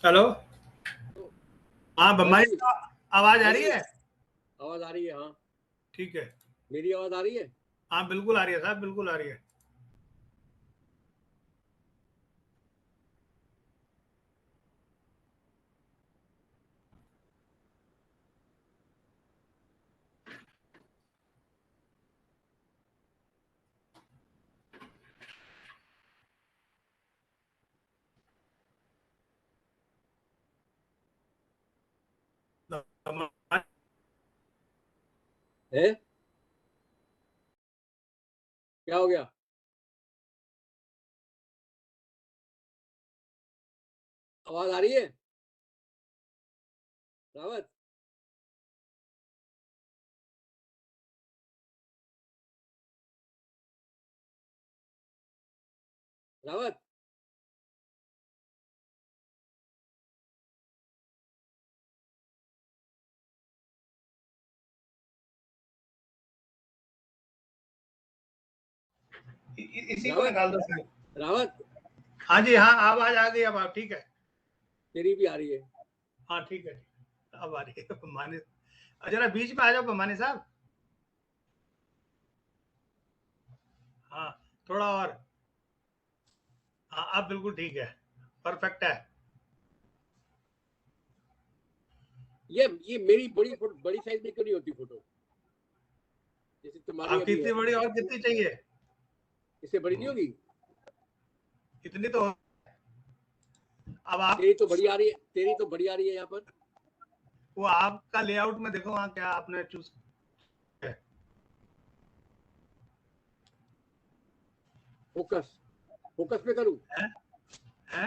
Hello. तो हाँ हाँ बम्बाई जी। साहब, आवाज हाँ आ रही जी, है? आवाज आ रही है। हाँ, ठीक है। मेरी आवाज आ रही है। हाँ बिल्कुल आ रही है साहब, बिल्कुल आ रही है। बम्बाई- है, क्या हो गया? आवाज आ रही है रावत? रावत, इसी को रावत, निकाल दो फिर। रावत, हाँ जी, हाँ आवाज आ गई अब। आप ठीक है? तेरी भी आ रही है। हाँ ठीक है, अब आ रही है बम्बानी। जरा बीच में आ जाओ बम्बानी साहब। हाँ, थोड़ा और। हाँ अब बिल्कुल ठीक है, परफेक्ट है। ये मेरी बड़ी साइज में क्यों नहीं होती फोटो, जैसे तुम्हारी आप अभी कितनी है? बड़ी और कितनी चाहिए? इससे बड़ी नहीं होगी? इतनी तो। अब आप, तेरी तो बड़ी आ रही है, तेरी तो बड़ी आ रही है यहाँ पर। वो आपका लेआउट में देखो, वहाँ क्या आपने चूज है। फोकस, फोकस पे करूँ? है? है?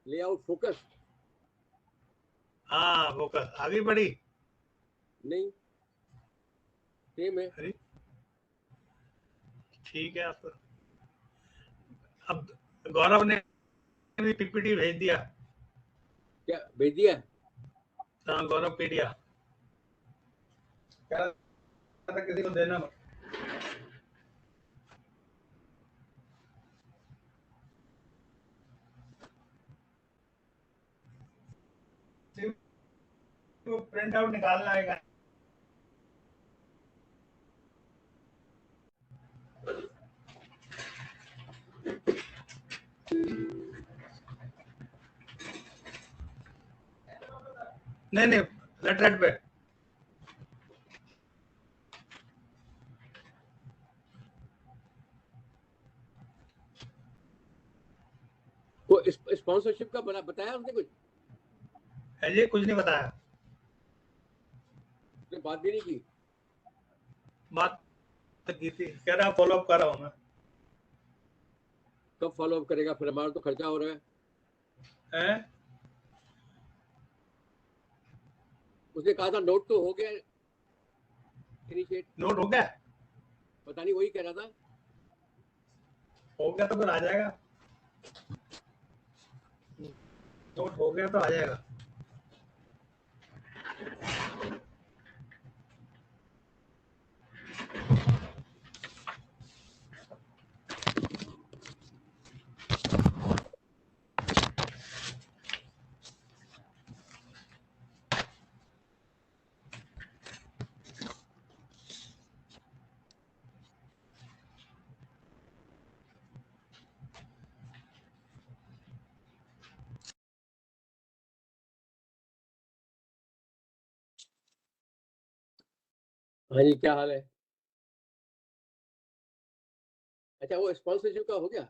Layout focus? हाँ फोकस आगे बढ़ी। नहीं, सेम है। अरे ठीक है। अब गौरव ने भी पीपीटी भेज दिया। क्या भेज दिया? हाँ गौरव पीडिया कह रहा था किसी को देना मत। वो प्रिंट आउट निकालना है। नहीं नहीं, लेटर पे। को स्पॉन्सरशिप का बना बताया उसने कुछ? है जी, कुछ नहीं बताया। उसने बात भी नहीं की? बात तो की थी, कह रहा फॉलो अप कर रहा हूँ मैं। कब फॉलो अप करेगा? फिर हमारा तो खर्चा हो रहा है। है? उसने कहा था नोट तो हो गया इनिशिएट। नोट हो गया? पता नहीं, वही कह रहा था। हो गया तो फिर आ जाएगा। नोट हो गया तो आ जाएगा। हाँ जी, क्या हाल है? अच्छा, वो स्पॉन्सरशिप का हो गया?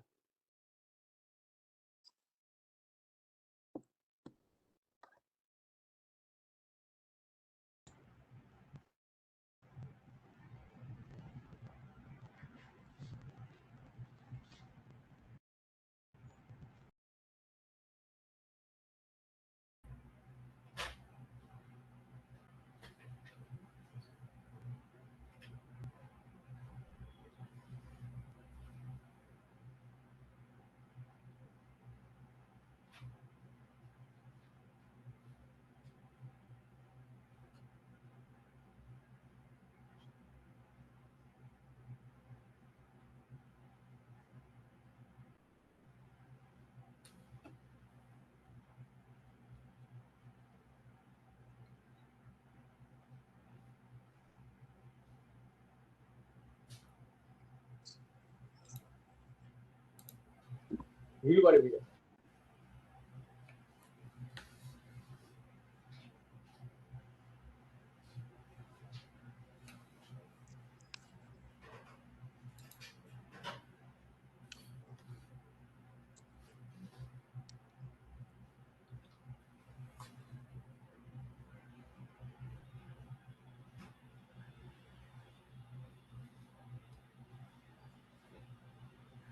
भीड़ वाले भैया।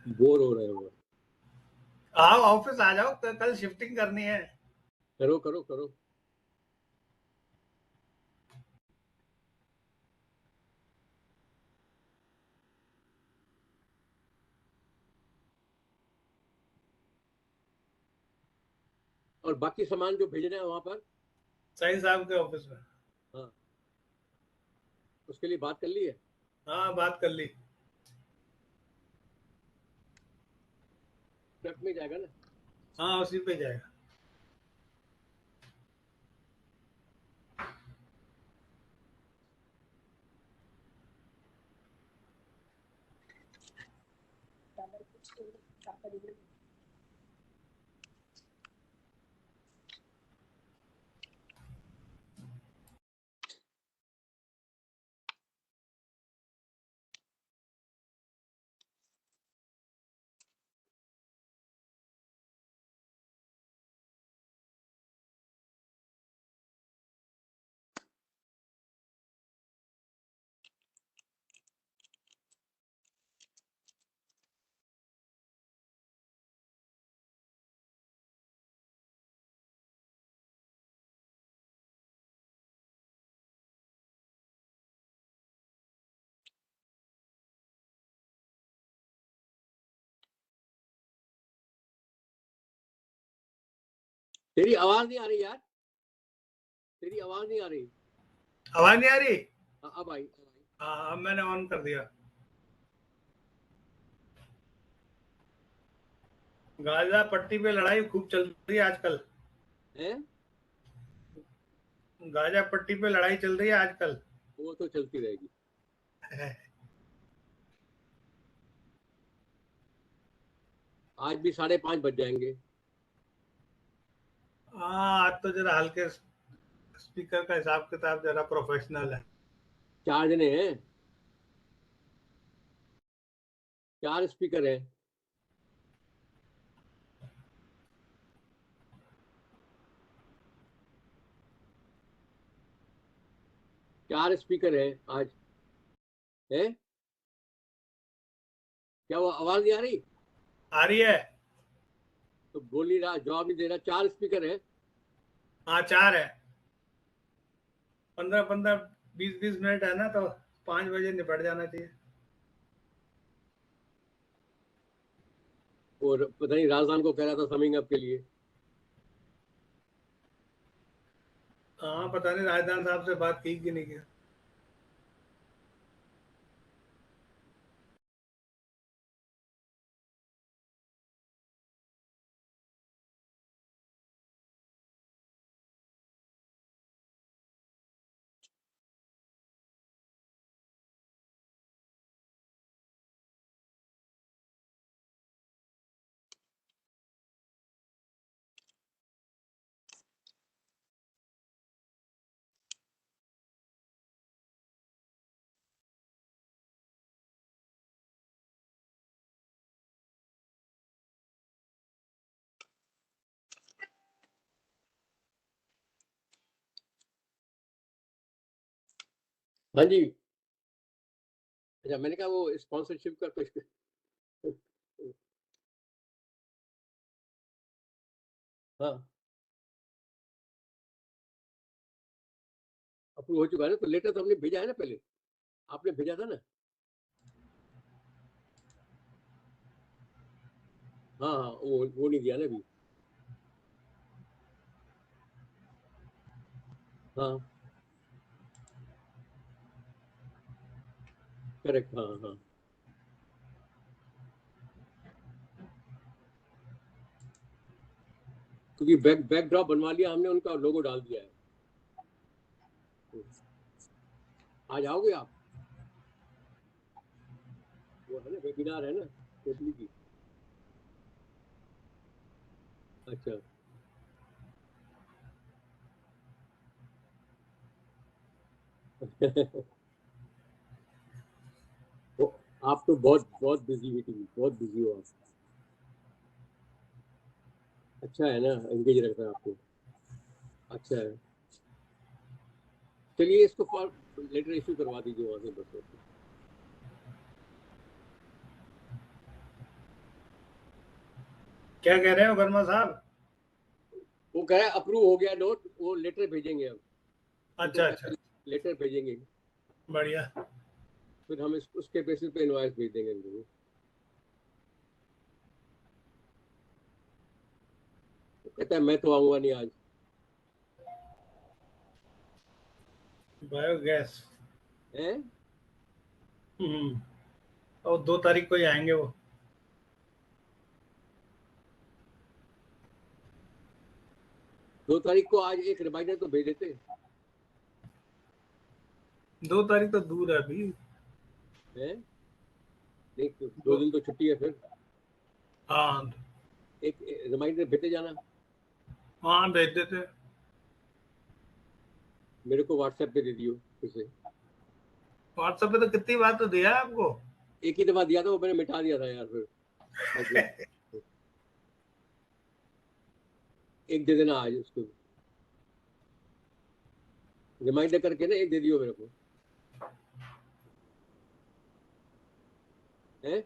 बोर हो रहे हो? आओ ऑफिस आ जाओ, कल शिफ्टिंग करनी है। करो करो करो। और बाकी सामान जो भेजना है वहां पर, सही साहब के ऑफिस में। हाँ, उसके लिए बात कर ली है? हाँ, बात कर ली। ट्रक में जाएगा ना? हाँ, उसी पे जाएगा। तेरी आवाज नहीं आ रही यार, तेरी आवाज नहीं आ रही। आवाज नहीं आ रही? हाँ, अब आई। हाँ, अब मैंने ऑन कर दिया। गाजा पट्टी पे लड़ाई खूब चल रही है आजकल। है? गाजा पट्टी पे लड़ाई चल रही है आजकल। वो तो चलती रहेगी। आज भी 5:30 बज जाएंगे। हाँ, आज तो जरा हल्के स्पीकर का हिसाब किताब जरा प्रोफेशनल है। 4 जने हैं, 4 स्पीकर हैं। चार स्पीकर है आज। है? क्या वो आवाज नहीं आ रही? आ रही है। तो बोल नहीं रहा, जवाब नहीं दे रहा। 4 स्पीकर है। हाँ, 4 है। 15-15, 20-20 मिनट है ना, तो 5 बजे निपट जाना चाहिए। और पता नहीं राजस्थान को कह रहा था समिंग अप के लिए। हाँ, पता नहीं राजदान साहब से बात की कि नहीं की। हाँ जी। अच्छा, मैंने कहा वो स्पॉन्सरशिप का कुछ हाँ, अप्रूव हो चुका है ना, तो लेटर तो हमने भेजा है ना पहले। आपने भेजा था ना? हाँ हाँ, वो नहीं दिया ना अभी। हाँ, करेक्ट, हाँ हाँ। क्योंकि बैकड्रॉप बनवा लिया हमने, उनका लोगो डाल दिया है। आज आओगे आप? वो है ना, वेबिनार है ना, कोटली की। अच्छा तो आप तो बहुत बहुत बिजी मीटिंग, बहुत बिजी हो आप। अच्छा है ना, एंगेज रखता है आपको। अच्छा है, चलिए इसको फॉर लेटर इशू करवा दीजिए वहां से बस। क्या कह रहे हो वर्मा साहब? वो कह रहा है अप्रूव हो गया नोट, वो लेटर भेजेंगे अब। उनको अच्छा कहा अच्छा, लेटर भेजेंगे, बढ़िया। फिर हम उसके बेसिस पे इनवॉइस भेज देंगे इनको। तो कहता है मैं तो आऊंगा नहीं आज। बायोगैस। है हम्म। और 2 तारीख को ही आएंगे वो। 2 तारीख को, आज एक रिमाइंडर तो भेज देते। 2 तारीख तो दूर है अभी। हैं नहीं तो दो दो। दिन तो छुट्टी है फिर। हाँ। एक रिमाइंडर भेजते जाना। हाँ, भेज देते। मेरे को व्हाट्सएप पे दे दियो फिर से। व्हाट्सएप पे तो कितनी बार तो दिया है आपको। एक ही दफा दिया था, वो मैंने मिटा दिया था यार फिर। मतलब एक दे देना आज उसको, रिमाइंडर करके ना एक दे दियो मेरे को। है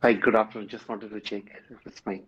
Hi, good afternoon. Just wanted to check if it's fine.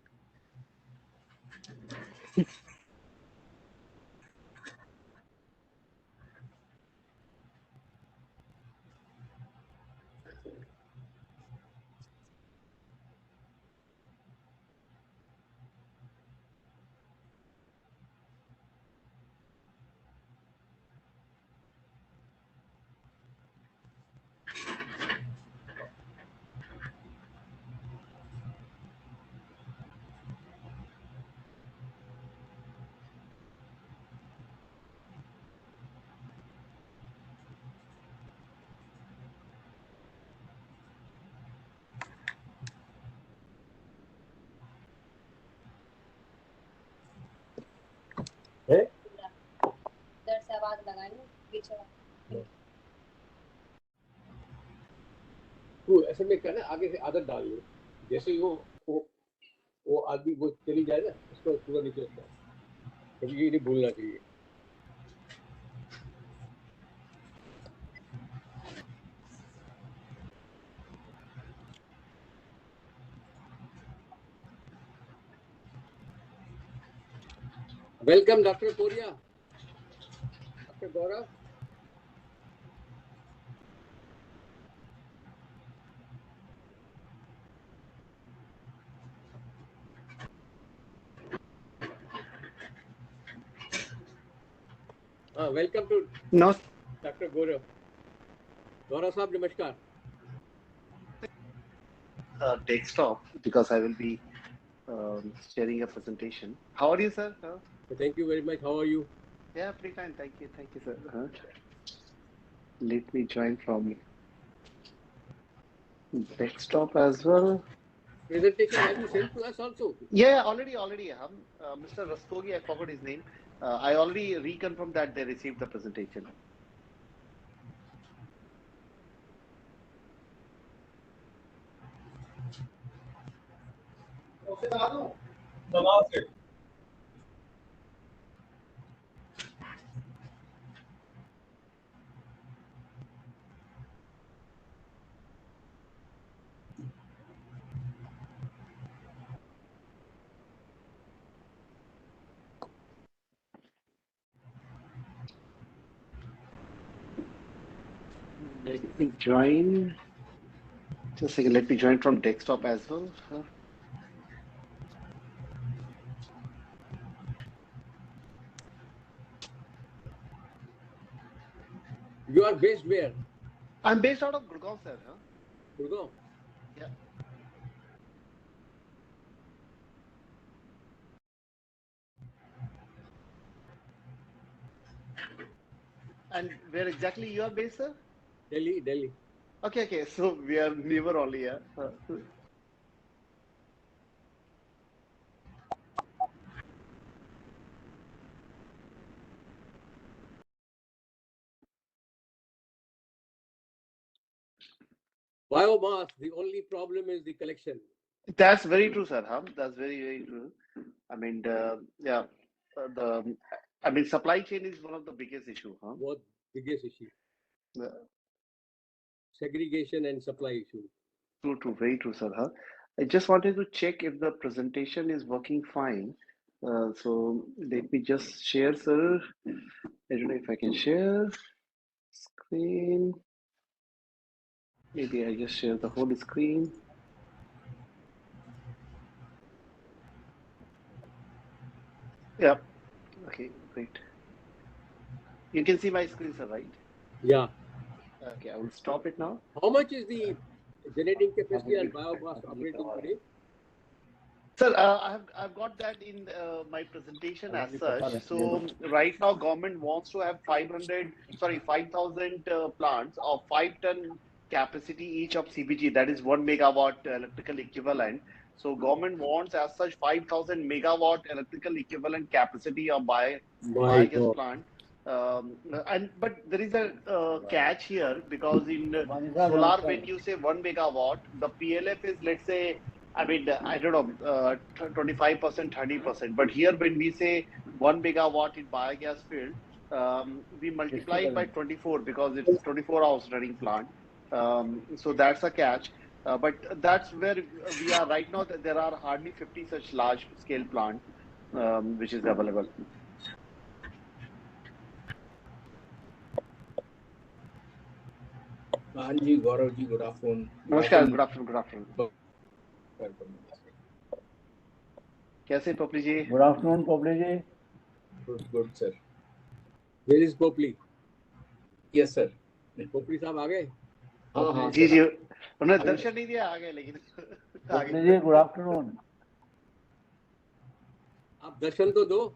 है इधर से आवाज लगानी पीछे वाला। तू ऐसे में क्या ना, आगे से आदत डाल लो। जैसे ही वो आदमी वो चली जाए ना, उसको पूरा नीचे रखना है। कभी ये नहीं भूलना चाहिए। वेलकम डॉक्टर कोरिया, डॉक्टर गौरव। हाँ, वेलकम टू No, डॉक्टर गौरव। गौरव साहब नमस्कार। desktop because I will be sharing a presentation. How are you, sir? Thank you very much, how are you? Yeah, pretty fine. Thank you, sir. Let me join from desktop as well. Presentation have you send to us also? Yeah, already. Mr. Rastogi, I forgot his name. I already reconfirmed that they received the presentation. दबाव से। Let me join. Just a second. Let me join from desktop as well. You are based where? I'm based out of Gurgaon, sir. Huh? Gurgaon. Yeah. And where exactly you are based, sir? Delhi. Okay. So we are never only here. Biomass, the only problem is the collection. That's very true, sir. Huh? That's very true. I mean, supply chain is one of the biggest issue. Huh? What biggest issue? Yeah. Segregation and supply issue. True, very true, sir. Huh? I just wanted to check if the presentation is working fine. So let me just share, sir. I don't know if I can share screen. Maybe I just share the whole screen. Yeah. Okay, great. You can see my screen, sir, right? Yeah. Okay, I will stop it now. How much is the generating capacity and biomass operating today? Sir, I've got that in my presentation as such. So right now, government wants to have 5,000 plants of 5-ton capacity each of CBG. That is 1 megawatt electrical equivalent. So government wants as such 5,000 megawatt electrical equivalent capacity of biogas plant. But there is a catch here, because in solar, when you say 1 megawatt, the PLF is, let's say, I mean, I don't know, 25%, 30%. But here, when we say 1 megawatt in biogas field, we multiply it by 24 because it's 24 hours running plant. So that's a catch. But that's where we are right now. That there are hardly 50 such large scale plant which is available. Anji, Gaurav ji, good afternoon. Namaskar, good afternoon. कैसे पोपली जी? Good afternoon, Popli ji. Good, sir. Where is Popli? Yes, sir. Popli साहब आ गए? हाँ, जी उन्होंने दर्शन नहीं दिया, आ गए लेकिन Popli ji, good afternoon. आप दर्शन तो दो.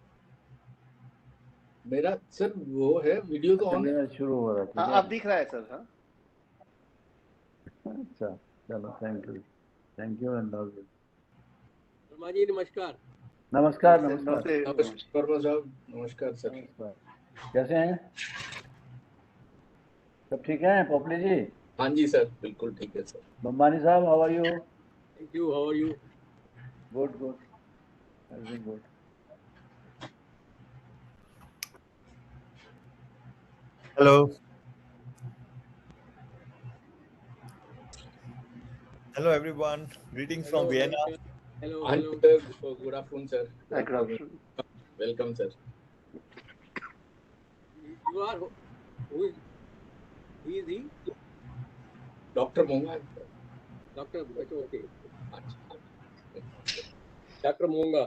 मेरा सर वो है वीडियो तो ऑन है. शुरू हो रहा है. अब दिख रहा है सर. हाँ, अच्छा, चलो, thank you and all. Varma ji नमस्कार. नमस्कार. वर्मा साहब नमस्कार सर. कैसे हैं? सब ठीक है पोपली जी? हाँ जी सर, बिल्कुल ठीक है सर. बम्बानी साहब, how are you? Thank you. How are you? Good. Everything good. Hello everyone. Greetings from Vienna. Hello. Sir, good afternoon sir. good afternoon. Welcome sir. You are who is he? Dr. Monga. Doctor. Okay. Dr. Monga.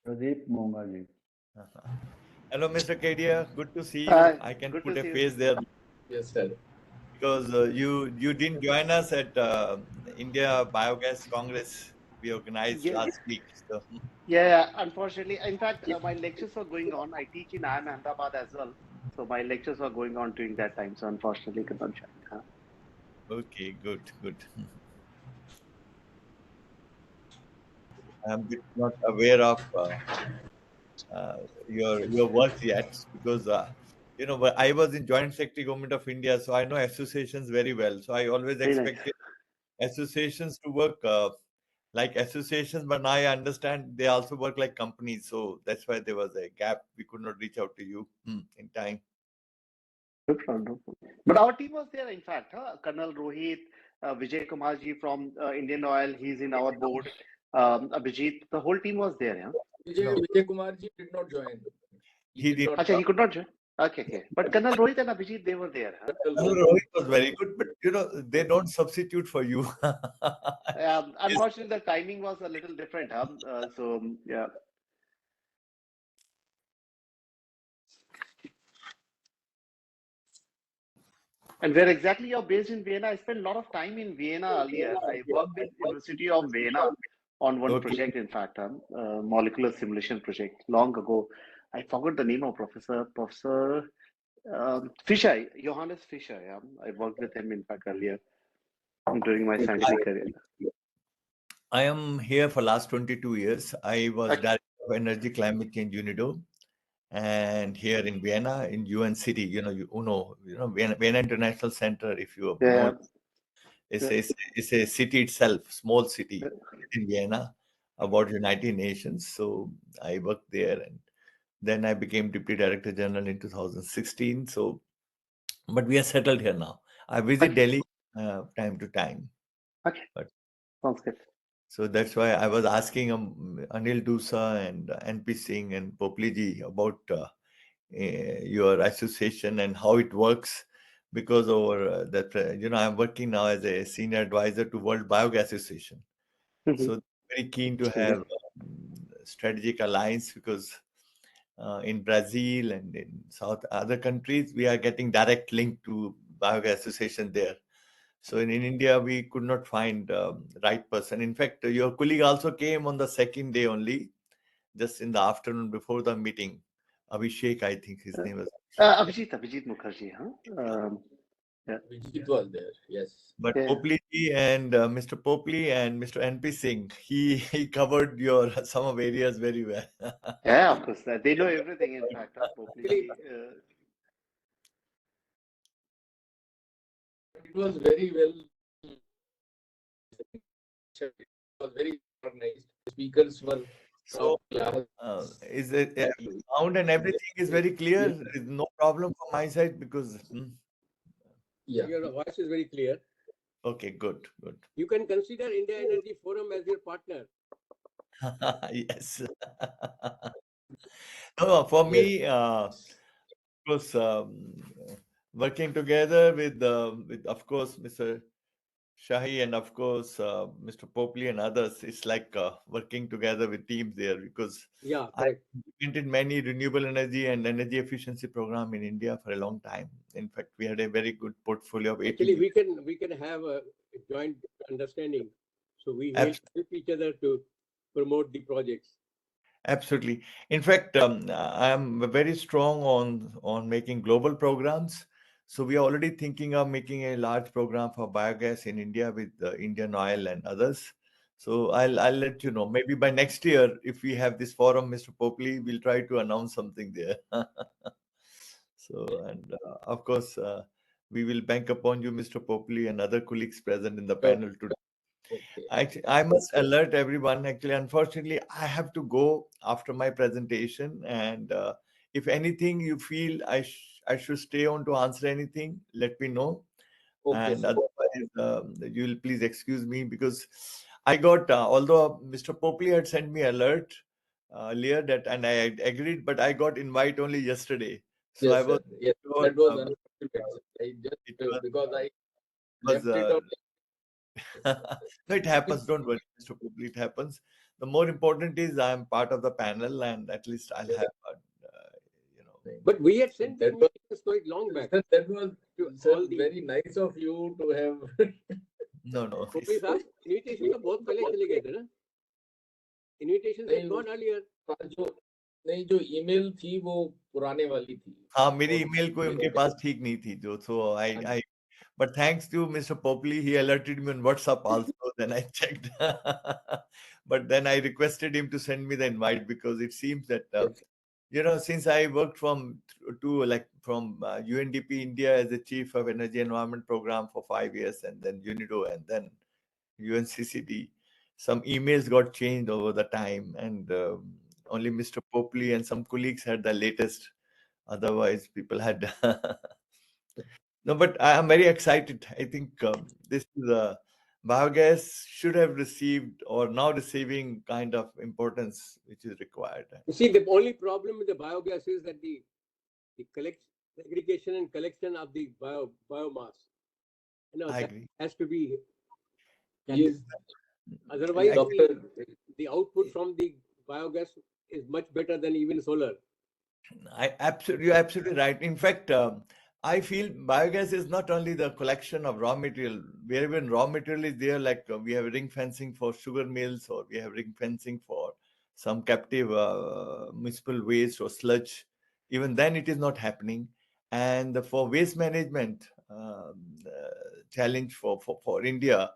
Pradeep Monga ji. Hello Mr. Kedia. Good to see you. Hi. I can Good put to a see you. face there Yes sir. because you didn't join us at India Biogas Congress we organized Yeah. last week. So Yeah, unfortunately. In fact, my lectures were going on. I teach in IIM Ahmedabad as well. So my lectures were going on during that time. So unfortunately, could not join. Huh? okay, good. I'm not aware of your work yet because but I was in Joint Secretary Government of India, so I know associations very well. So I always Very nice. expected associations to work like associations, but now I understand they also work like companies. So that's why there was a gap. We could not reach out to you in time. No problem. But our team was there, in fact. Colonel Rohit, Vijay Kumar ji from Indian Oil, he's in our board. Abhijit, the whole team was there. Yeah? Vijay Kumar ji did not join. He did. Acha, he could not join. Okay. But Colonel Rohit and Abhijit, they were there. Huh? Rohit was very good, but they don't substitute for you. Unfortunately, the timing was a little different. Huh? Yeah. And where exactly you're based in Vienna? I spent a lot of time in Vienna earlier. I worked with University of Vienna on one Okay. project, in fact, molecular simulation project long ago. I forgot the name of Professor Fischer, Johannes Fischer. Yeah, I worked with him, in fact, earlier during my scientific career. I am here for last 22 years. I was Okay. Director of Energy Climate Change UNIDO, and here in Vienna, in UN City, Vienna International Center, if you Yeah. know, it's a city itself, small city in Vienna, about United Nations. So I worked there, and then I became Deputy Director General in 2016. So, but we are settled here now. I visit Okay. Delhi time to time. Okay. But Sounds good. so that's why I was asking Anil Dusa and NP Singh and Popliji about your association and how it works, because over I'm working now as a senior advisor to World Biogas Association. Mhm. So very keen to have strategic alliance, because in Brazil and in South other countries, we are getting direct link to Biogas Association there. So in India, we could not find right person. In fact, your colleague also came on the second day only, just in the afternoon before the meeting. Abhishek, I think his name was. Abhijit Mukherjee, huh? Yeah. Vijit was there, yes. But Yeah. Popli and Mr. Popli and Mr. NP Singh, he covered your some of areas very well. Yeah, of course. They know everything, in fact. Popliji, It was very well. It was very organized. The speakers were So, top class. is it sound and everything is very clear? There is no problem from my side, because Yeah. Your voice is very clear. okay, good. You can consider India Energy Forum as your partner. Yes. No, for me, of course, working together with of course Mr. Shahi and of course Mr. Popli and others, it's like working together with teams there, because Yeah, I correct. implemented many renewable energy and energy efficiency program in India for a long time. In fact, we had a very good portfolio of 80 Actually, we can have a joint understanding, so we will help each other to promote the projects. Absolutely. In fact, I am very strong on making global programs. So we are already thinking of making a large program for biogas in India with Indian Oil and others. So I'll let you know. Maybe by next year, if we have this forum, Mr. Popli, we'll try to announce something there. So, and of course, we will bank upon you, Mr. Popli, and other colleagues present in the panel today. Okay. Actually, I must alert everyone. Actually, unfortunately, I have to go after my presentation. And if anything you feel I should stay on to answer anything, let me know. Okay, And sir. otherwise, you will please excuse me, because I got, although Mr. Popli had sent me alert earlier that, and I agreed, but I got invite only yesterday. So Yes, I was, sir. Yes, sure, that was unfortunate, sir. I it just was, because I was left it on. no, it happens. Don't worry, Mr. Popli, it happens. The more important is I'm part of the panel, and at least I'll have, But we had sent the That was, invitations quite long back. sir, that was sir, all the- very nice of you to have. no. Popli साहब, invitation तो बहुत पहले चले गए थे ना? Invitations had नहीं, gone earlier. नहीं जो ईमेल थी वो पुराने वाली थी. हाँ, मेरी email कोई उनके पास ठीक नहीं थी जो, so I but thanks to Mr. Popli, he alerted me on WhatsApp also. Then I checked, but then I requested him to send me the invite, because it seems that since I worked from UNDP India as the chief of energy environment program for 5 years, and then UNIDO, and then UNCCD, some emails got changed over the time, and only Mr. Popli and some colleagues had the latest. Otherwise, people had. No, but I am very excited. I think this is biogas should have received or now receiving kind of importance which is required. You see, the only problem with the biogas is that the segregation and collection of the biomass. I That agree. has to be. Yes. Otherwise, Doctor, the output from the biogas is much better than even solar. You're absolutely right. In fact, I feel biogas is not only the collection of raw material. Where even raw material is there, like we have ring fencing for sugar mills, or we have ring fencing for some captive municipal waste or sludge. Even then, it is not happening. And for waste management challenge for India,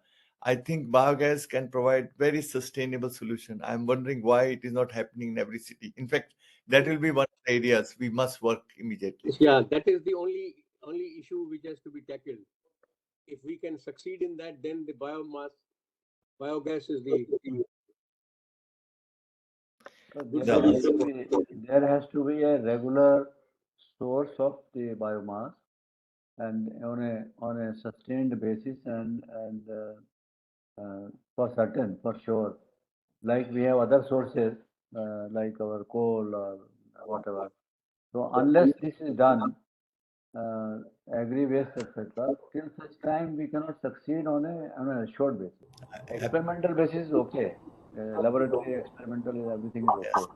I think biogas can provide very sustainable solution. I'm wondering why it is not happening in every city. In fact, that will be one of the areas we must work immediately. Yeah, that is the only issue which has to be tackled. If we can succeed in that, then the biogas is the. So Yeah. there has to be a regular source of the biomass, and on a sustained basis, and for sure, like we have other sources like our coal or whatever. So unless this is done, agri waste, etc., till such time we cannot succeed on a short basis. Experimental basis is okay. Laboratory experimental, everything is okay.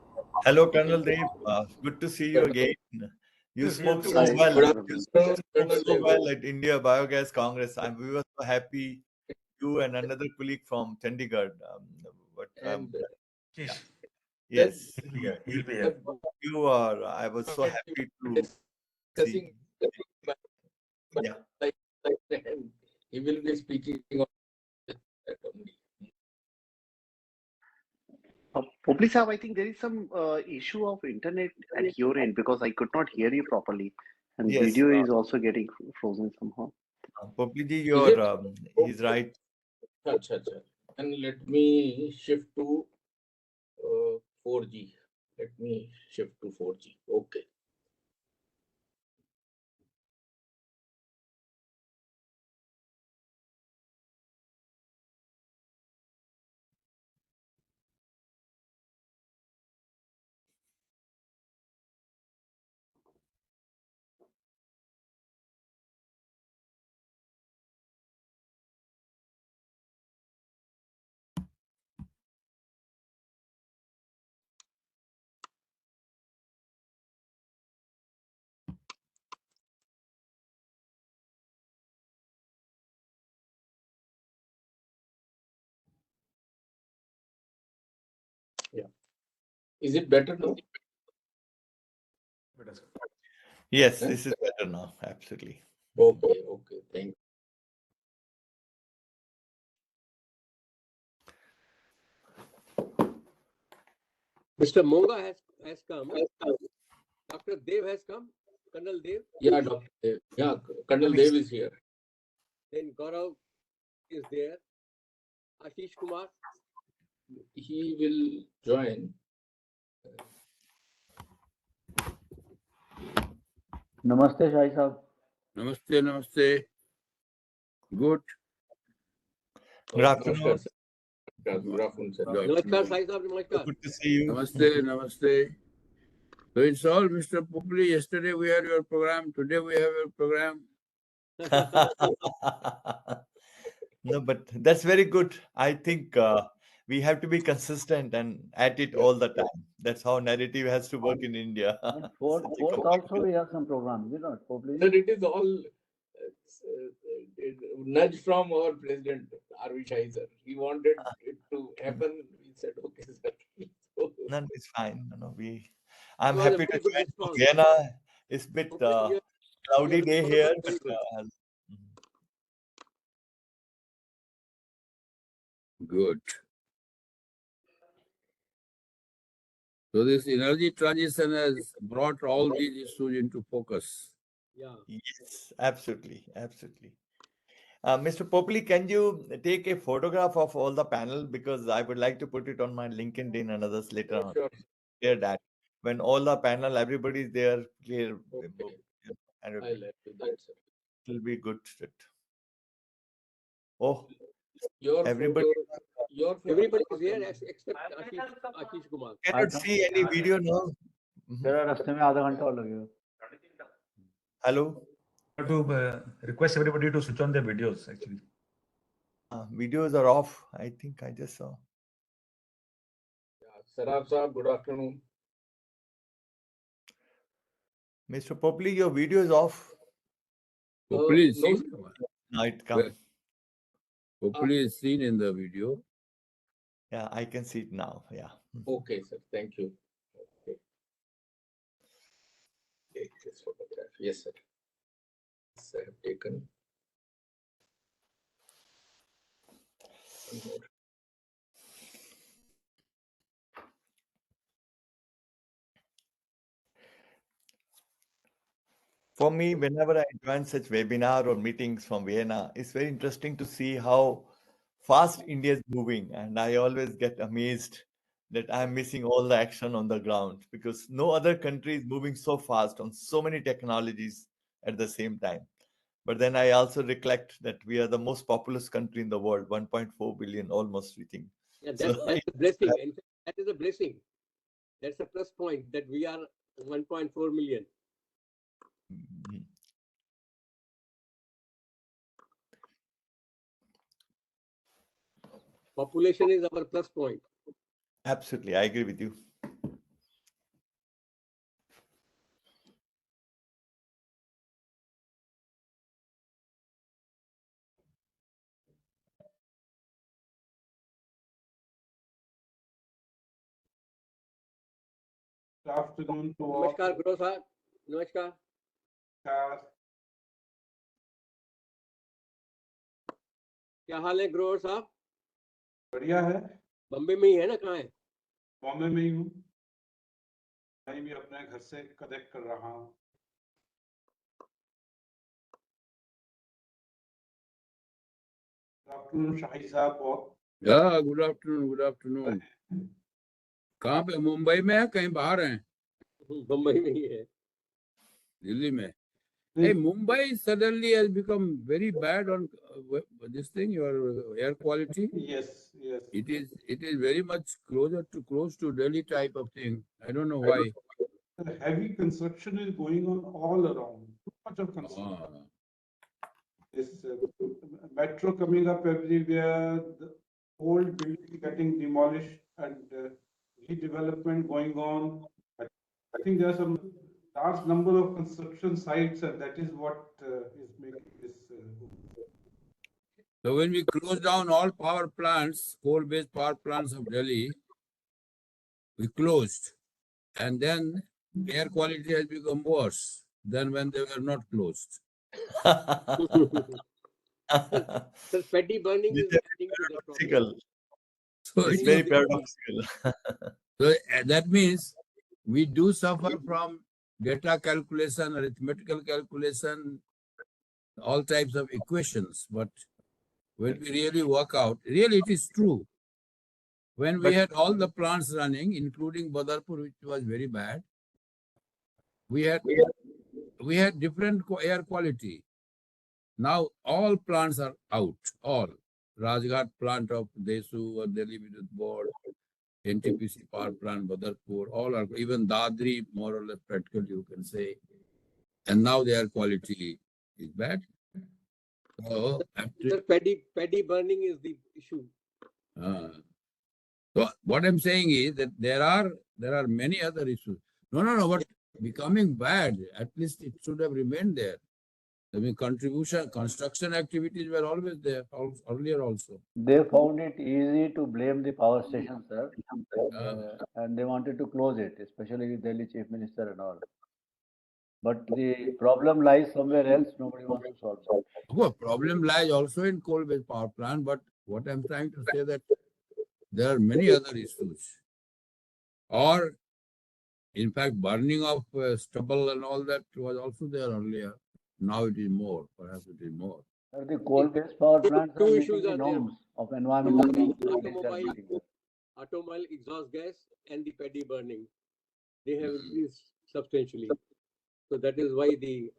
Hello, Colonel Dev. Good to see you again. You Yes, spoke yes, so yes. well. Good You afternoon. spoke so well at India Biogas Congress. We were so happy. You and another colleague from Chandigarh. and yes. Yes, He'll be here. you are. I was so happy to see. discussing, but Yeah. like and he will be speaking on that only. Popli Saab, I think there is some issue of internet at your end because I could not hear you properly, and Yes, video is also getting frozen somehow. Popli ji, Is you're it? he's right. Acha. And let me shift to 4G. Let me shift to 4G. Okay. Yeah. Is it better now? Yes, Huh? this is better now. Absolutely. Okay. Thank you. Mr. Monga has come. Dr. Dev has come. Colonel Dev. Yeah, Dr. Dev. Yeah, Colonel Dev is here. Then Gaurav is there. Ashish Kumar. He will join. Namaste, Shai Sahab. Namaste. Good. Good afternoon. Namaskar, sir. Good afternoon, sir. Namaskar, Sai Sahab. Namaskar. Good to see you. Namaste. So it's all, Mr. Populi. Yesterday we had your program. Today we have your program. No, but that's very good. I think we have to be consistent and at it all the time. That's how narrative has to work in India. And fourth also we have some programs, Populi? Sir, it is all nudge from our president, R.V. Shai, sir. He wanted it to happen. We said, okay, sir. So, No, it's fine. I'm It was a happy to very good join response. Vienna. It's a bit Hopefully cloudy day here. very But, good. Good. So this energy transition has brought all these issues into focus. Yeah. yes, absolutely. Mr. Popoli, can you take a photograph of all the panel? Because I would like to put it on my LinkedIn and others later on. sure. Share that. When all the panel, everybody is there, clear. Okay. And I'll do that, sir. it will be good. Oh, Your everybody Everybody is here except Ashish Kumar. cannot see any video now. Mhm. तेरा रास्ते में आधा घंटा और लगेगा. Hello. To request everybody to switch on their videos actually. Videos are off. I think I just saw. Sarab Saab, good afternoon. Mr. Popley, your video is off. Hopefully it's No, seen. Now it comes. Hopefully it's seen in the video. Yeah, I can see it now. Yeah. okay, sir. Thank you. Okay. Take this photograph. Yes, sir. Yes, I have taken. One more. For me, whenever I join such webinar or meetings from Vienna, it's very interesting to see how fast India is moving. And I always get amazed that I'm missing all the action on the ground because no other country is moving so fast on so many technologies at the same time. But then I also recollect that we are the most populous country in the world, 1.4 billion, almost, we think. Yeah, So that's a blessing. In fact, that is a blessing. That's a plus point that we are 1.4 million. Mhm. Population is our plus point. Absolutely, I agree with you. Good afternoon to all. Namaskar, Guru Sahab. Namaskar. क्या हाल है ग्रोवर साहब? बढ़िया है। बम्बई में ही है ना? कहाँ है? बॉम्बे में ही हूँ। मैं भी अपने घर से कनेक्ट कर रहा हूँ। गुड आफ्टरनून शाही साहब। Yeah, good afternoon, good afternoon. कहाँ पे? मुंबई में है, कहीं बाहर हैं? बम्बई में ही है। दिल्ली में। Hey, Mumbai suddenly has become very bad on this thing, your air quality. Yes, yes. It is very much close to Delhi type of thing. I don't know why. Heavy construction is going on all around. Too much of construction. This metro coming up everywhere. The old buildings getting demolished and redevelopment going on. I think there are some large number of construction sites, and that is what is making this. So when we close down all power plants, coal-based power plants of Delhi, we closed, and then air quality has become worse than when they were not closed. Sir, petty burning is adding to the problem. So it's very paradoxical. So that means we do suffer from data calculation, arithmetical calculation, all types of equations. But when we really work out, really it is true. When we had all the plants running, including Badarpur, which was very bad, we had different air quality. Now all plants are out, all. Rajghat plant of Desu or Delhi Vidyut Board, NTPC power plant, Badarpur, all are, even Dadri, more or less practical, you can say. And now their quality is bad. So, Sir, paddy burning is the issue. So what I'm saying is that there are many other issues. No, but becoming bad, at least it should have remained there. I mean, construction activities were always there, earlier also. They found it easy to blame the power station, sir, and they wanted to close it, especially the Delhi Chief Minister and all. But the problem lies somewhere else, nobody wants to solve it. Well, problem lies also in coal-based power plant, but what I'm trying to say that there are many other issues. Or, in fact, burning of stubble and all that was also there earlier. Now it is more, perhaps it is more. Sir, the coal-based power plants are meeting the norms of environmental. Automobile exhaust gas and the paddy burning. They have increased substantially. So that is why the...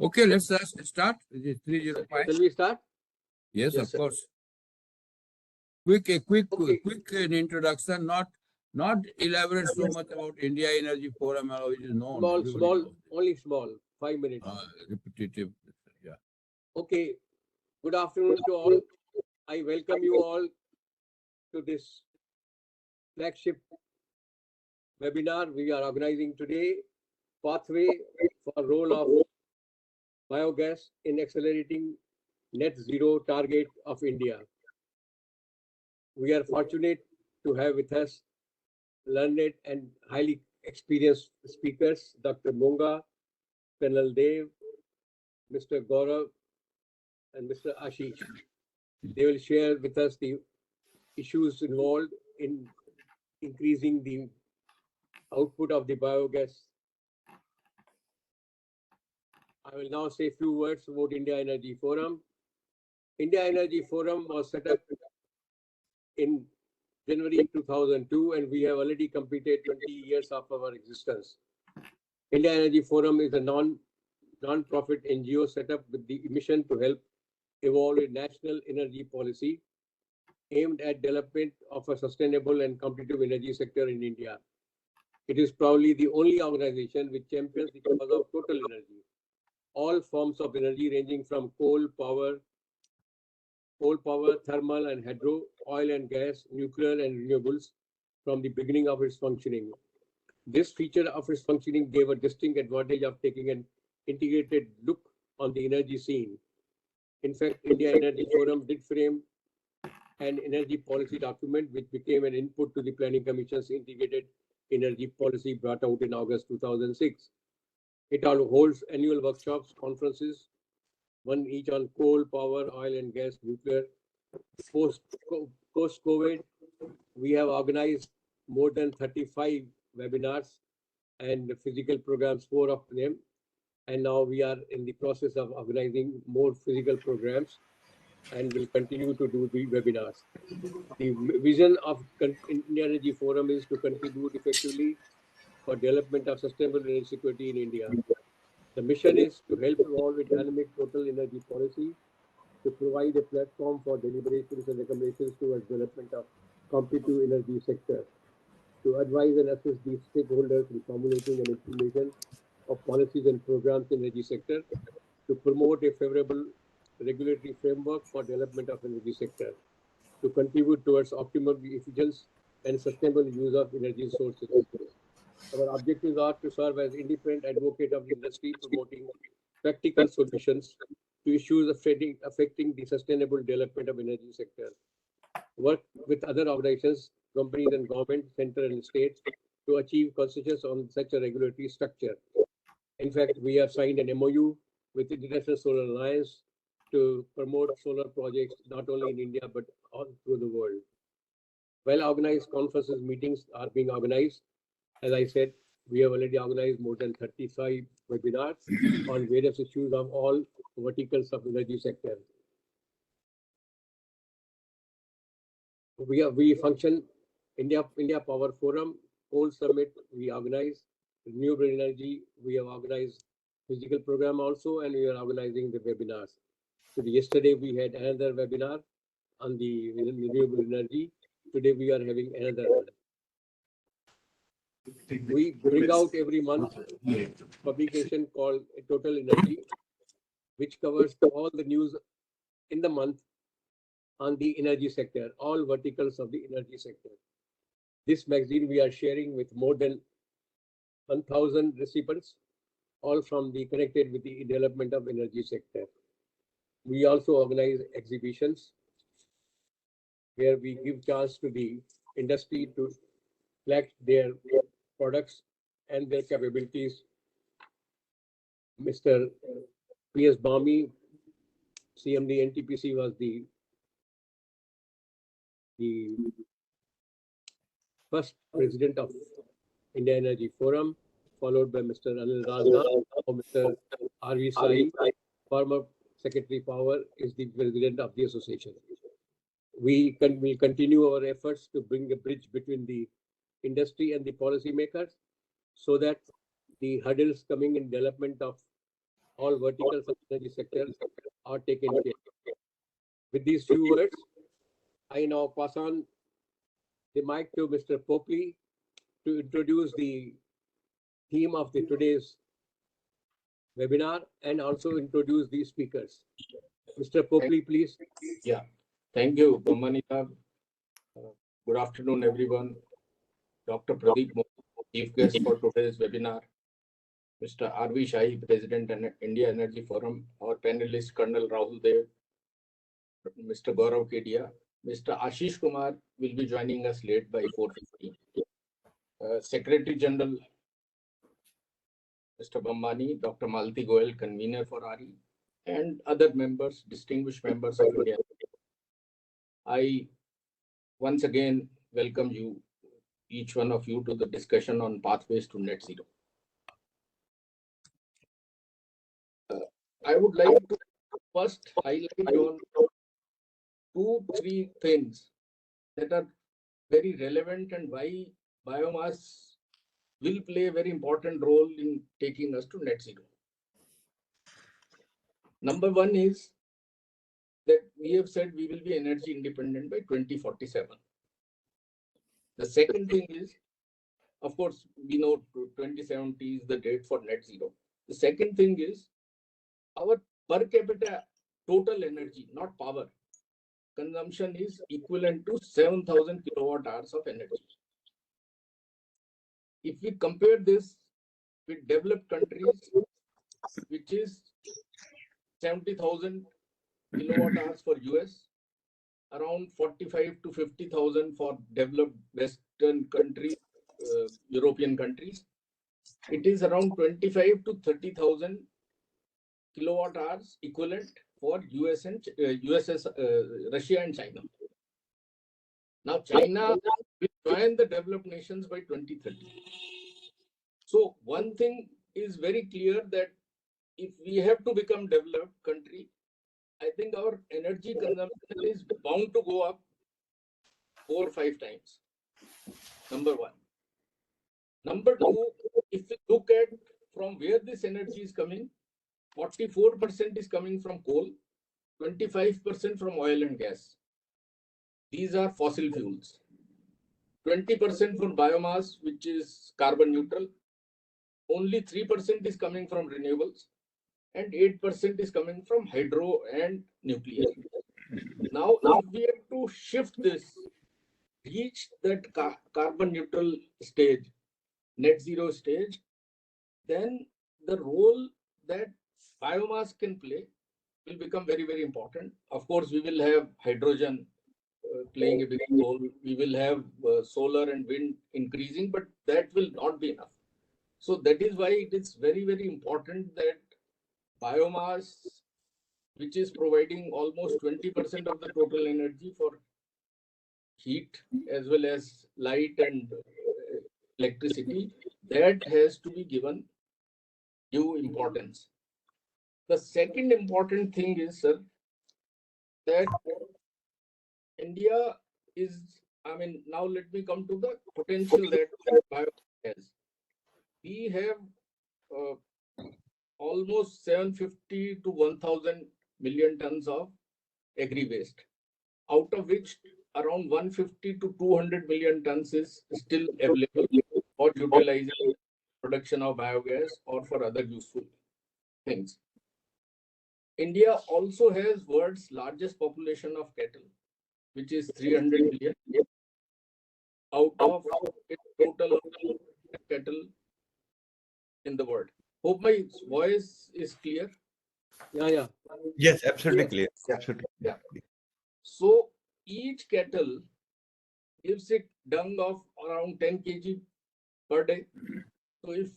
Okay, let's start. It is 305. Shall we start? Yes, of course. Quick introduction, not not elaborate so much about India Energy Forum, which is known. Small, everybody small, knows it. only small, 5 minutes. Repetitive. Yeah. Okay. Good afternoon to all. I welcome you all to this flagship webinar we are organizing today, Pathway for Role of Biogas in Accelerating Net Zero Target of India. We are fortunate to have with us learned and highly experienced speakers, Dr. Monga, Colonel Dev, Mr. Gaurav, and Mr. Ashish. They will share with us the issues involved in increasing the output of the biogas. I will now say a few words about India Energy Forum. India Energy Forum was set up in January 2002, and we have already completed 20 years of our existence. India Energy Forum is a non-profit NGO set up with the mission to help evolve a national energy policy aimed at development of a sustainable and competitive energy sector in India. It is probably the only organization which champions the cause of total energy. All forms of energy ranging from coal power, thermal and hydro, oil and gas, nuclear and renewables from the beginning of its functioning. This feature of its functioning gave a distinct advantage of taking an integrated look on the energy scene. In fact, India Energy Forum did frame an energy policy document which became an input to the Planning Commission's integrated energy policy brought out in August 2006. It all holds annual workshops, conferences, one each on coal, power, oil and gas, nuclear. Post-COVID, we have organized more than 35 webinars and physical programs, 4 of them. And now we are in the process of organizing more physical programs and will continue to do the webinars. The vision of India Energy Forum is to contribute effectively for development of sustainable energy security in India. The mission is to help evolve a dynamic total energy policy, to provide a platform for deliberations and recommendations towards development of competitive energy sector, to advise and assist the stakeholders in formulating and implementation of policies and programs in energy sector, to promote a favorable regulatory framework for development of energy sector, to contribute towards optimal efficiency and sustainable use of energy sources. Our objectives are to serve as independent advocate of the industry, promoting practical solutions to issues affecting the sustainable development of energy sector. Work with other organizations, companies and government, central and state to achieve consensus on such a regulatory structure. In fact, we have signed an MOU with the International Solar Alliance to promote solar projects not only in India but all through the world. Well-organized conferences, meetings are being organized. As I said, we have already organized more than 35 webinars on various issues of all verticals of energy sector. We function India Power Forum, Coal Summit, we organize renewable energy, we have organized physical program also, and we are organizing the webinars. So yesterday we had another webinar on the renewable energy. Today we are having another one. We bring out every month publication called Total Energy, which covers all the news in the month on the energy sector, all verticals of the energy sector. This magazine we are sharing with more than 1,000 recipients, all from the connected with the development of energy sector. We also organize exhibitions where we give chance to the industry to flex their products and their capabilities. Mr. P.S. Bami, CMD NTPC, was the first president of India Energy Forum, followed by Mr. Anil Rajnath, or Mr. R.V. Sai, former Secretary Power, is the president of the association. We will continue our efforts to bring a bridge between the industry and the policymakers so that the hurdles coming in development of all verticals of the energy sector are taken care. With these few words, I now pass on the mic to Mr. Popli to introduce the theme of today's webinar and also introduce the speakers. Mr. Popli, please. Yeah, thank you, Bammanita. Good afternoon, everyone. Dr. Pradeep Modi, chief guest for today's webinar. Mr. R.V. Shahi, President and India Energy Forum. Our panelist, Colonel Rahul Dev, Mr. Gaurav Kedia. Mr. Ashish Kumar will be joining us late by 4:50. Secretary General, Mr. Bambani, Dr. Malti Goel, convener for RE, and other members, distinguished members of India. I once again welcome you, each one of you, to the discussion on pathways to net zero. I would like to first highlight on 2-3 things that are very relevant and why biomass will play a very important role in taking us to net zero. Number one is that we have said we will be energy independent by 2047. The second thing is, of course, we know 2070 is the date for net zero. The second thing is our per capita total energy, not power, consumption is equivalent to 7,000 kilowatt hours of energy. If we compare this with developed countries, which is 70,000 kilowatt hours for US, around 45 to 50,000 for developed Western countries, European countries, it is around 25 to 30,000 kilowatt hours equivalent for US and Russia and China. Now China will join the developed nations by 2030. So one thing is very clear, that if we have to become developed country, I think our energy consumption is bound to go up 4 or 5 times. Number one. Number two, if we look at from where this energy is coming, 44% is coming from coal, 25% from oil and gas. These are fossil fuels. 20% from biomass, which is carbon neutral. Only 3% is coming from renewables, and 8% is coming from hydro and nuclear. Now, if we have to shift this, reach that carbon neutral stage, net zero stage, then the role that biomass can play will become very, very important. Of course, we will have hydrogen playing a big role. We will have solar and wind increasing, but that will not be enough. So that is why it is very, very important that biomass, which is providing almost 20% of the total energy for heat as well as light and electricity, that has to be given due importance. The second important thing is, sir, that India is, now let me come to the potential that biomass has. We have almost 750 to 1,000 million tons of agri waste, out of which around 150 to 200 million tons is still available for utilizing production of biogas or for other useful things. India also has world's largest population of cattle, which is 300 million, out of its total cattle in the world. Hope my voice is clear. Yeah. Yes, absolutely clear. Absolutely. Yeah. So each cattle gives it dung of around 10 kg per day. So if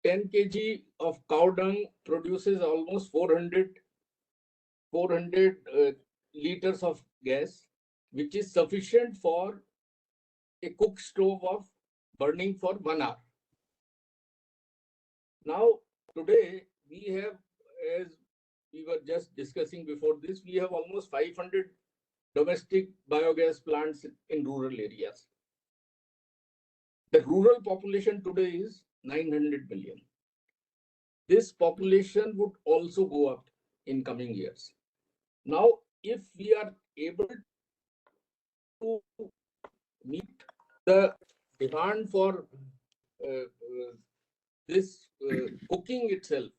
10 kg of cow dung produces almost 400 liters of gas, which is sufficient for a cook stove of burning for 1 hour. Now, today we have, as we were just discussing before this, we have almost 500 domestic biogas plants in rural areas. The rural population today is 900 million. This population would also go up in coming years. Now, if we are able to meet the demand for this cooking itself,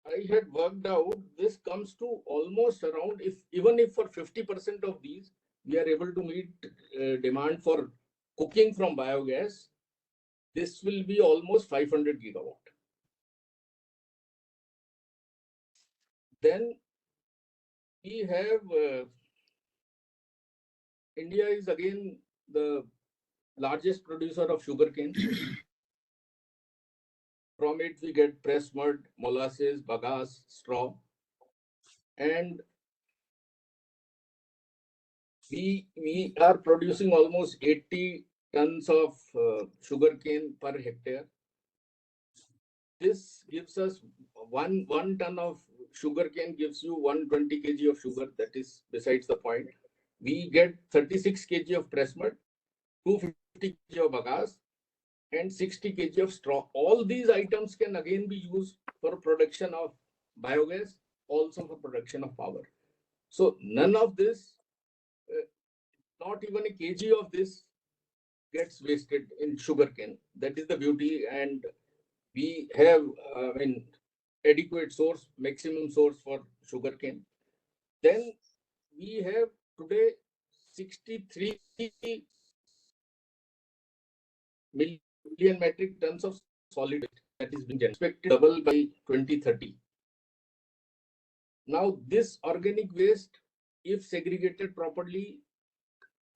I had worked out this comes to almost around, even if for 50% of these we are able to meet demand for cooking from biogas, this will be almost 500 gigawatt. Then we have India is again the largest producer of sugarcane. From it we get pressed mud, molasses, bagasse, straw, and we are producing almost 80 tons of sugarcane per hectare. This gives us one ton of sugarcane gives you 120 kg of sugar. That is besides the point. We get 36 kg of pressed mud, 250 kg of bagasse, and 60 kg of straw. All these items can again be used for production of biogas, also for production of power. So none of this, not even a kg of this gets wasted in sugarcane. That is the beauty, and we have adequate source, maximum source for sugarcane. Then we have today 63 million metric tons of solid waste that is being expected to double by 2030. Now this organic waste, if segregated properly,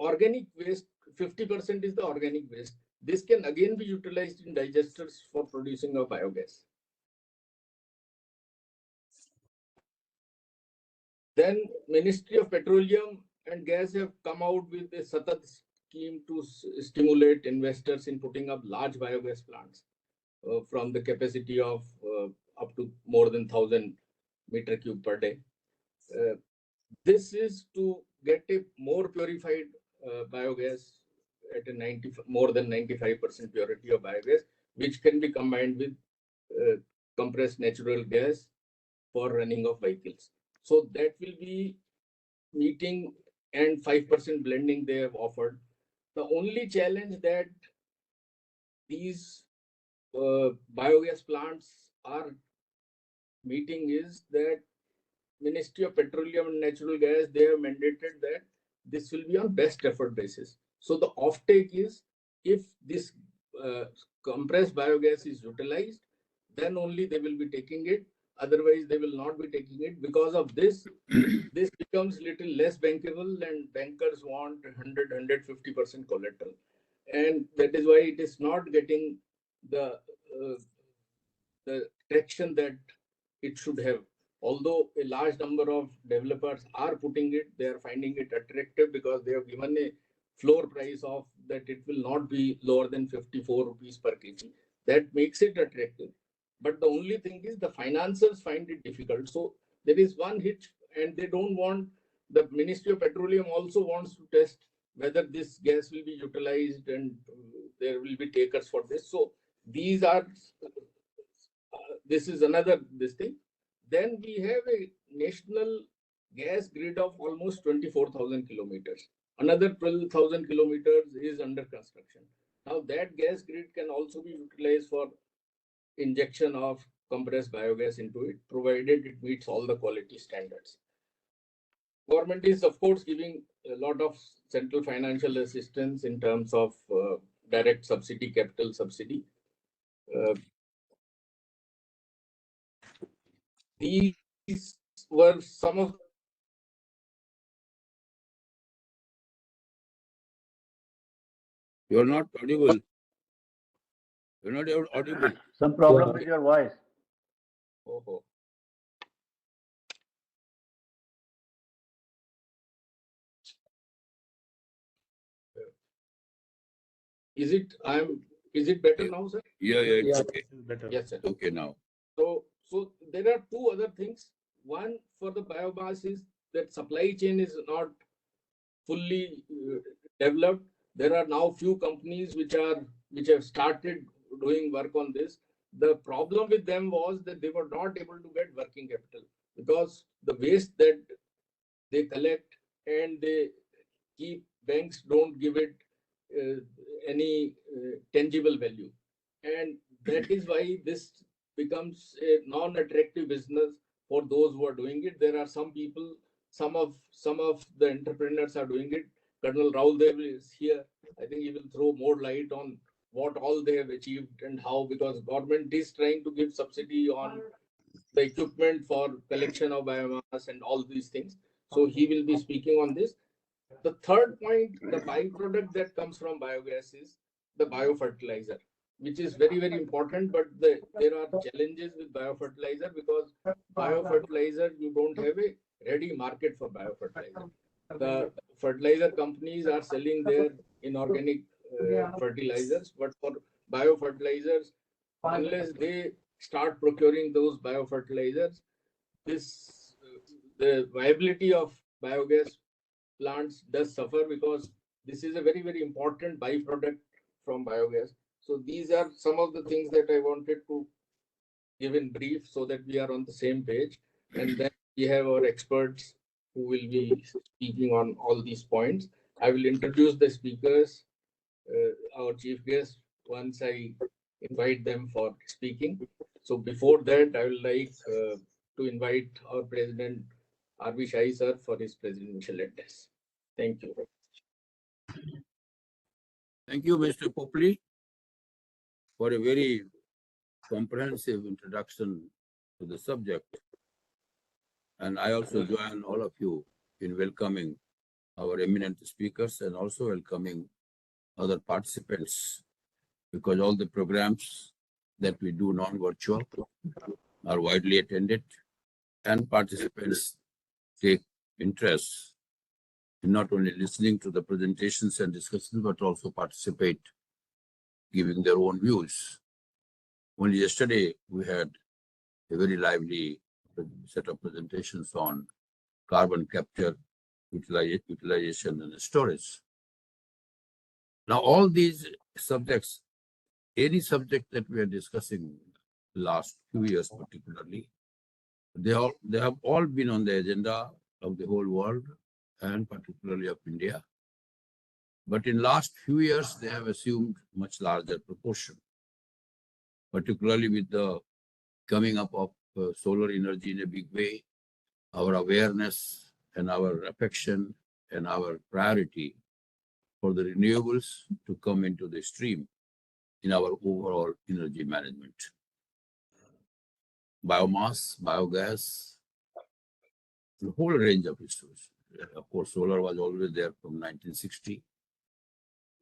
organic waste, 50% is the organic waste. This can again be utilized in digesters for producing of biogas. Then Ministry of Petroleum and Gas have come out with a Satat scheme to stimulate investors in putting up large biogas plants from the capacity of up to more than 1,000 meter cube per day. This is to get a more purified biogas at a more than 95% purity of biogas, which can be combined with compressed natural gas for running of vehicles. So that will be meeting, and 5% blending they have offered. The only challenge that these biogas plants are meeting is that Ministry of Petroleum and Natural Gas, they have mandated that this will be on best effort basis. So the offtake is, if this compressed biogas is utilized, then only they will be taking it. Otherwise, they will not be taking it. Because of this, this becomes little less bankable, and bankers want 100-150% collateral. And that is why it is not getting the traction that it should have. Although a large number of developers are putting it, they are finding it attractive because they have given a floor price of that it will not be lower than 54 rupees per kg. That makes it attractive. But the only thing is the financiers find it difficult. So there is one hitch, and they don't want, the Ministry of Petroleum also wants to test whether this gas will be utilized, and there will be takers for this. So these are, this is another this thing. Then we have a national gas grid of almost 24,000 kilometers. Another 12,000 kilometers is under construction. Now that gas grid can also be utilized for injection of compressed biogas into it, provided it meets all the quality standards. Government is, of course, giving a lot of central financial assistance in terms of direct subsidy, capital subsidy. These were some of. You are not audible. You're not audible. Some problem with your voice. Oh. Is it better now, sir? Yeah, it's okay. Better. Yes, sir. Okay now. So there are two other things. One for the biomass is that supply chain is not fully developed. There are now few companies which have started doing work on this. The problem with them was that they were not able to get working capital because the waste that they collect and they keep, banks don't give it any tangible value. And that is why this becomes a non-attractive business for those who are doing it. There are some people, some of the entrepreneurs are doing it. Colonel Rahul Dev is here. I think he will throw more light on what all they have achieved and how, because government is trying to give subsidy on the equipment for collection of biomass and all these things. So he will be speaking on this. The third point, the byproduct that comes from biogas is the biofertilizer, which is very, very important. But there are challenges with biofertilizer, because biofertilizer, you don't have a ready market for biofertilizer. The fertilizer companies are selling their inorganic fertilizers, but for biofertilizers, unless they start procuring those biofertilizers, the viability of biogas plants does suffer, because this is a very, very important byproduct from biogas. So these are some of the things that I wanted to give in brief, so that we are on the same page. And then we have our experts who will be speaking on all these points. I will introduce the speakers, our chief guests, once I invite them for speaking. So before that, I would like to invite our President R.B. Shahi sir for his presidential address. Thank you. Thank you, Mr. Popli, for a very comprehensive introduction to the subject. And I also join all of you in welcoming our eminent speakers and also welcoming other participants, because all the programs that we do non-virtual are widely attended, and participants take interest in not only listening to the presentations and discussions, but also participate, giving their own views. Only yesterday, we had a very lively set of presentations on carbon capture, utilization, and storage. Now, all these subjects, any subject that we are discussing last few years particularly, they have all been on the agenda of the whole world and particularly of India. But in last few years, they have assumed much larger proportion, particularly with the coming up of solar energy in a big way. Our awareness and our affection and our priority for the renewables to come into the stream in our overall energy management. Biomass, biogas, the whole range of issues. Of course, solar was always there from 1960.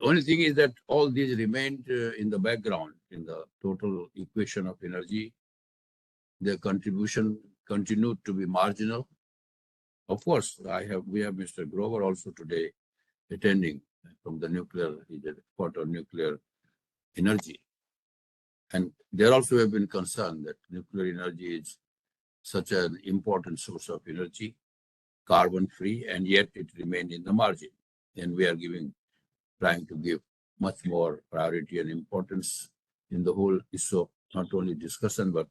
The only thing is that all these remained in the background in the total equation of energy. Their contribution continued to be marginal. Of course, we have Mr. Grover also today attending from the nuclear, he's an expert on nuclear energy. And there also have been concerned that nuclear energy is such an important source of energy, carbon-free, and yet it remained in the margin. And we are trying to give much more priority and importance in the whole issue of not only discussion, but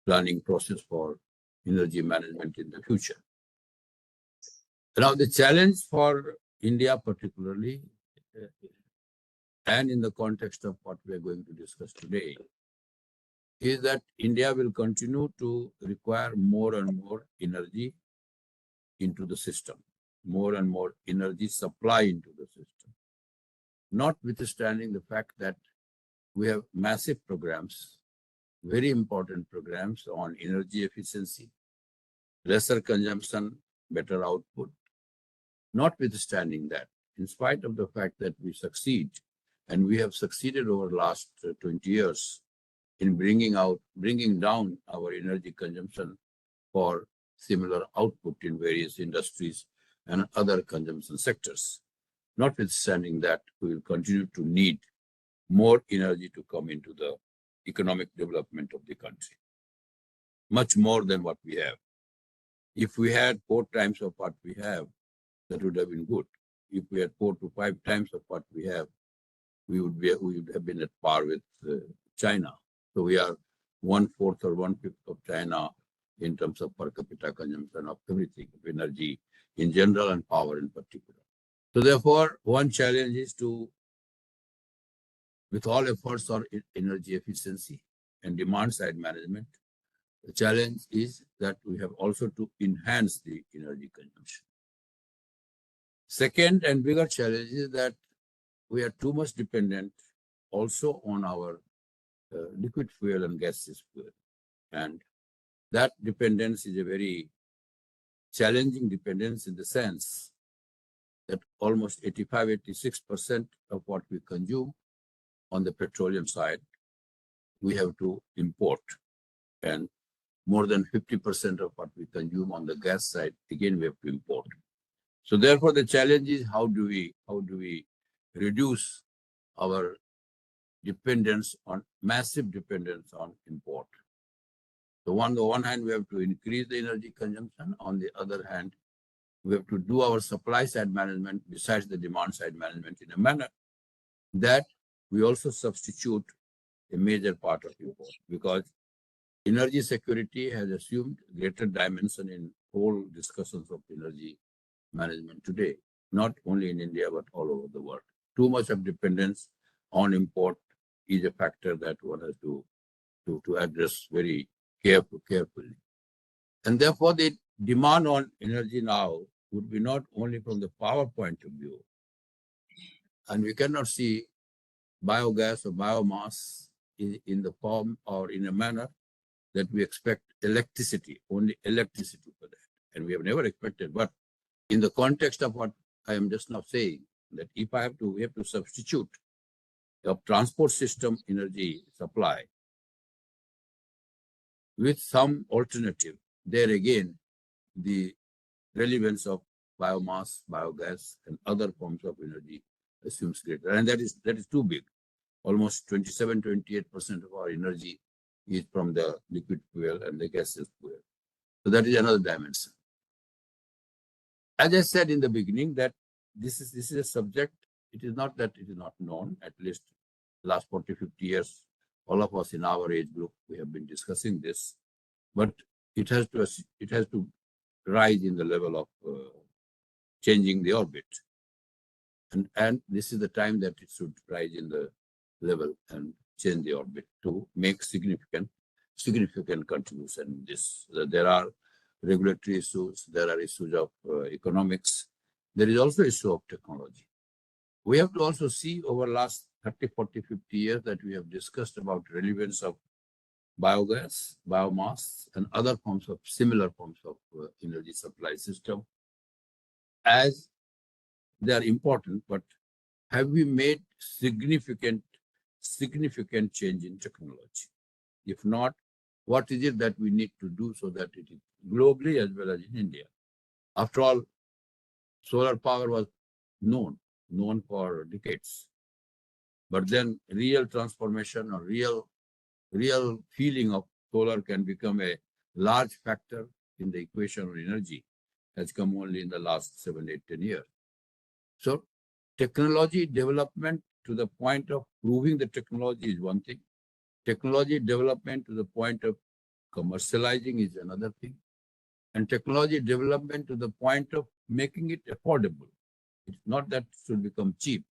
planning process for energy management in the future. Now, the challenge for India particularly, and in the context of what we are going to discuss today, is that India will continue to require more and more energy into the system, more and more energy supply into the system, notwithstanding the fact that we have massive programs, very important programs on energy efficiency, lesser consumption, better output. Notwithstanding that, in spite of the fact that we succeed, and we have succeeded over the last 20 years in bringing down our energy consumption for similar output in various industries and other consumption sectors. Notwithstanding that, we will continue to need more energy to come into the economic development of the country, much more than what we have. If we had 4 times of what we have, that would have been good. If we had 4 to 5 times of what we have, we would have been at par with China. So we are 1/4 or 1/5 of China in terms of per capita consumption of everything, of energy in general and power in particular. So therefore, one challenge is to with all efforts on energy efficiency and demand side management, the challenge is that we have also to enhance the energy consumption. Second and bigger challenge is that we are too much dependent also on our liquid fuel and gaseous fuel. And that dependence is a very challenging dependence in the sense that almost 85-86% of what we consume on the petroleum side, we have to import. And more than 50% of what we consume on the gas side, again, we have to import. So therefore, the challenge is how do we reduce our massive dependence on import. So on the one hand, we have to increase the energy consumption. On the other hand, we have to do our supply side management besides the demand side management in a manner that we also substitute a major part of import, because energy security has assumed greater dimension in whole discussions of energy management today, not only in India, but all over the world. Too much of dependence on import is a factor that one has to address very carefully. And therefore, the demand on energy now would be not only from the power point of view, and we cannot see biogas or biomass in the form or in a manner that we expect only electricity for that. And we have never expected, but in the context of what I am just now saying, that if we have to substitute the transport system energy supply with some alternative, there again, the relevance of biomass, biogas, and other forms of energy assumes greater. And that is too big. Almost 27-28% of our energy is from the liquid fuel and the gaseous fuel. So that is another dimension. As I said in the beginning, that this is a subject, it is not that it is not known, at least last 40-50 years, all of us in our age group, we have been discussing this, but it has to rise in the level of changing the orbit. And this is the time that it should rise in the level and change the orbit to make significant contribution in this. There are regulatory issues, there are issues of economics, there is also issue of technology. We have to also see over last 30, 40, 50 years that we have discussed about relevance of biogas, biomass, and other similar forms of energy supply system as they are important, but have we made significant change in technology? If not, what is it that we need to do so that it is globally as well as in India? After all, solar power was known for decades. But then real transformation or real feeling of solar can become a large factor in the equation of energy has come only in the last 7, 8, 10 years. So technology development to the point of proving the technology is one thing. Technology development to the point of commercializing is another thing. And technology development to the point of making it affordable. It's not that it should become cheap,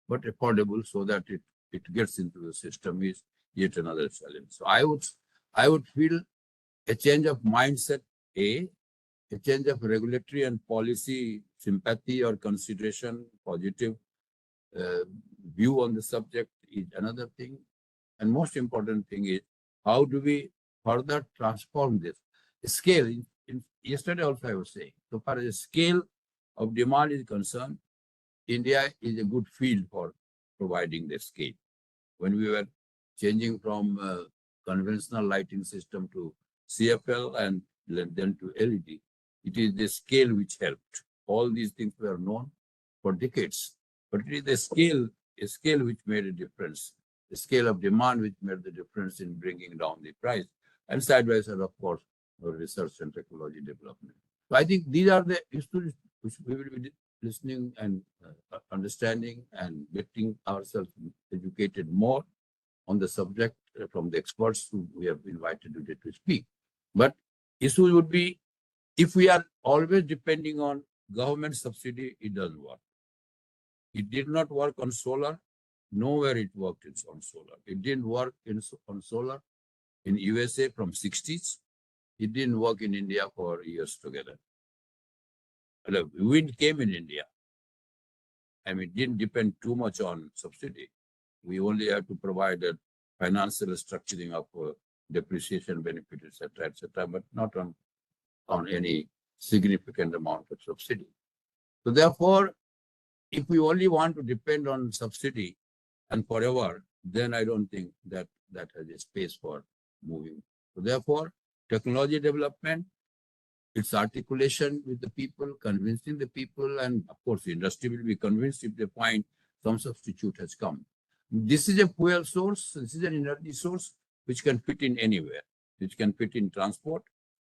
but affordable so that it gets into the system is yet another challenge. So I would feel a change of mindset, a change of regulatory and policy sympathy or consideration, positive view on the subject is another thing. And most important thing is how do we further transform this scale? Yesterday also I was saying, so far as the scale of demand is concerned, India is a good field for providing the scale. When we were changing from conventional lighting system to CFL and then to LED, it is the scale which helped. All these things were known for decades, but it is the scale which made a difference. The scale of demand which made the difference in bringing down the price, and side by side, of course, research and technology development. So I think these are the issues which we will be listening and understanding and getting ourselves educated more on the subject from the experts who we have invited today to speak. But issue would be, if we are always depending on government subsidy, it doesn't work. It did not work on solar Nowhere it worked on solar. It didn't work on solar in USA from 60s. It didn't work in India for years together. The wind came in India. I mean, it didn't depend too much on subsidy. We only have to provide a financial structuring of depreciation benefit, etc., but not on any significant amount of subsidy. So therefore, if we only want to depend on subsidy and forever, then I don't think that has a space for moving. So therefore, technology development, its articulation with the people, convincing the people, and of course, the industry will be convinced if they find some substitute has come. This is a fuel source, this is an energy source which can fit in anywhere, which can fit in transport,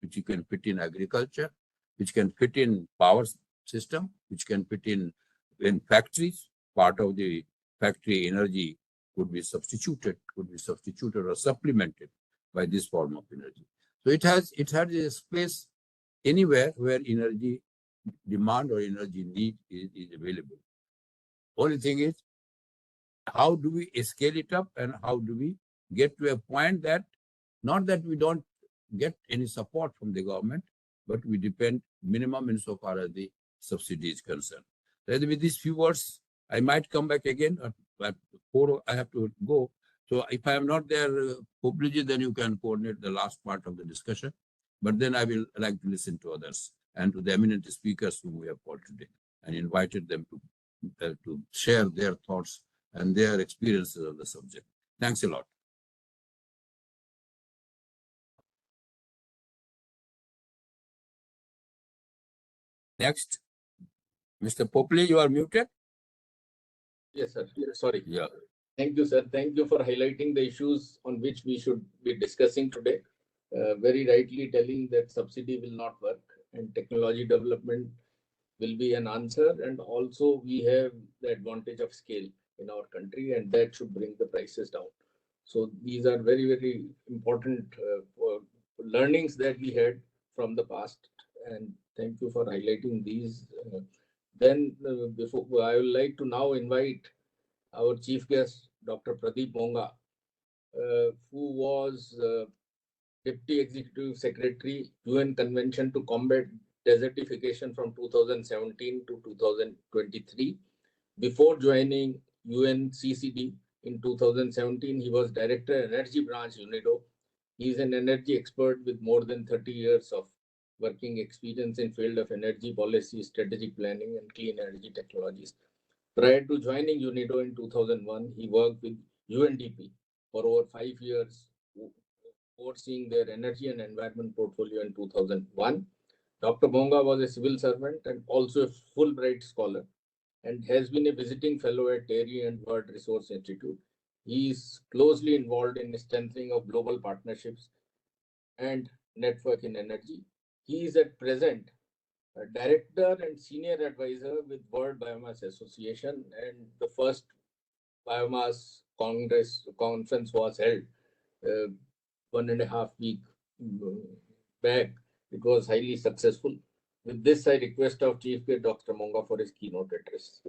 which can fit in agriculture, which can fit in power system, which can fit in factories. Part of the factory energy could be substituted or supplemented by this form of energy. So it has a space anywhere where energy demand or energy need is available. Only thing is, how do we scale it up and how do we get to a point that, not that we don't get any support from the government, but we depend minimum insofar as the subsidy is concerned. With these few words, I might come back again, but 4 I have to go. So if I am not there, Popliji, then you can coordinate the last part of the discussion. But then I will like to listen to others and to the eminent speakers whom we have called today and invited them to share their thoughts and their experiences of the subject. Thanks a lot. Next, Mr. Popli, you are muted. Yes, sir. Sorry. Yeah. Thank you, sir. Thank you for highlighting the issues on which we should be discussing today. Very rightly telling that subsidy will not work and technology development will be an answer. And also we have the advantage of scale in our country, and that should bring the prices down. So these are very, very important learnings that we had from the past. And thank you for highlighting these. Before I would like to now invite our chief guest, Dr. Pradeep Monga, who was Deputy Executive Secretary, UN Convention to Combat Desertification from 2017 to 2023. Before joining UNCCD in 2017, he was Director Energy Branch UNIDO. He is an energy expert with more than 30 years of working experience in field of energy policy, strategic planning, and clean energy technologies. Prior to joining UNIDO in 2001, he worked with UNDP for over 5 years, overseeing their energy and environment portfolio in 2001. Dr. Monga was a civil servant and also a Fulbright scholar, and has been a visiting fellow at TERI and World Resource Institute. He is closely involved in strengthening of global partnerships and network in energy. He is at present a director and senior advisor with World Biomass Association, and the first biomass conference was held 1.5 weeks back. It was highly successful. With this, I request our Chief Guest, Dr. Monga, for his keynote address.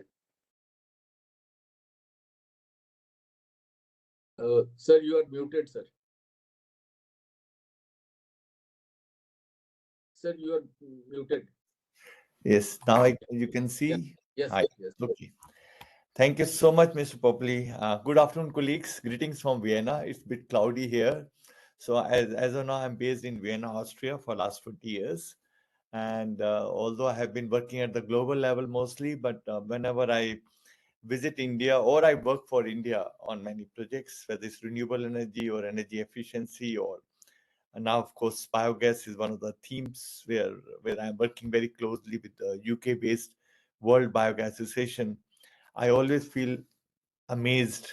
Sir, you are muted, sir. Sir, you are muted. Yes, now you can see. Yes. Hi. Yes. Okay. Thank you so much, Mr. Popli. Good afternoon, colleagues. Greetings from Vienna. It's a bit cloudy here. So as of now, I'm based in Vienna, Austria for last 20 years. And although I have been working at the global level mostly, but whenever I visit India or I work for India on many projects, whether it's renewable energy or energy efficiency, or and now, of course, biogas is one of the themes where I'm working very closely with the UK-based World Biogas Association. I always feel amazed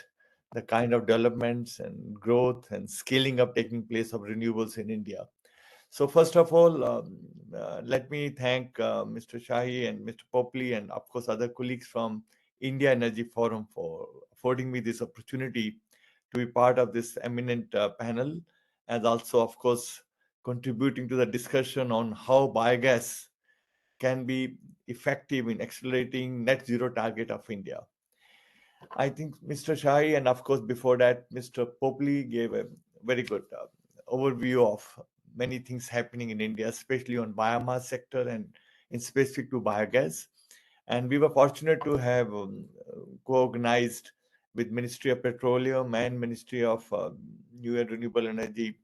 the kind of developments and growth and scaling up taking place of renewables in India. So first of all, let me thank Mr. Shahi and Mr. Popli and of course other colleagues from India Energy Forum for affording me this opportunity to be part of this eminent panel, and also of course contributing to the discussion on how biogas can be effective in accelerating net zero target of India. I think Mr. Shahi, and of course before that, Mr. Popley gave a very good overview of many things happening in India, especially on biomass sector and in specific to biogas. And we were fortunate to have co-organized with Ministry of Petroleum and Ministry of New and Renewable Energy,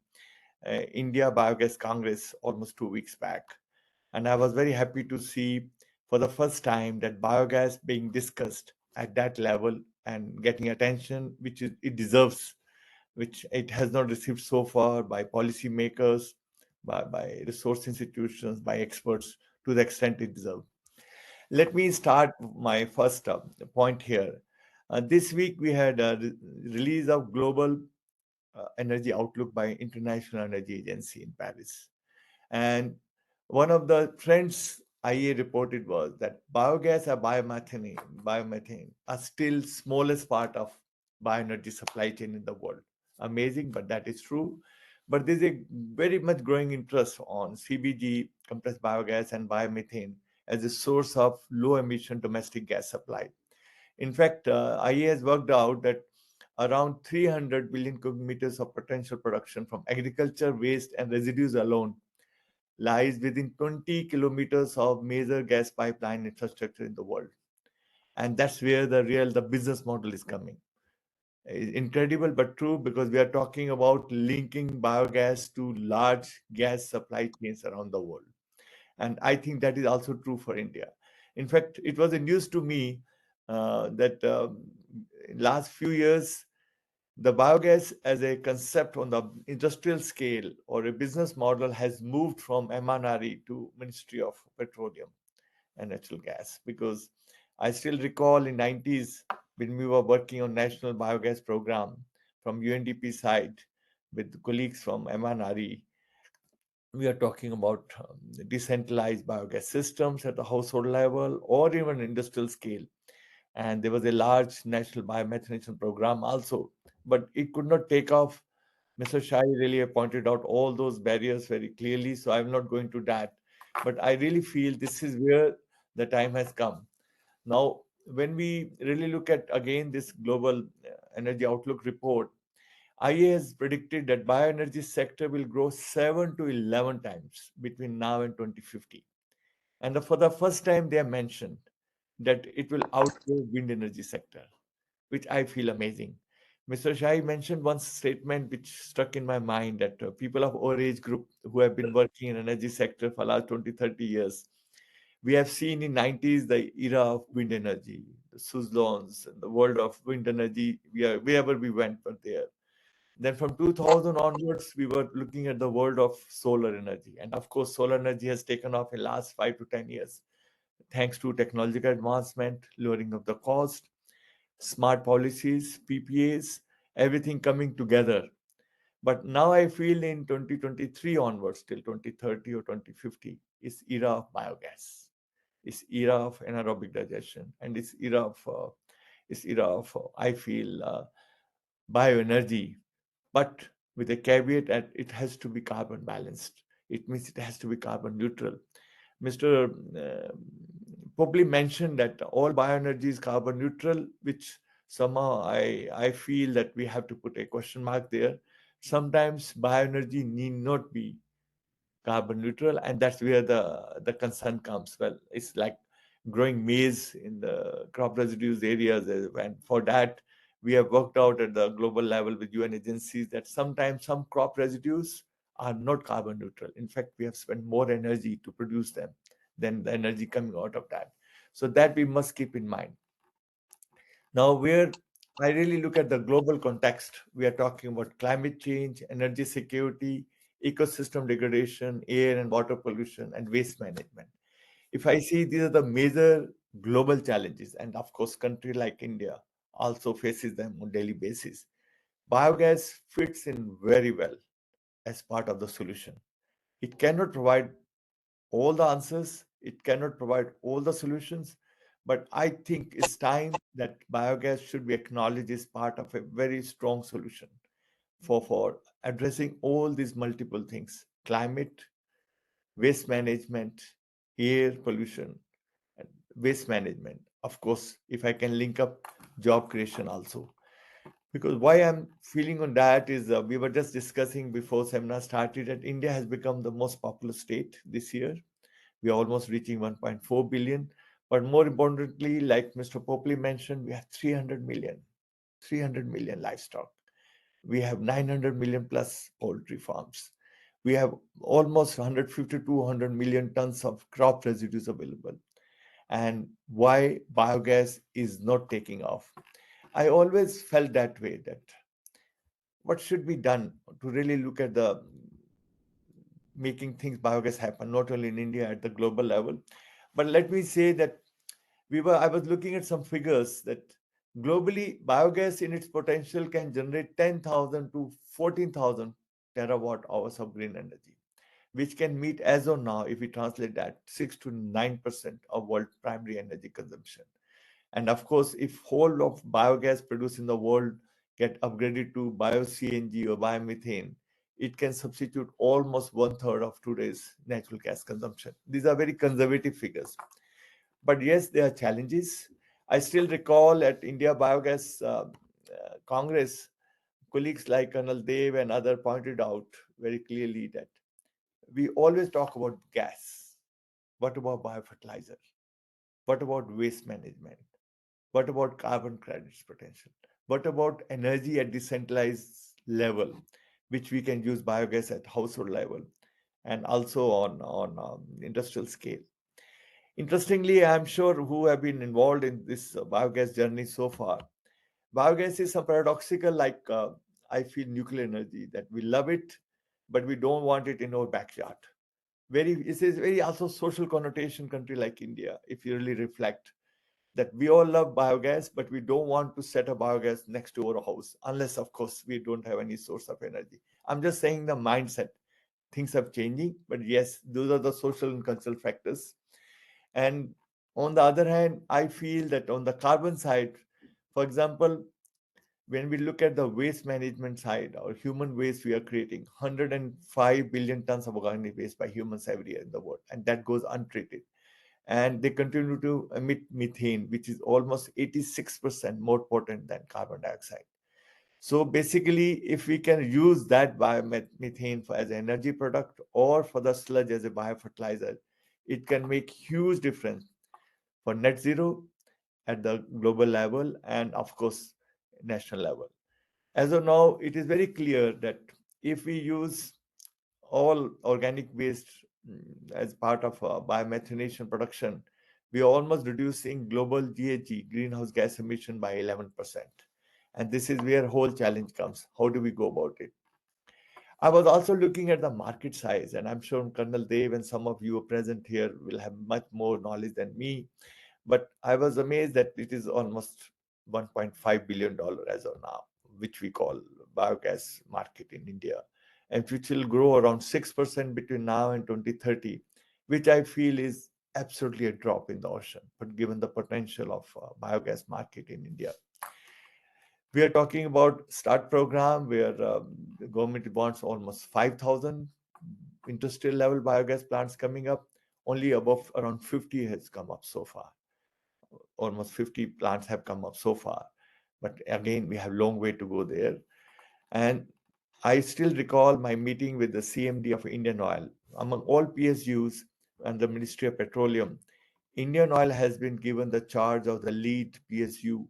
India Biogas Congress almost 2 weeks back. And I was very happy to see for the first time that biogas being discussed at that level and getting attention which it deserves, which it has not received so far by policymakers, by resource institutions, by experts to the extent it deserves. Let me start my first point here. This week we had a release of Global Energy Outlook by International Energy Agency in Paris. And one of the trends IEA reported was that biogas or biomethane are still smallest part of bioenergy supply chain in the world. Amazing, but that is true. But there's a very much growing interest on CBG, compressed biogas, and biomethane as a source of low emission domestic gas supply. In fact, IEA has worked out that around 300 billion cubic meters of potential production from agriculture waste and residues alone lies within 20 kilometers of major gas pipeline infrastructure in the world. And that's where the business model is coming. It's incredible but true, because we are talking about linking biogas to large gas supply chains around the world. And I think that is also true for India. In fact, it was a news to me that in last few years, the biogas as a concept on the industrial scale or a business model has moved from MNRE to Ministry of Petroleum and Natural Gas. Because I still recall in 90s when we were working on national biogas program from UNDP side with colleagues from MNRE, we are talking about decentralized biogas systems at the household level or even industrial scale. And there was a large national biomethanation program also, but it could not take off. Mr. Shai really pointed out all those barriers very clearly, so I'm not going to that. But I really feel this is where the time has come. Now, when we really look at again this global energy outlook report, IEA has predicted that bioenergy sector will grow 7 to 11 times between now and 2050. And for the first time, they have mentioned that it will outgrow wind energy sector, which I feel amazing. Mr. Shai mentioned one statement which struck in my mind, that people of our age group who have been working in energy sector for last 20, 30 years, we have seen in 90s the era of wind energy, the Suzlones, the world of wind energy, wherever we went were there. Then from 2000 onwards, we were looking at the world of solar energy. And of course, solar energy has taken off in last 5 to 10 years, thanks to technological advancement, lowering of the cost, smart policies, PPAs, everything coming together. But now I feel in 2023 onwards till 2030 or 2050 is era of biogas, is era of anaerobic digestion, and it's era of I feel bioenergy, but with a caveat that it has to be carbon balanced. It means it has to be carbon neutral. Mr. Popley mentioned that all bioenergy is carbon neutral, which somehow I feel that we have to put a question mark there. Sometimes bioenergy need not be carbon neutral, and that's where the concern comes. Well, it's like growing maize in the crop residues areas, and for that we have worked out at the global level with UN agencies that sometimes some crop residues are not carbon neutral. In fact, we have spent more energy to produce them than the energy coming out of that. So that we must keep in mind. Now, where I really look at the global context, we are talking about climate change, energy security, ecosystem degradation, air and water pollution, and waste management. If I see these are the major global challenges, and of course, country like India also faces them on daily basis, biogas fits in very well as part of the solution. It cannot provide all the answers, it cannot provide all the solutions, but I think it's time that biogas should be acknowledged as part of a very strong solution for addressing all these multiple things: climate, waste management, air pollution, and waste management. Of course, if I can link up job creation also. Because why I'm feeling on that is we were just discussing before seminar started that India has become the most populous state this year. We are almost reaching 1.4 billion. But more importantly, like Mr. Popley mentioned, we have 300 million livestock. We have 900 million plus poultry farms. We have almost 150 to 200 million tons of crop residues available. And why biogas is not taking off? I always felt that way, that what should be done to really look at the making things biogas happen, not only in India, at the global level. But let me say that I was looking at some figures that globally biogas in its potential can generate 10,000 to 14,000 terawatt hours of green energy, which can meet, as of now, if we translate that, 6 to 9% of world primary energy consumption. And of course, if whole of biogas produced in the world get upgraded to bio-CNG or biomethane, it can substitute almost 1/3 of today's natural gas consumption. These are very conservative figures. But yes, there are challenges. I still recall at India Biogas Congress, colleagues like Colonel Dev and others pointed out very clearly that we always talk about gas. What about biofertilizer? What about waste management? What about carbon credits potential? What about energy at decentralized level, which we can use biogas at household level and also on industrial scale? Interestingly, I'm sure who have been involved in this biogas journey so far, biogas is some paradoxical, like I feel nuclear energy, that we love it, but we don't want it in our backyard. It is very also social connotation country like India, if you really reflect that we all love biogas, but we don't want to set a biogas next to our house, unless, of course, we don't have any source of energy. I'm just saying the mindset. Things are changing, but yes, those are the social and cultural factors. And on the other hand, I feel that on the carbon side, for example, when we look at the waste management side or human waste, we are creating 105 billion tons of organic waste by humans every year in the world, and that goes untreated. And they continue to emit methane, which is almost 86% more potent than carbon dioxide. So basically, if we can use that biomethane as an energy product or for the sludge as a biofertilizer, it can make huge difference for net zero at the global level and, of course, national level. As of now, it is very clear that if we use all organic waste as part of biomethanation production, we are almost reducing global GHG, greenhouse gas emission, by 11%. And this is where whole challenge comes. How do we go about it? I was also looking at the market size, and I'm sure Colonel Dev and some of you are present here will have much more knowledge than me. But I was amazed that it is almost $1.5 billion as of now, which we call biogas market in India, and which will grow around 6% between now and 2030, which I feel is absolutely a drop in the ocean, but given the potential of biogas market in India. We are talking about START program, where the government wants almost 5,000 industrial level biogas plants coming up. Only above around 50 has come up so far. Almost 50 plants have come up so far. But again, we have a long way to go there. And I still recall my meeting with the CMD of Indian Oil. Among all PSUs and the Ministry of Petroleum, Indian Oil has been given the charge of the lead PSU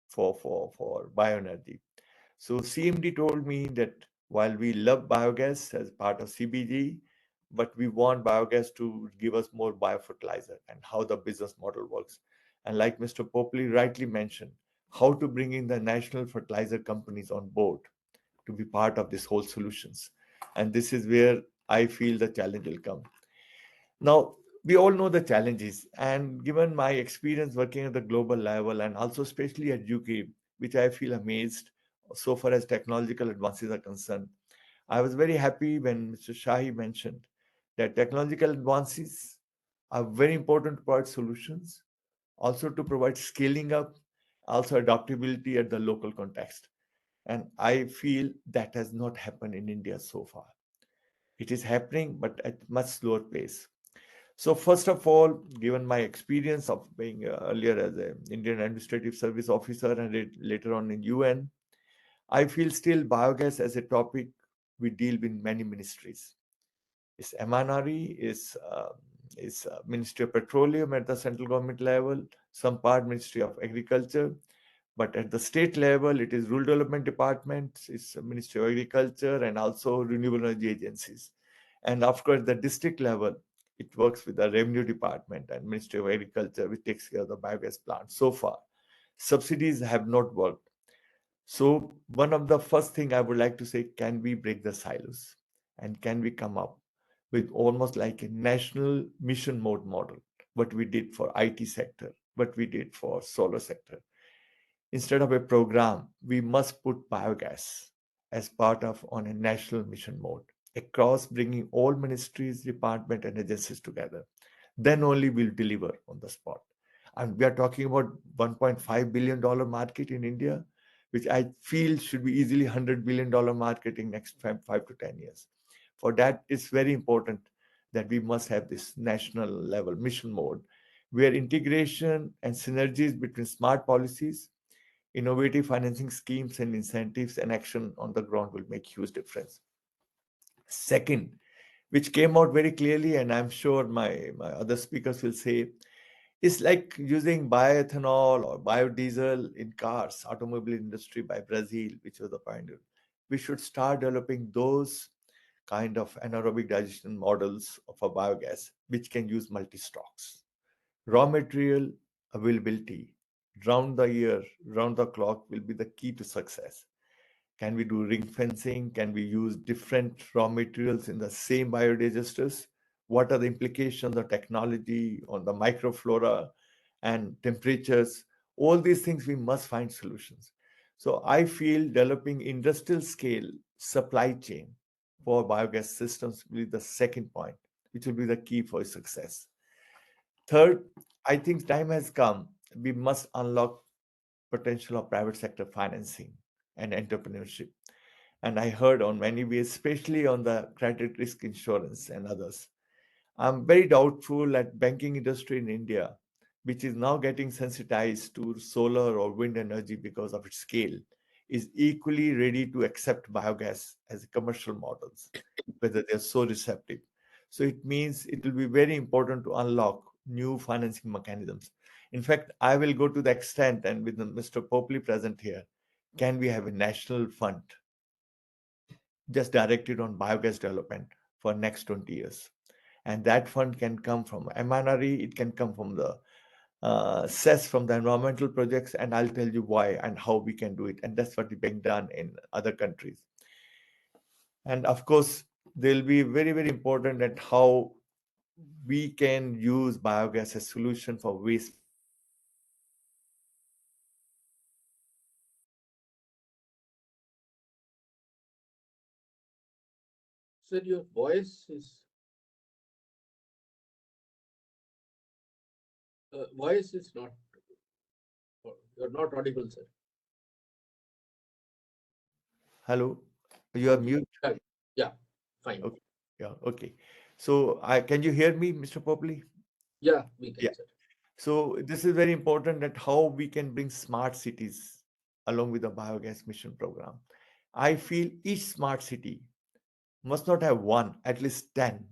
for bioenergy. So CMD told me that while we love biogas as part of CBG, but we want biogas to give us more biofertilizer and how the business model works. And like Mr. Popley rightly mentioned, how to bring in the national fertilizer companies on board to be part of this whole solutions. And this is where I feel the challenge will come. Now, we all know the challenges, and given my experience working at the global level and also especially at UK, which I feel amazed so far as technological advances are concerned, I was very happy when Mr. Shahi mentioned that technological advances are very important to provide solutions, also to provide scaling up, also adaptability at the local context. And I feel that has not happened in India so far. It is happening, but at much slower pace. So first of all, given my experience of being earlier as an Indian Administrative Service Officer and later on in UN, I feel still biogas as a topic we deal with many ministries. It's MNRE, is Ministry of Petroleum at the central government level, some part Ministry of Agriculture, but at the state level, it is Rural Development Department, it's Ministry of Agriculture, and also renewable energy agencies. And of course, the district level, it works with the Revenue Department and Ministry of Agriculture, which takes care of the biogas plant. So far, subsidies have not worked. So one of the first thing I would like to say, can we break the silos? And can we come up with almost like a national mission mode model, what we did for IT sector, what we did for solar sector. Instead of a program, we must put biogas as part of on a national mission mode across, bringing all ministries, department and agencies together. Then only we'll deliver on the spot. And we are talking about $1.5 billion market in India, which I feel should be easily $100 billion market in next 5 to 10 years. For that, it's very important that we must have this national level mission mode, where integration and synergies between smart policies, innovative financing schemes and incentives and action on the ground will make huge difference. Second, which came out very clearly, and I'm sure my other speakers will say, is like using bioethanol or biodiesel in cars, automobile industry by Brazil, which was the pioneer. We should start developing those kind of anaerobic digestion models of a biogas, which can use multi-stocks. Raw material availability, round the year, round the clock will be the key to success. Can we do ring fencing? Can we use different raw materials in the same biodigesters? What are the implications of technology on the microflora and temperatures? All these things we must find solutions. So I feel developing industrial scale supply chain for biogas systems will be the second point, which will be the key for success. Third, I think time has come. We must unlock potential of private sector financing and entrepreneurship. And I heard on many ways, especially on the credit risk insurance and others. I'm very doubtful that banking industry in India, which is now getting sensitized to solar or wind energy because of its scale, is equally ready to accept biogas as commercial models, whether they're so receptive. So it means it will be very important to unlock new financing mechanisms. In fact, I will go to the extent, and with Mr. Popley present here, can we have a national fund just directed on biogas development for next 20 years? And that fund can come from MNRE, it can come from the cess from the environmental projects, and I'll tell you why and how we can do it. And that's what is being done in other countries. And of course, they'll be very, very important at how we can use biogas as solution for waste. Sir, your voice is not. You're not audible, sir. Hello, you are mute. Yeah, fine. Okay. Yeah, okay. So can you hear me, Mr. Popley? Yeah, we can, Yeah. sir. So this is very important that how we can bring smart cities along with the biogas mission program. I feel each smart city must not have one, at least 10,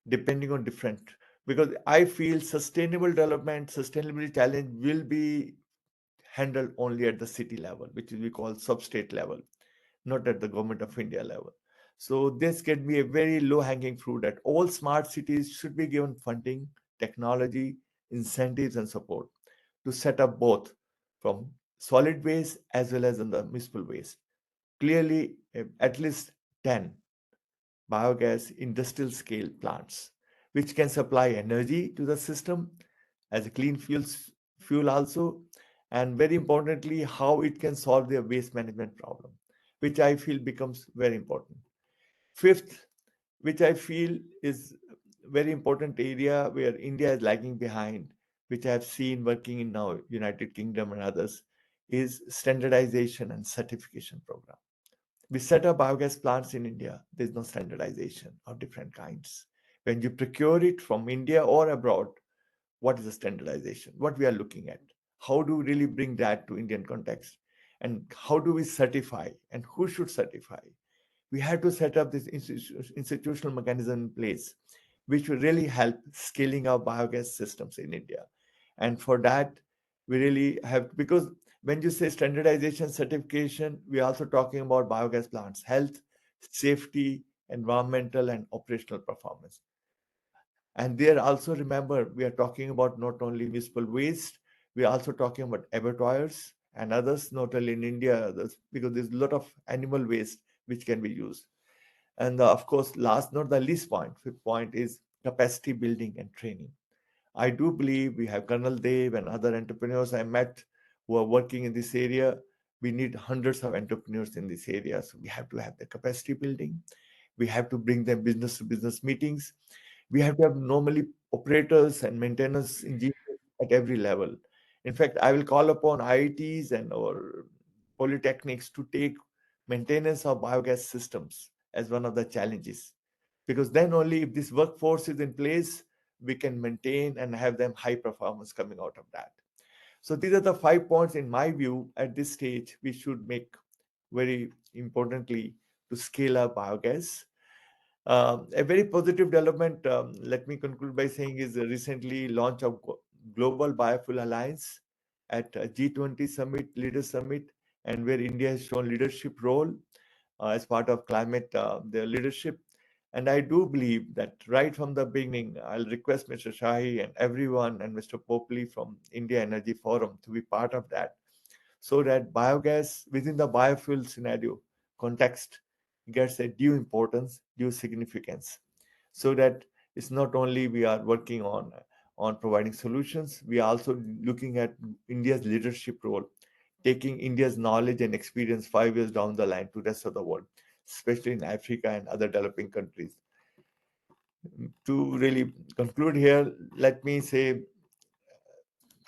depending on different, because I feel sustainable development, sustainability challenge will be handled only at the city level, which we call sub-state level, not at the government of India level. So this can be a very low-hanging fruit that all smart cities should be given funding, technology, incentives, and support to set up both from solid waste as well as in the municipal waste. Clearly, at least 10 biogas industrial scale plants, which can supply energy to the system as a clean fuel also, and very importantly, how it can solve their waste management problem, which I feel becomes very important. Fifth, which I feel is very important area where India is lagging behind, which I have seen working in now United Kingdom and others, is standardization and certification program. We set up biogas plants in India. There's no standardization of different kinds. when you procure it from India or abroad, what is the standardization, what we are looking at, how do we really bring that to Indian context, and how do we certify, and who should certify. We have to set up this institutional mechanism in place, which will really help scaling our biogas systems in India. And for that, we really have, because when you say standardization, certification, we're also talking about biogas plants, health, safety, environmental, and operational performance. And there also, remember, we are talking about not only municipal waste, we are also talking about abattoirs and others, not only in India, because there's a lot of animal waste which can be used. And of course, last not the least point, fifth point is capacity building and training. I do believe we have Colonel Dev and other entrepreneurs I met who are working in this area. We need hundreds of entrepreneurs in this area. So we have to have the capacity building. We have to bring them business to business meetings. We have to have normally operators and maintenance engineers at every level. In fact, I will call upon IITs and or polytechnics to take maintenance of biogas systems as one of the challenges, because then only if this workforce is in place, we can maintain and have them high performance coming out of that. So these are the 5 points in my view at this stage we should make very importantly to scale up biogas. A very positive development, let me conclude by saying, is the recently launch of Global Biofuel Alliance at G20 Summit, Leaders Summit, and where India has shown leadership role as part of climate, their leadership. And I do believe that right from the beginning, I'll request Mr. Shahi and everyone and Mr. Popley from India Energy Forum to be part of that, so that biogas within the biofuel scenario context gets a due importance, due significance, so that it's not only we are working on providing solutions, we are also looking at India's leadership role, taking India's knowledge and experience 5 years down the line to the rest of the world, especially in Africa and other developing countries. To really conclude here, let me say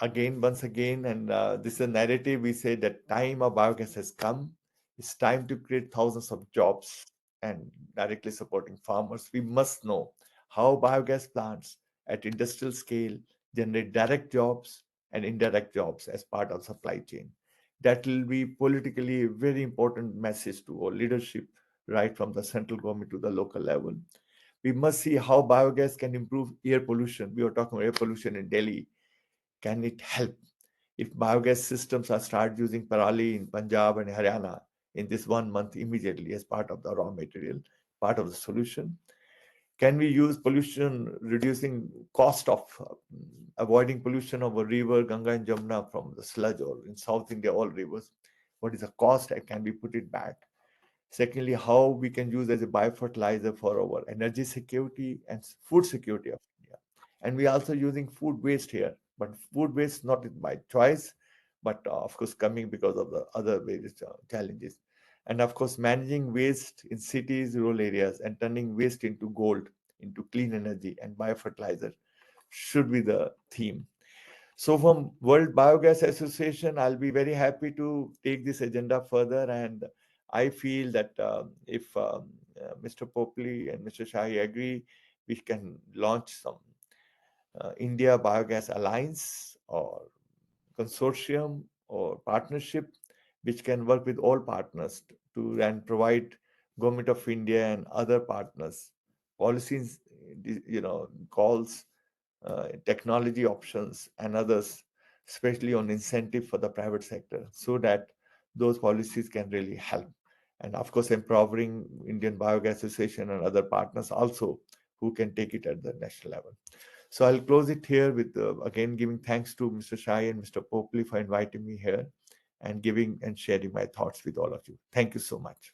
once again, and this is a narrative, we say that time of biogas has come. It's time to create thousands of jobs and directly supporting farmers. We must know how biogas plants at industrial scale generate direct jobs and indirect jobs as part of supply chain. That will be politically a very important message to our leadership, right from the central government to the local level. We must see how biogas can improve air pollution. We were talking about air pollution in Delhi. Can it help? If biogas systems are start using parali in Punjab and Haryana in this 1 month immediately as part of the raw material, part of the solution? Can we use pollution reducing cost of avoiding pollution of a river, Ganga and Jamuna from the sludge, or in South India, all rivers? What is the cost and can we put it back? Secondly, how we can use as a biofertilizer for our energy security and food security of India. And we are also using food waste here, but food waste not by choice, but of course coming because of the other various challenges. And of course, managing waste in cities, rural areas, and turning waste into gold, into clean energy and biofertilizer should be the theme. So from World Biogas Association, I'll be very happy to take this agenda further. And I feel that if Mr. Popley and Mr. Shahi agree, we can launch some India Biogas Alliance or consortium or partnership, which can work with all partners to and provide Government of India and other partners policies, calls, technology options and others, especially on incentive for the private sector, so that those policies can really help. And of course, empowering Indian Biogas Association and other partners also who can take it at the national level. So I'll close it here with again giving thanks to Mr. Shai and Mr. Popley for inviting me here and giving and sharing my thoughts with all of you. Thank you so much.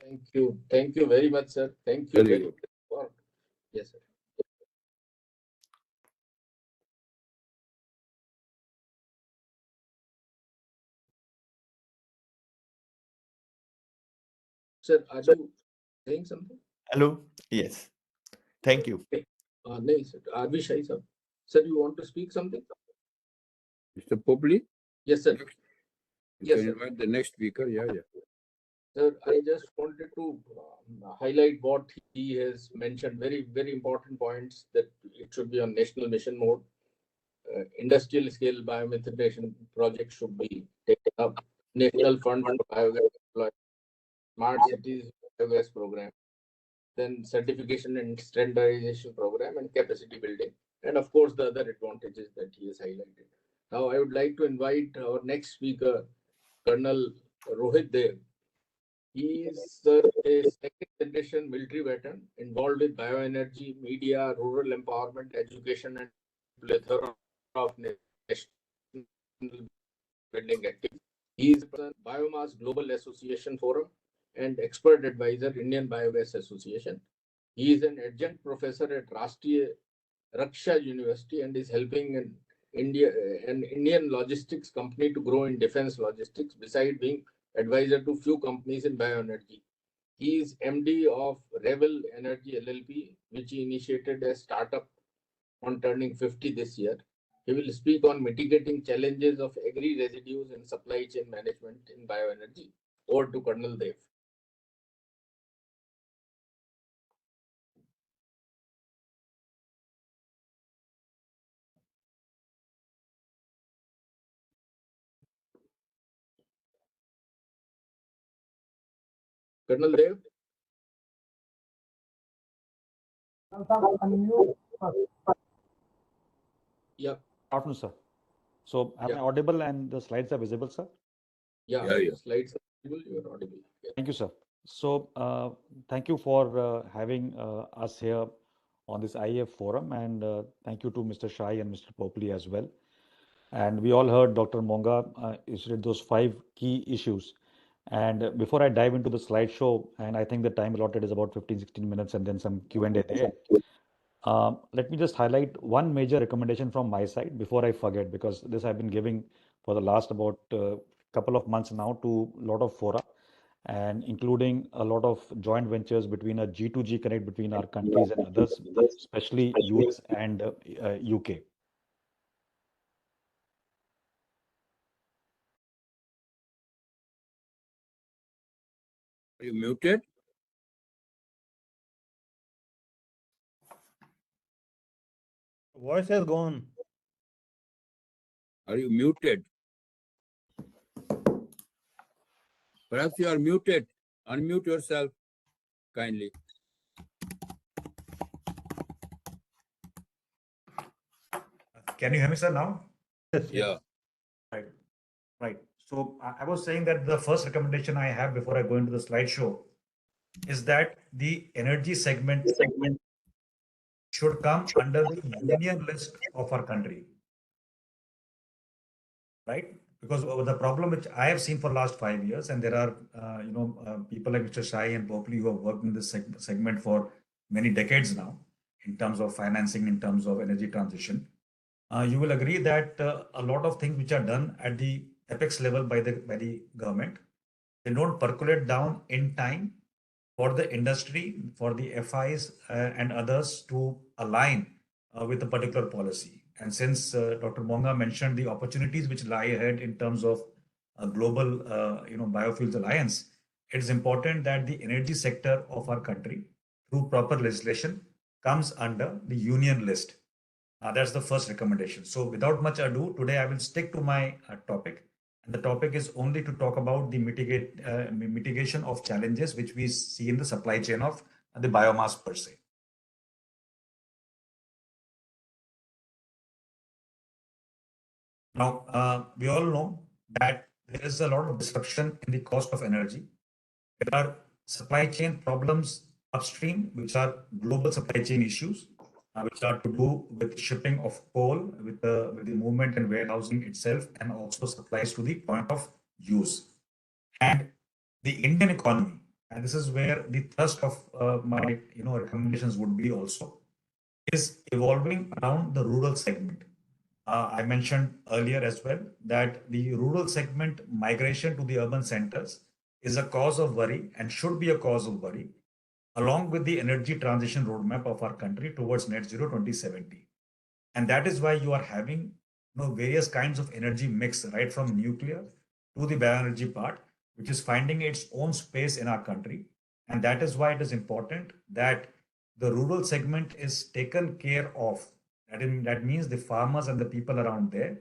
Thank you. Thank you very much, sir. Thank you very much. Yes, sir. Sir, are you saying something? Hello. Yes. Thank you. No, sir. Are we shy, sir? Sir, you want to speak something? Mr. Popley? Yes, sir. You can invite the next speaker. Yeah. Sir, I just wanted to highlight what he has mentioned. Very, very important points that it should be on national mission mode. Industrial scale biomethanation project should be taken up. National Fund for Biogas Deployment, Smart Cities Biogas Program, then certification and standardization program and capacity building, and of course the other advantages that he has highlighted. Now I would like to invite our next speaker, Colonel Rohit Dev. He is a second generation military veteran involved with bioenergy, media, rural empowerment, education, and plethora of national building activities. He is a Biomass Global Association Forum and expert advisor, Indian Biogas Association. He is an adjunct professor at Rashtriya Raksha University and is helping an Indian logistics company to grow in defense logistics, beside being advisor to few companies in bioenergy. He is MD of Revel Energy LLP, which he initiated as startup on turning 50 this year. He will speak on mitigating challenges of agri residues and supply chain management in bioenergy. Over to Colonel Dev. Colonel Dev? Yeah. Afternoon, sir. So am I Yeah. audible and the slides are visible, sir? Yeah, Yeah. slides are visible, you are audible. Yeah. Thank you, sir. So thank you for having us here on this IEF forum, and thank you to Mr. Shai and Mr. Popley as well. And we all heard Dr. Monga issued those 5 key issues. And before I dive into the slideshow, and I think the time allotted is about 15-16 minutes and then some Q&A there. Let me just highlight one major recommendation from my side before I forget, because this I've been giving for the last about couple of months now to a lot of fora, and including a lot of joint ventures between a G2G connect between our countries and others, especially US and UK. Are you muted? Voice has gone. Are you muted? Perhaps you are muted. Unmute yourself kindly. Can you hear me, sir, now? Yes, Yeah. Right. Right. So I was saying that the first recommendation I have before I go into the slideshow is that the energy segment should come under the union list of our country. Right? Because the problem which I have seen for the last 5 years, and there are people like Mr. Shai and Popley who have worked in this segment for many decades now, in terms of financing, in terms of energy transition. You will agree that a lot of things which are done at the apex level by the government, they don't percolate down in time for the industry, for the FIs and others to align with a particular policy. And since Dr. Monga mentioned the opportunities which lie ahead in terms of a global biofuels alliance, it is important that the energy sector of our country, through proper legislation, comes under the union list. That's the first recommendation. So without much ado, today I will stick to my topic. And the topic is only to talk about the mitigation of challenges which we see in the supply chain of the biomass per se. Now, we all know that there is a lot of disruption in the cost of energy. There are supply chain problems upstream, which are global supply chain issues, which are to do with shipping of coal, with the movement and warehousing itself, and also supplies to the point of use. And the Indian economy, and this is where the thrust of my recommendations would be also, is evolving around the rural segment. I mentioned earlier as well that the rural segment migration to the urban centers is a cause of worry and should be a cause of worry, along with the energy transition roadmap of our country towards net zero 2070. And that is why you are having various kinds of energy mix, right from nuclear to the bioenergy part, which is finding its own space in our country. And that is why it is important that the rural segment is taken care of. That means the farmers and the people around there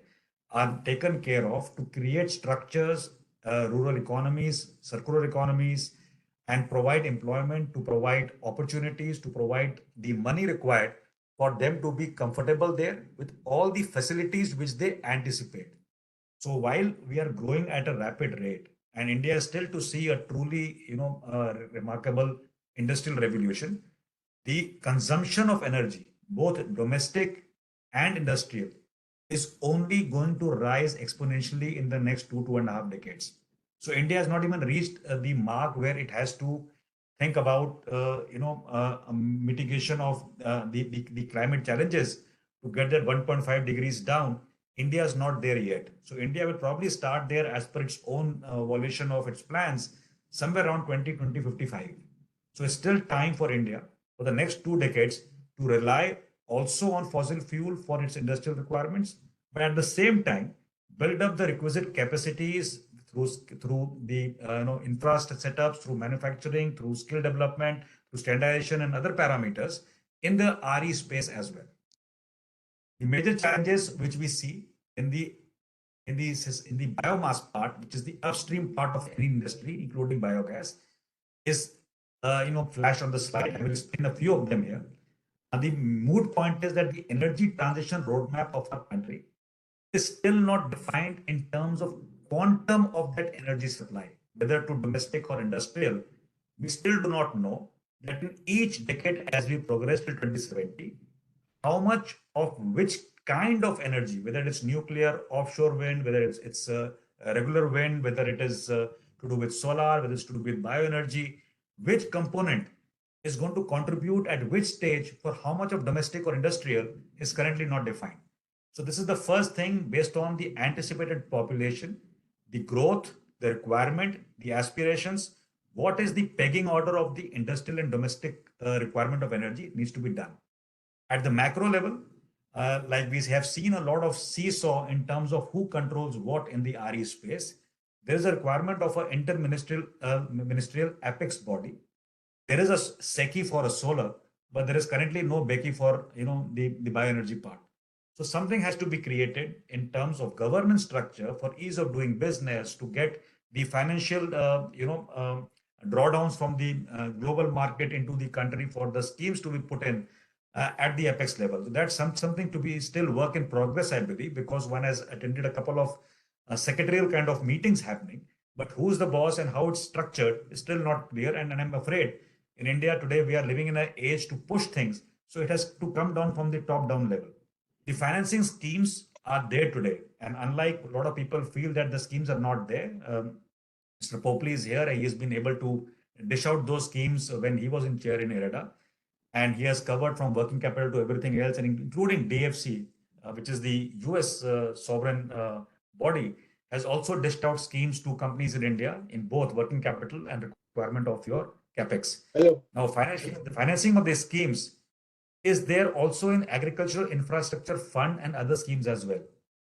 are taken care of to create structures, rural economies, circular economies, and provide employment, to provide opportunities, to provide the money required for them to be comfortable there with all the facilities which they anticipate. So while we are growing at a rapid rate, and India is still to see a truly, remarkable industrial revolution, the consumption of energy, both domestic and industrial, is only going to rise exponentially in the next 2.5 decades. So India has not even reached the mark where it has to think about, mitigation of the climate challenges to get that 1.5 degrees down. India is not there yet. So India will probably start there as per its own evaluation of its plans somewhere around 2055. So it's still time for India for the next 2 decades to rely also on fossil fuel for its industrial requirements, but at the same time build up the requisite capacities through the infrastructure setups, through manufacturing, through skill development, through standardization and other parameters in the RE space as well. The major challenges which we see in the biomass part, which is the upstream part of any industry, including biogas, is flashed on the slide. I will explain a few of them here. And the moot point is that the energy transition roadmap of our country is still not defined in terms of quantum of that energy supply, whether to domestic or industrial. We still do not know that in each decade as we progress to 2070, how much of which kind of energy, whether it's nuclear, offshore wind, whether it's regular wind, whether it is to do with solar, whether it's to do with bioenergy, which component is going to contribute at which stage for how much of domestic or industrial is currently not defined. So this is the first thing based on the anticipated population, the growth, the requirement, the aspirations, what is the pegging order of the industrial and domestic requirement of energy needs to be done. At the macro level, like we have seen a lot of seesaw in terms of who controls what in the RE space. There is a requirement of an interministerial apex body. There is a SECI for a solar, but there is currently no BECI for the bioenergy part. So something has to be created in terms of government structure for ease of doing business, to get the financial drawdowns from the global market into the country, for the schemes to be put in at the apex level. So that's something to be still work in progress, I believe, because one has attended a couple of secretarial kind of meetings happening, but who's the boss and how it's structured is still not clear. And I'm afraid in India today, we are living in an age to push things. So it has to come down from the top down level. The financing schemes are there today. And unlike a lot of people feel that the schemes are not there, Mr. Popley is here and he has been able to dish out those schemes when he was in chair in IREDA. And he has covered from working capital to everything else, and including DFC, which is the US sovereign body, has also dished out schemes to companies in India in both working capital and requirement of your capex. Hello. Now, the financing of these schemes is there also in agricultural infrastructure fund and other schemes as well.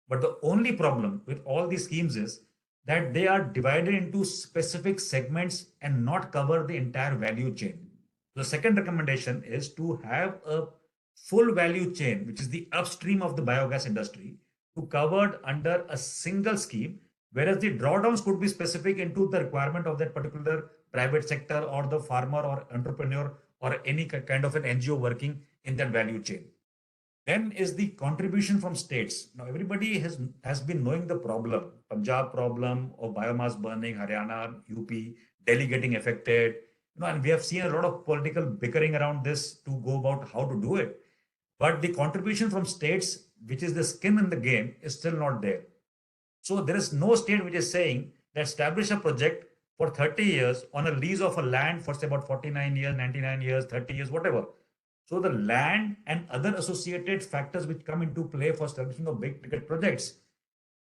But the only problem with all these schemes is that they are divided into specific segments and not cover the entire value chain. The second recommendation is to have a full value chain, which is the upstream of the biogas industry, to covered under a single scheme, whereas the drawdowns could be specific into the requirement of that particular private sector or the farmer or entrepreneur or any kind of an NGO working in that value chain. Then is the contribution from states. Now, everybody has been knowing the problem, Punjab problem of biomass burning, Haryana, UP, Delhi getting affected. And we have seen a lot of political bickering around this to go about how to do it. But the contribution from states, which is the skin in the game, is still not there. So there is no state which is saying that establish a project for 30 years on a lease of a land for say about 49 years, 99 years, 30 years, whatever. So the land and other associated factors which come into play for establishing of big ticket projects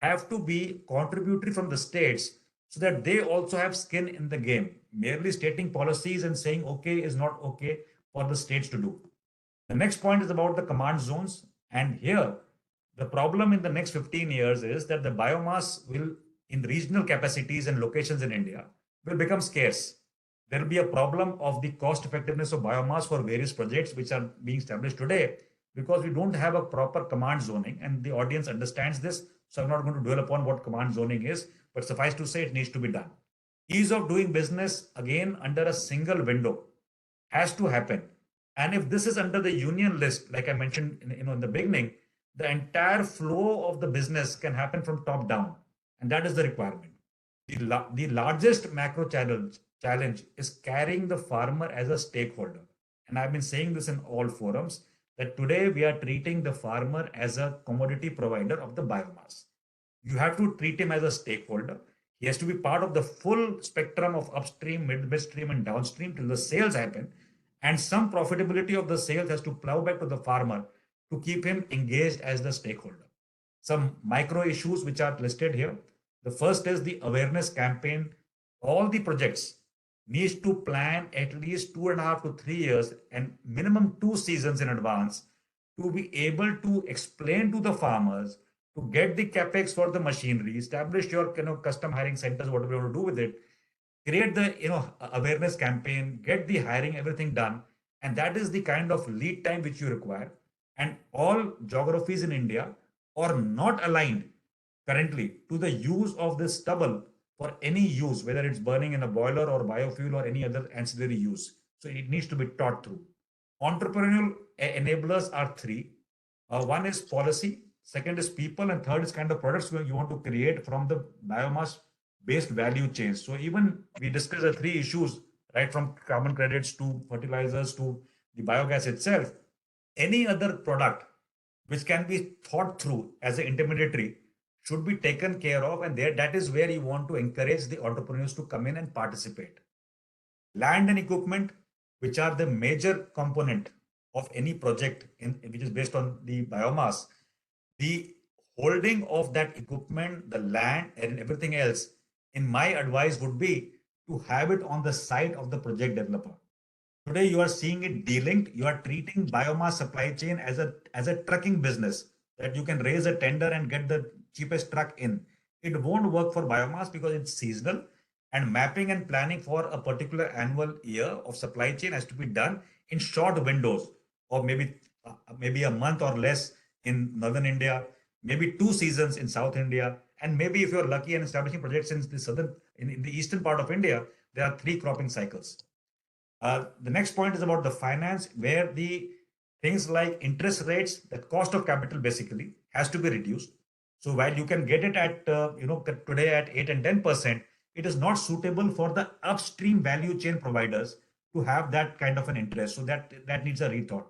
have to be contributory from the states so that they also have skin in the game. Merely stating policies and saying okay is not okay for the states to do. The next point is about the command zones. And here, the problem in the next 15 years is that the biomass will, in regional capacities and locations in India, will become scarce. There will be a problem of the cost effectiveness of biomass for various projects which are being established today, because we don't have a proper command zoning, and the audience understands this. So I'm not going to dwell upon what command zoning is, but suffice to say it needs to be done. Ease of doing business, again, under a single window has to happen. And if this is under the union list, like I mentioned in the beginning, the entire flow of the business can happen from top down. And that is the requirement. The largest macro challenge is carrying the farmer as a stakeholder. And I've been saying this in all forums, that today we are treating the farmer as a commodity provider of the biomass. You have to treat him as a stakeholder. He has to be part of the full spectrum of upstream, midstream, and downstream till the sales happen. And some profitability of the sales has to plow back to the farmer to keep him engaged as the stakeholder. Some micro issues which are listed here. The first is the awareness campaign. All the projects needs to plan at least 2.5 to 3 years and minimum 2 seasons in advance to be able to explain to the farmers, to get the capex for the machinery, establish your custom hiring centers, whatever you want to do with it, create the awareness campaign, get the hiring, everything done, and that is the kind of lead time which you require. And all geographies in India are not aligned currently to the use of this stubble for any use, whether it's burning in a boiler or biofuel or any other ancillary use. So it needs to be taught through. Entrepreneurial enablers are 3. One is policy, second is people, and third is kind of products you want to create from the biomass based value chains. So even we discussed the 3 issues, right from carbon credits to fertilizers to the biogas itself. Any other product which can be thought through as an intermediary should be taken care of, and that is where you want to encourage the entrepreneurs to come in and participate. Land and equipment, which are the major component of any project which is based on the biomass, the holding of that equipment, the land and everything else, in my advice would be to have it on the site of the project developer. Today you are seeing it delinked. You are treating biomass supply chain as a trucking business, that you can raise a tender and get the cheapest truck in. It won't work for biomass because it's seasonal, and mapping and planning for a particular annual year of supply chain has to be done in short windows of maybe a month or less in northern India, maybe 2 seasons in South India, and maybe if you're lucky and establishing projects in the eastern part of India, there are 3 cropping cycles. The next point is about the finance, where the things like interest rates, the cost of capital basically has to be reduced. So while you can get it at today at 8 and 10%, it is not suitable for the upstream value chain providers to have that kind of an interest. So that needs a rethought.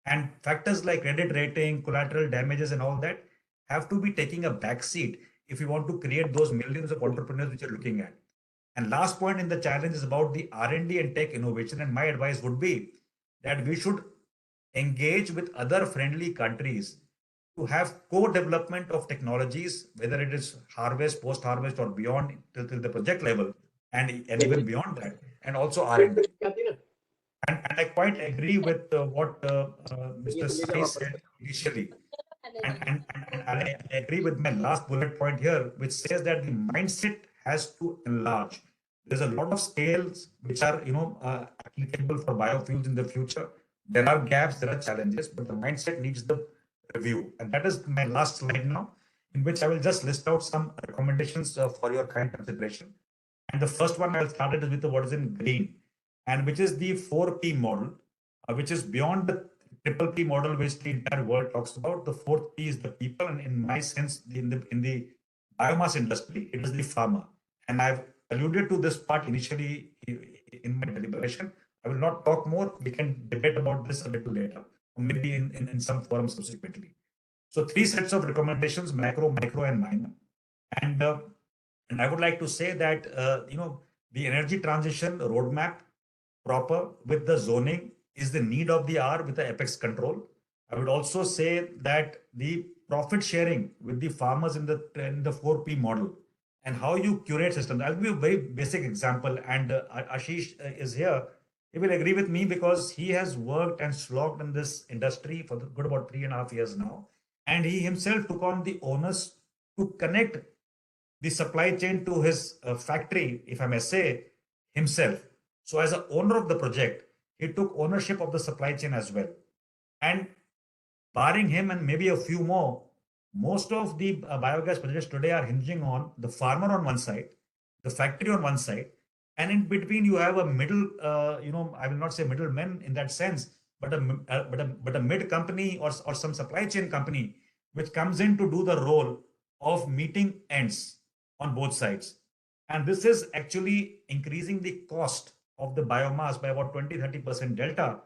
And factors like credit rating, collateral damages, and all that have to be taking a backseat if you want to create those millions of entrepreneurs which you're looking at. And last point in the challenge is about the R&D and tech innovation. And my advice would be that we should engage with other friendly countries to have co-development of technologies, whether it is harvest, post-harvest, or beyond till the project level, and even beyond that, and also R&D. And I quite agree with what Mr. Sai said initially. And I agree with my last bullet point here, which says that the mindset has to enlarge. There's a lot of scales which are applicable for biofuels in the future. There are gaps, there are challenges, but the mindset needs the review. And that is my last slide now, in which I will just list out some recommendations for your kind consideration. And the first one I'll start it with what is in green, and which is the 4P model, which is beyond the triple P model which the entire world talks about. The 4th P is the people, and in my sense, in the biomass industry, it is the farmer. And I've alluded to this part initially in my deliberation. I will not talk more. We can debate about this a little later, or maybe in some forum subsequently. So 3 sets of recommendations: macro, micro, and minor. And I would like to say that the energy transition roadmap proper with the zoning is the need of the hour with the apex control. I would also say that the profit sharing with the farmers in the 4P model and how you curate systems. I'll give you a very basic example, and Ashish is here. He will agree with me because he has worked and slogged in this industry for good about 3.5 years now. And he himself took on the onus to connect the supply chain to his factory, if I may say, himself. So as an owner of the project, he took ownership of the supply chain as well. And barring him and maybe a few more, most of the biogas projects today are hinging on the farmer on one side, the factory on one side, and in between you have a middle, I will not say middlemen in that sense, but a mid company or some supply chain company which comes in to do the role of meeting ends on both sides. And this is actually increasing the cost of the biomass by about 20-30% delta,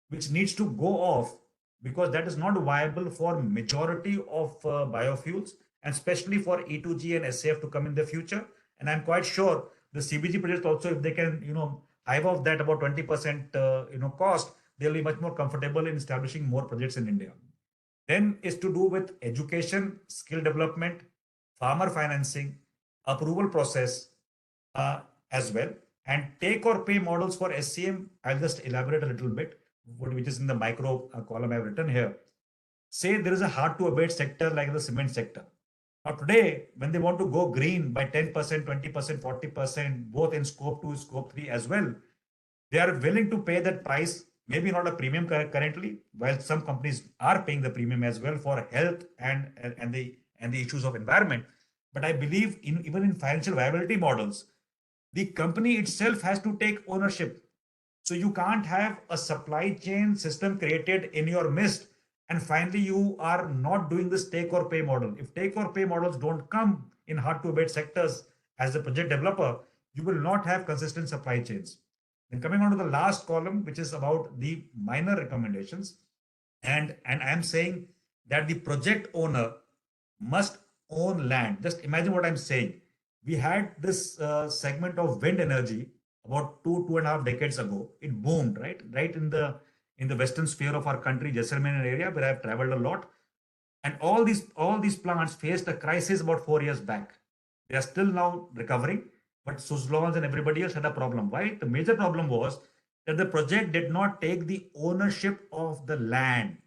which needs to go off, because that is not viable for majority of biofuels, and especially for E2G and SAF to come in the future. And I'm quite sure the CBG projects also, if they can, hive off that about 20%, cost, they'll be much more comfortable in establishing more projects in India. Then is to do with education, skill development, farmer financing, approval process as well, and take or pay models for SCM. I'll just elaborate a little bit, which is in the micro column I've written here. Say there is a hard to abate sector like the cement sector. Now today, when they want to go green by 10%, 20%, 40%, both in scope 2, scope 3 as well, they are willing to pay that price, maybe not a premium currently, while some companies are paying the premium as well for health and the issues of environment. But I believe even in financial viability models, the company itself has to take ownership. So you can't have a supply chain system created in your midst, and finally you are not doing this take or pay model. If take or pay models don't come in hard to abate sectors as a project developer, you will not have consistent supply chains. Then coming on to the last column, which is about the minor recommendations. And I'm saying that the project owner must own land. Just imagine what I'm saying. We had this segment of wind energy about 2.5 decades ago. It boomed, right in the western sphere of our country, Jaisalmer area, where I've traveled a lot. And all these plants faced a crisis about 4 years back. They are still now recovering, but Suzlons and everybody else had a problem. Why? The major problem was that the project did not take the ownership of the land.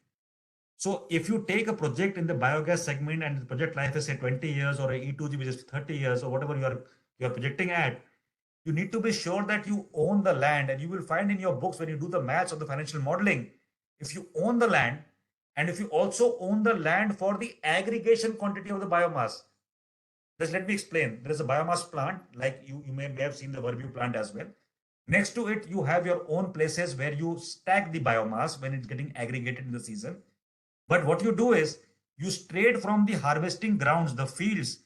So if you take a project in the biogas segment and the project life is say 20 years, or a E2G which is 30 years, or whatever you are projecting at, you need to be sure that you own the land. And you will find in your books, when you do the maths of the financial modeling, if you own the land, and if you also own the land for the aggregation quantity of the biomass. Just let me explain. There is a biomass plant, like you may have seen the Verview plant as well. Next to it, you have your own places where you stack the biomass when it's getting aggregated in the season. But what you do is, you straight from the harvesting grounds, the fields,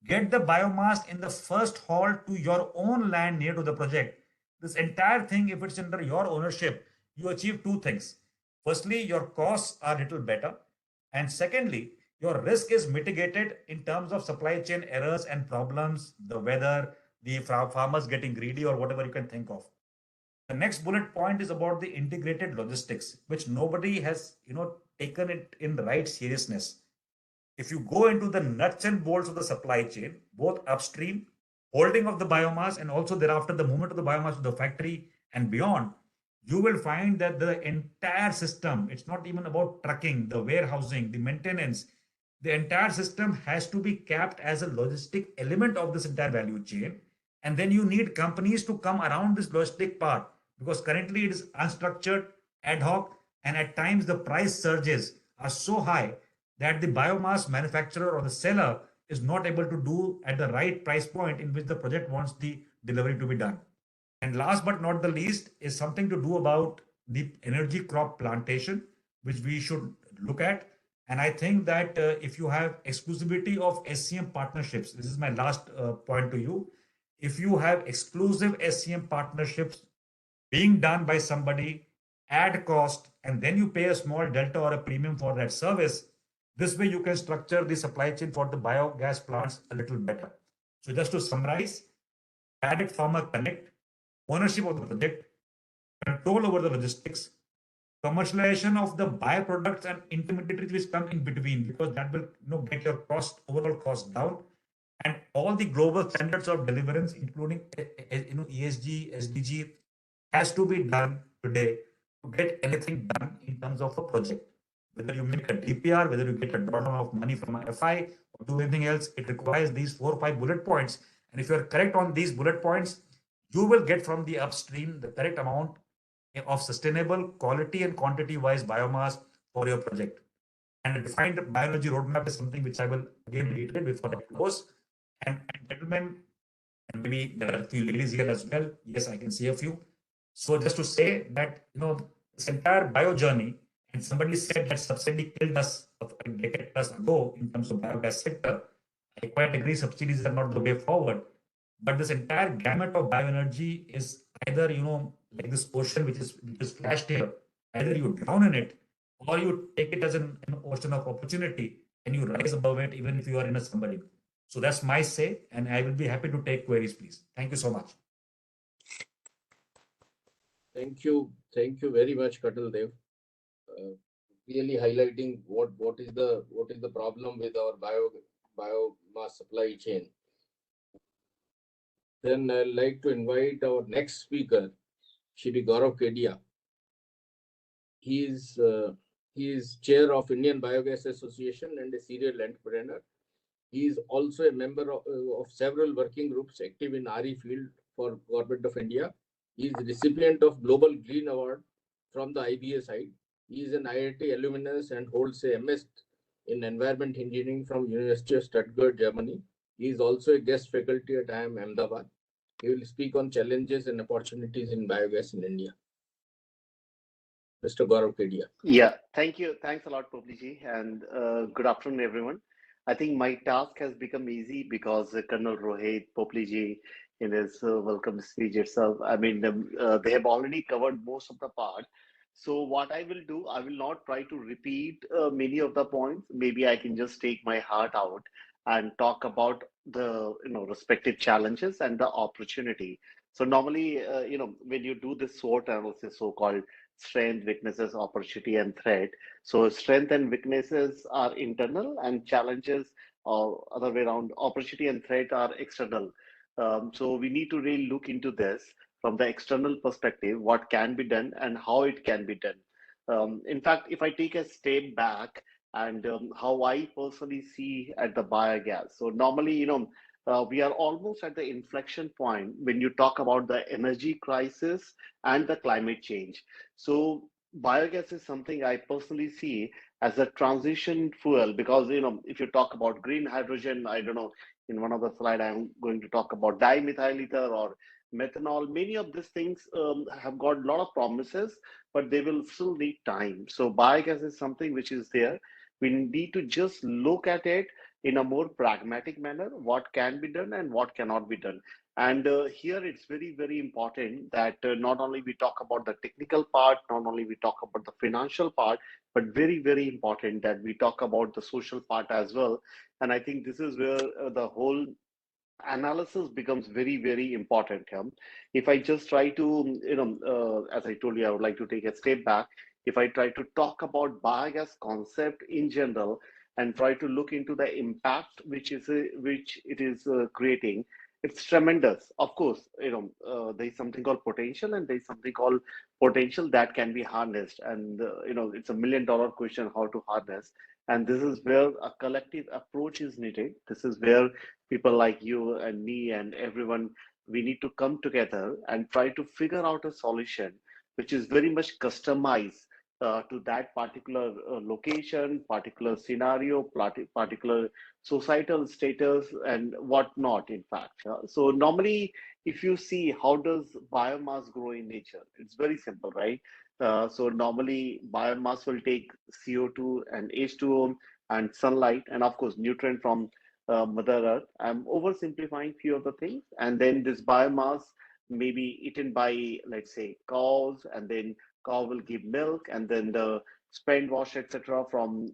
get the biomass in the first haul to your own land near to the project. This entire thing, if it's under your ownership, you achieve two things. Firstly, your costs are a little better. And secondly, your risk is mitigated in terms of supply chain errors and problems, the weather, the farmers getting greedy, or whatever you can think of. The next bullet point is about the integrated logistics, which nobody has, taken it in the right seriousness. If you go into the nuts and bolts of the supply chain, both upstream, holding of the biomass, and also thereafter the movement of the biomass to the factory and beyond, you will find that the entire system, it's not even about trucking, the warehousing, the maintenance, the entire system has to be capped as a logistic element of this entire value chain. And then you need companies to come around this logistic part, because currently it is unstructured, ad hoc, and at times the price surges are so high that the biomass manufacturer or the seller is not able to do at the right price point in which the project wants the delivery to be done. And last but not the least is something to do about the energy crop plantation, which we should look at. And I think that if you have exclusivity of SCM partnerships, this is my last point to you. If you have exclusive SCM partnerships being done by somebody at cost, and then you pay a small delta or a premium for that service, this way you can structure the supply chain for the biogas plants a little better. So just to summarize, direct farmer connect, ownership of the project, control over the logistics, commercialization of the byproducts and intermediaries which come in between, because that will get your overall cost down, and all the global standards of deliverance, including ESG, SDG, has to be done today to get anything done in terms of a project. Whether you make a DPR, whether you get a drawdown of money from a FI, or do anything else, it requires these 4 or 5 bullet points. And if you are correct on these bullet points, you will get from the upstream the correct amount of sustainable quality and quantity wise biomass for your project. And a defined bioenergy roadmap is something which I will again reiterate before I close. And gentlemen, and maybe there are a few ladies here as well. Yes, I can see a few. So just to say that, this entire bio journey, and somebody said that subsidy killed us a decade plus ago in terms of biogas sector. I quite agree, subsidies are not the way forward. But this entire gamut of bioenergy is either, like this ocean which is flashed here, either you drown in it or you take it as an ocean of opportunity and you rise above it, even if you are in a submarine. So that's my say, and I will be happy to take queries, please. Thank you so much. Thank you very much, Katal Dev. Really highlighting what is the problem with our biomass supply chain. Then I'd like to invite our next speaker, Shri Gaurav Kedia. He is chair of Indian Biogas Association and a serial entrepreneur. He is also a member of several working groups active in RE field for Government of India. He is recipient of Global Green Award from the IBA side. He is an IIT alumnus and holds a MS in Environment Engineering from University of Stuttgart, Germany. He is also a guest faculty at IIM Ahmedabad. He will speak on challenges and opportunities in biogas in India. Mr. Gaurav Kedia. Yeah, thank you. Thanks a lot, Popliji, and good afternoon, everyone. I think my task has become easy because Colonel Rohit Popliji, in his welcome speech itself, I mean, they have already covered most of the part. So what I will do, I will not try to repeat many of the points. Maybe I can just take my heart out and talk about the respective challenges and the opportunity. So normally, when you do this SWOT analysis, so-called strength, weaknesses, opportunity, and threat. So strength and weaknesses are internal, and challenges or other way around, opportunity and threat are external. So we need to really look into this from the external perspective, what can be done and how it can be done. In fact, if I take a step back and how I personally see at the biogas. So normally, we are almost at the inflection point when you talk about the energy crisis and the climate change. So biogas is something I personally see as a transition fuel because, if you talk about green hydrogen, I don't know, in one of the slide, I'm going to talk about dimethyl ether or methanol. Many of these things have got a lot of promises, but they will still need time. So biogas is something which is there. We need to just look at it in a more pragmatic manner, what can be done and what cannot be done. And here it's very, very important that not only we talk about the technical part, not only we talk about the financial part, but very, very important that we talk about the social part as well. And I think this is where the whole analysis becomes very, very important here. If I just try to, as I told you, I would like to take a step back. If I try to talk about biogas concept in general and try to look into the impact which it is creating, it's tremendous. Of course, there's something called potential and there's something called potential that can be harnessed. And, it's $1 million question how to harness. And this is where a collective approach is needed. This is where people like you and me and everyone, we need to come together and try to figure out a solution which is very much customized to that particular location, particular scenario, particular societal status, and whatnot, in fact. So normally, if you see how does biomass grow in nature, it's very simple, right? So normally biomass will take CO2 and H2O and sunlight, and of course nutrient from Mother Earth. I'm oversimplifying few of the things, and then this biomass may be eaten by, let's say, cows, and then cow will give milk, and then the spent wash, etc., from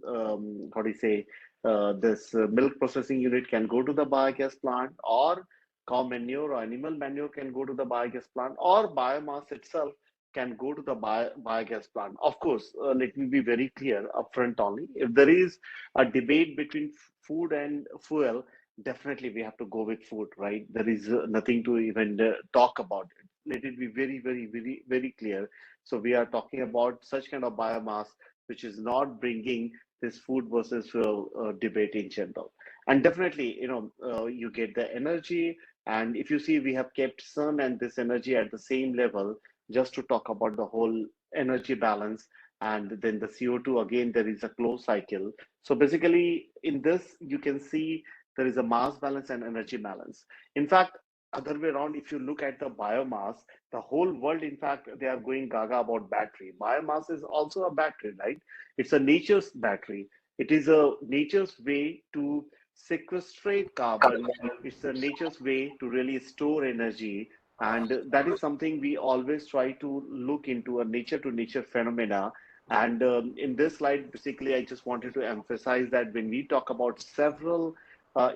this milk processing unit can go to the biogas plant, or cow manure or animal manure can go to the biogas plant, or biomass itself can go to the biogas plant. Of course, let me be very clear upfront only. If there is a debate between food and fuel, definitely we have to go with food, right? There is nothing to even talk about it. Let it be very, very, very, very clear. So we are talking about such kind of biomass which is not bringing this food versus fuel debate in general. And definitely, you get the energy And if you see, we have kept sun and this energy at the same level just to talk about the whole energy balance. And then the CO2, again, there is a closed cycle. So basically, in this, you can see there is a mass balance and energy balance. In fact, other way around, if you look at the biomass, the whole world, in fact, they are going gaga about battery. Biomass is also a battery, right? It's a nature's battery. It is a nature's way to sequestrate carbon. It's a nature's way to really store energy. And that is something we always try to look into, a nature to nature phenomena. And in this slide, basically, I just wanted to emphasize that when we talk about several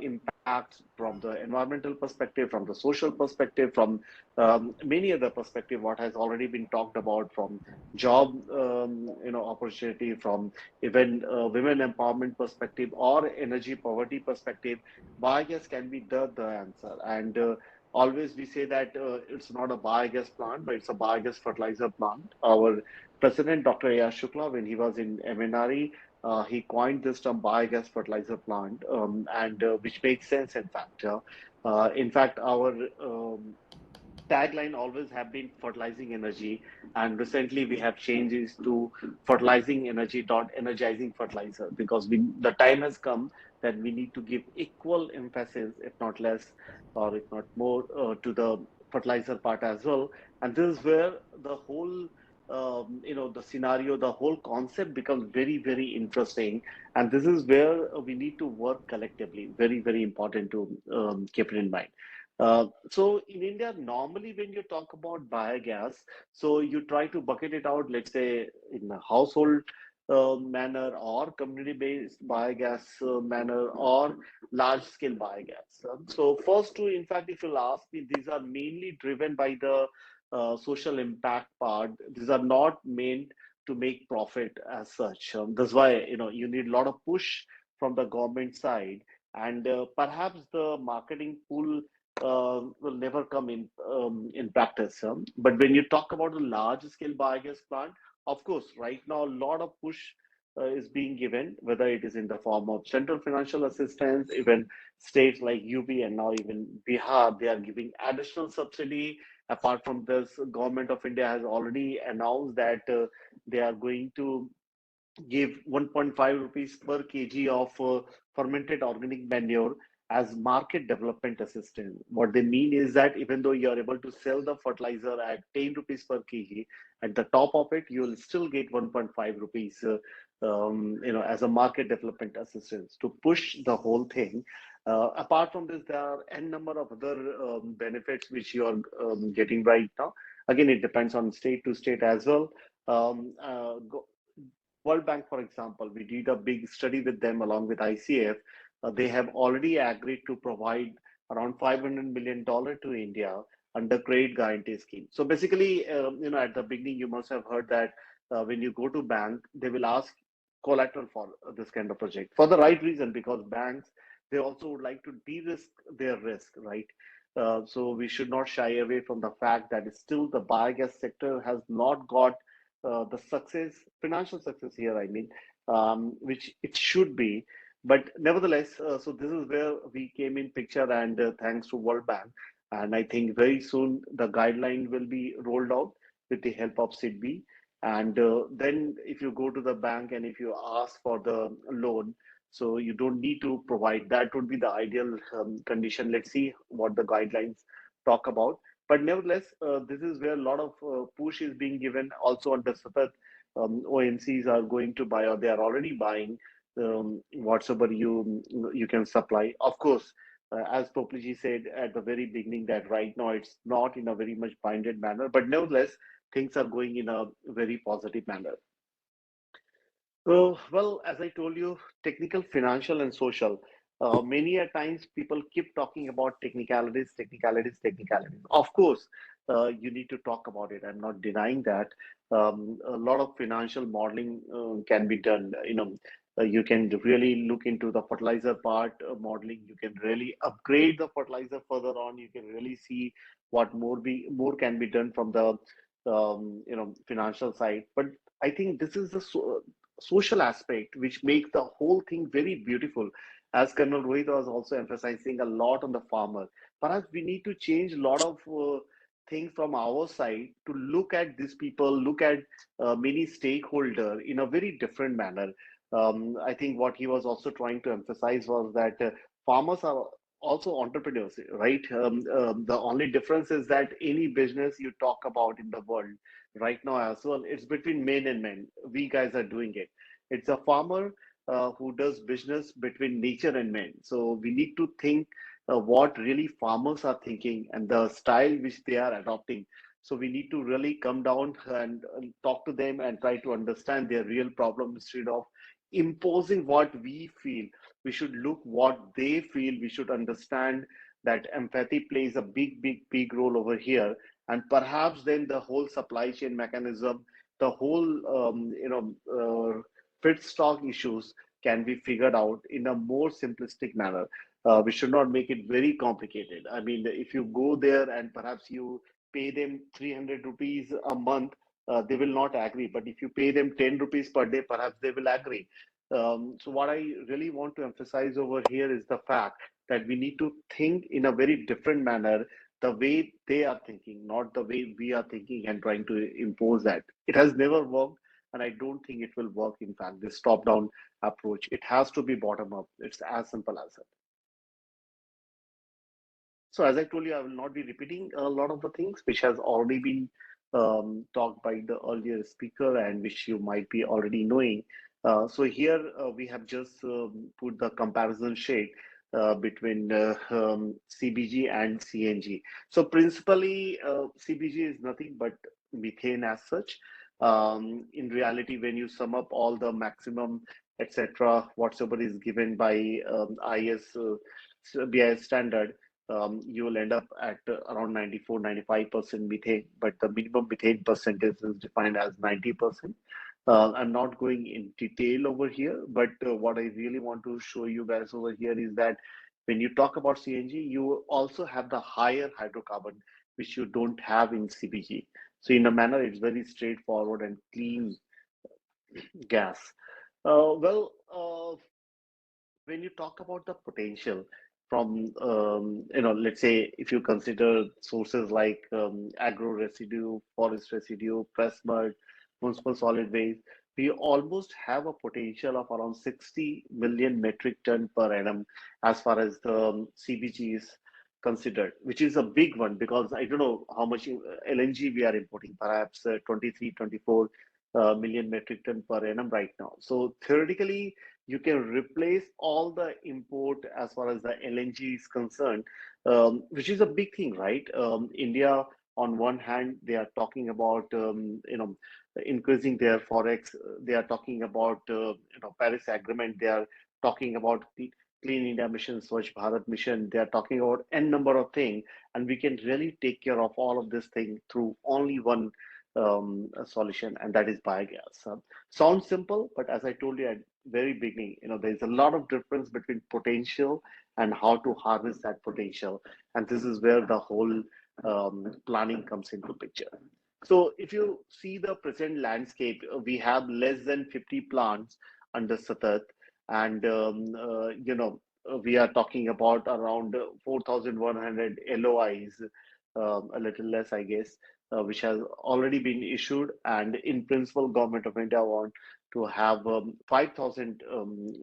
impacts from the environmental perspective, from the social perspective, from many other perspective, what has already been talked about, from job opportunity, from even women empowerment perspective or energy poverty perspective, biogas can be the answer. And always we say that it's not a biogas plant, but it's a biogas fertilizer plant. Our president, Dr. A.R. Shukla, when he was in MNRE, he coined this term biogas fertilizer plant, and which makes sense, in fact. In fact, our tagline always have been fertilizing energy, and recently we have changes to fertilizing energy dot energizing fertilizer, because the time has come that we need to give equal emphasis, if not less, or if not more, to the fertilizer part as well. And this is where the whole the scenario, the whole concept becomes very, very interesting. And this is where we need to work collectively. Very, very important to keep it in mind. So in India, normally when you talk about biogas, so you try to bucket it out, let's say in a household manner, or community-based biogas manner, or large-scale biogas. So first two, in fact, if you'll ask me, these are mainly driven by the social impact part. These are not meant to make profit as such. That's why you need a lot of push from the government side, and perhaps the marketing pool will never come in practice. But when you talk about a large scale biogas plant, of course, right now a lot of push is being given, whether it is in the form of central financial assistance, even states like UP and now even Bihar, they are giving additional subsidy. Apart from this, government of India has already announced that they are going to give 1.5 rupees per kg of fermented organic manure as market development assistance. What they mean is that even though you are able to sell the fertilizer at 10 rupees per kg, at the top of it, you will still get 1.5 rupees, as a market development assistance to push the whole thing. Apart from this, there are n number of other benefits which you are getting right now. Again, it depends on state to state as well. World Bank, for example, we did a big study with them along with ICF. They have already agreed to provide around $500 million to India under credit guarantee scheme. So basically, at the beginning, you must have heard that when you go to bank, they will ask collateral for this kind of project for the right reason, because banks, they also would like to de-risk their risk, right? So we should not shy away from the fact that still the biogas sector has not got the success, financial success here, I mean, which it should be. But nevertheless, so this is where we came in picture, and thanks to World Bank. And I think very soon the guideline will be rolled out with the help of SIDBI. And then if you go to the bank and if you ask for the loan, so you don't need to provide, that would be the ideal condition. Let's see what the guidelines talk about. But nevertheless, this is where a lot of push is being given. Also under Satat, OMCs are going to buy, or they are already buying whatsoever you can supply. Of course, as Popliji said at the very beginning, that right now it's not in a very much binded manner, but nevertheless, things are going in a very positive manner. So, well, as I told you, technical, financial, and social. Many a times people keep talking about technicalities, technicalities, technicalities. Of course, you need to talk about it. I'm not denying that. A lot of financial modeling can be done. You can really look into the fertilizer part modeling. You can really upgrade the fertilizer further on. You can really see what more can be done from the financial side. But I think this is the social aspect which makes the whole thing very beautiful. as Colonel Rohit was also emphasizing a lot on the farmer, perhaps we need to change a lot of things from our side to look at these people, look at many stakeholder in a very different manner. I think what he was also trying to emphasize was that farmers are also entrepreneurs, right? The only difference is that any business you talk about in the world right now as well, it's between men and men. We guys are doing it. It's a farmer who does business between nature and men. So we need to think what really farmers are thinking and the style which they are adopting. So we need to really come down and talk to them and try to understand their real problem instead of imposing what we feel. We should look what they feel. We should understand that empathy plays a big role over here. And perhaps then the whole supply chain mechanism, the whole feedstock issues can be figured out in a more simplistic manner. We should not make it very complicated. I mean, if you go there and perhaps you pay them 300 rupees a month, they will not agree. But if you pay them 10 rupees per day, perhaps they will agree. So what I really want to emphasize over here is the fact that we need to think in a very different manner, the way they are thinking, not the way we are thinking and trying to impose that. It has never worked, and I don't think it will work. In fact, this top-down approach, it has to be bottom-up. It's as simple as that. So as I told you, I will not be repeating a lot of the things which has already been talked by the earlier speaker and which you might be already knowing. So here we have just put the comparison sheet between CBG and CNG. So principally, CBG is nothing but methane as such. In reality, when you sum up all the maximum, etc., whatsoever is given by BIS standard, you will end up at around 94-95% methane, but the minimum methane percentage is defined as 90%. I'm not going in detail over here, but what I really want to show you guys over here is that when you talk about CNG, you also have the higher hydrocarbon, which you don't have in CBG. So in a manner, it's very straightforward and clean gas. When you talk about the potential from, let's say if you consider sources like agro residue, forest residue, press mud, municipal solid waste, we almost have a potential of around 60 million metric ton per annum as far as the CBG is considered, which is a big one because I don't know how much LNG we are importing, perhaps 23, 24 million metric ton per annum right now. So theoretically, you can replace all the import as far as the LNG is concerned, which is a big thing, right? India, on one hand, they are talking about increasing their forex. They are talking about Paris Agreement. They are talking about the Clean India Mission, Swachh Bharat Mission. They are talking about n number of things, and we can really take care of all of this thing through only one solution, and that is biogas. Sounds simple, but as I told you at very beginning, there's a lot of difference between potential and how to harness that potential, and this is where the whole planning comes into picture. So if you see the present landscape, we have less than 50 plants under Satat, and we are talking about around 4,100 LOIs, a little less, I guess, which has already been issued. And in principle, Government of India want to have 5,000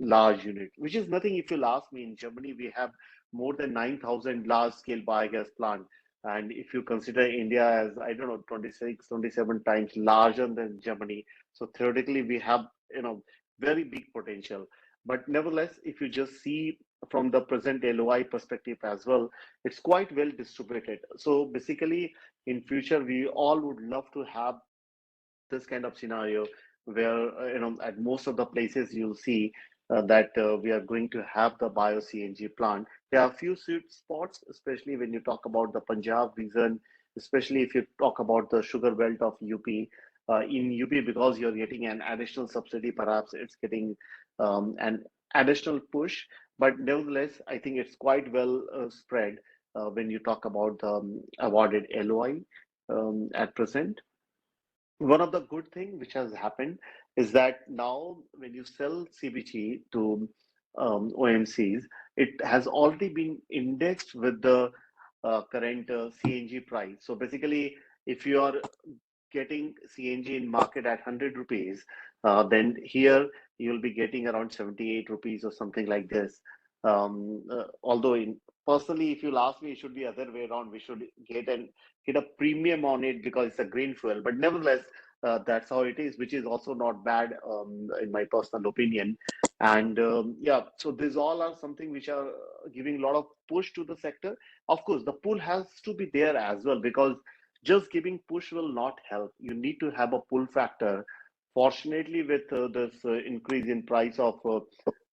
large units, which is nothing. If you'll ask me, in Germany, we have more than 9,000 large-scale biogas plant. And if you consider India as, I don't know, 26, 27 times larger than Germany, so theoretically we have, very big potential. But nevertheless, if you just see from the present LOI perspective as well, it's quite well distributed. So basically, in future, we all would love to have this kind of scenario where, at most of the places you'll see that we are going to have the bio CNG plant. There are a few sweet spots, especially when you talk about the Punjab region, especially if you talk about the sugar belt of UP. In UP, because you're getting an additional subsidy, perhaps it's getting an additional push. But nevertheless, I think it's quite well spread when you talk about the awarded LOI at present. One of the good thing which has happened is that now when you sell CBG to OMCs, it has already been indexed with the current CNG price. So basically, if you are getting CNG in market at 100 rupees, then here you'll be getting around 78 rupees or something like this. Although personally, if you'll ask me, it should be other way around. We should get a premium on it because it's a green fuel. But nevertheless, that's how it is, which is also not bad in my personal opinion. And yeah, so these all are something which are giving a lot of push to the sector. Of course, the pull has to be there as well, because just giving push will not help. You need to have a pull factor. Fortunately, with this increase in price of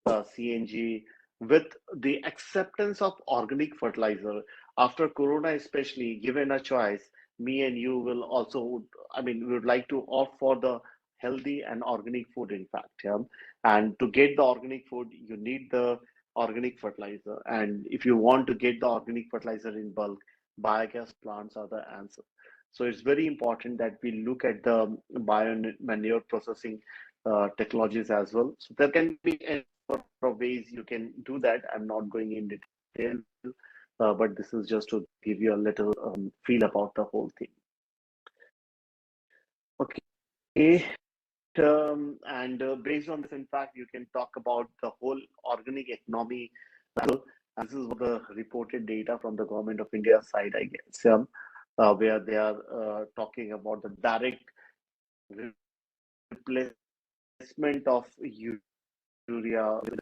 CNG, with the acceptance of organic fertilizer after Corona, especially given a choice, me and you will also, I mean, we would like to opt for the healthy and organic food, in fact. Yeah? And to get the organic food, you need the organic fertilizer. And if you want to get the organic fertilizer in bulk, biogas plants are the answer. So it's very important that we look at the biomanure processing technologies as well. So there can be a number of ways you can do that. I'm not going in detail, but this is just to give you a little feel about the whole thing. Okay. And based on this, in fact, you can talk about the whole organic economy. And this is what the reported data from the Government of India side, I guess, where they are talking about the direct replacement of urea with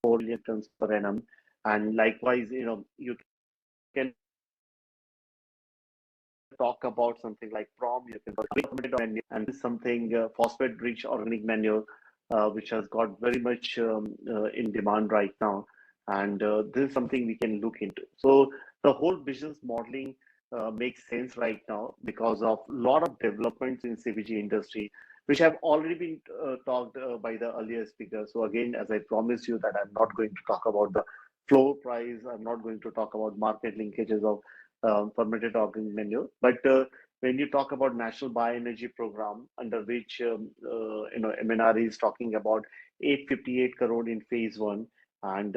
4 million tons per annum. And likewise, you can talk about something like PROM, you can talk about and this is something phosphate-rich organic manure, which has got very much in demand right now. And this is something we can look into. So the whole business modeling makes sense right now because of a lot of developments in CBG industry, which have already been talked by the earlier speakers. So again, as I promised you that I'm not going to talk about the floor price, I'm not going to talk about market linkages of fermented organic manure. But when you talk about National Bioenergy Program, under which MNRE is talking about 858 crore in phase 1, and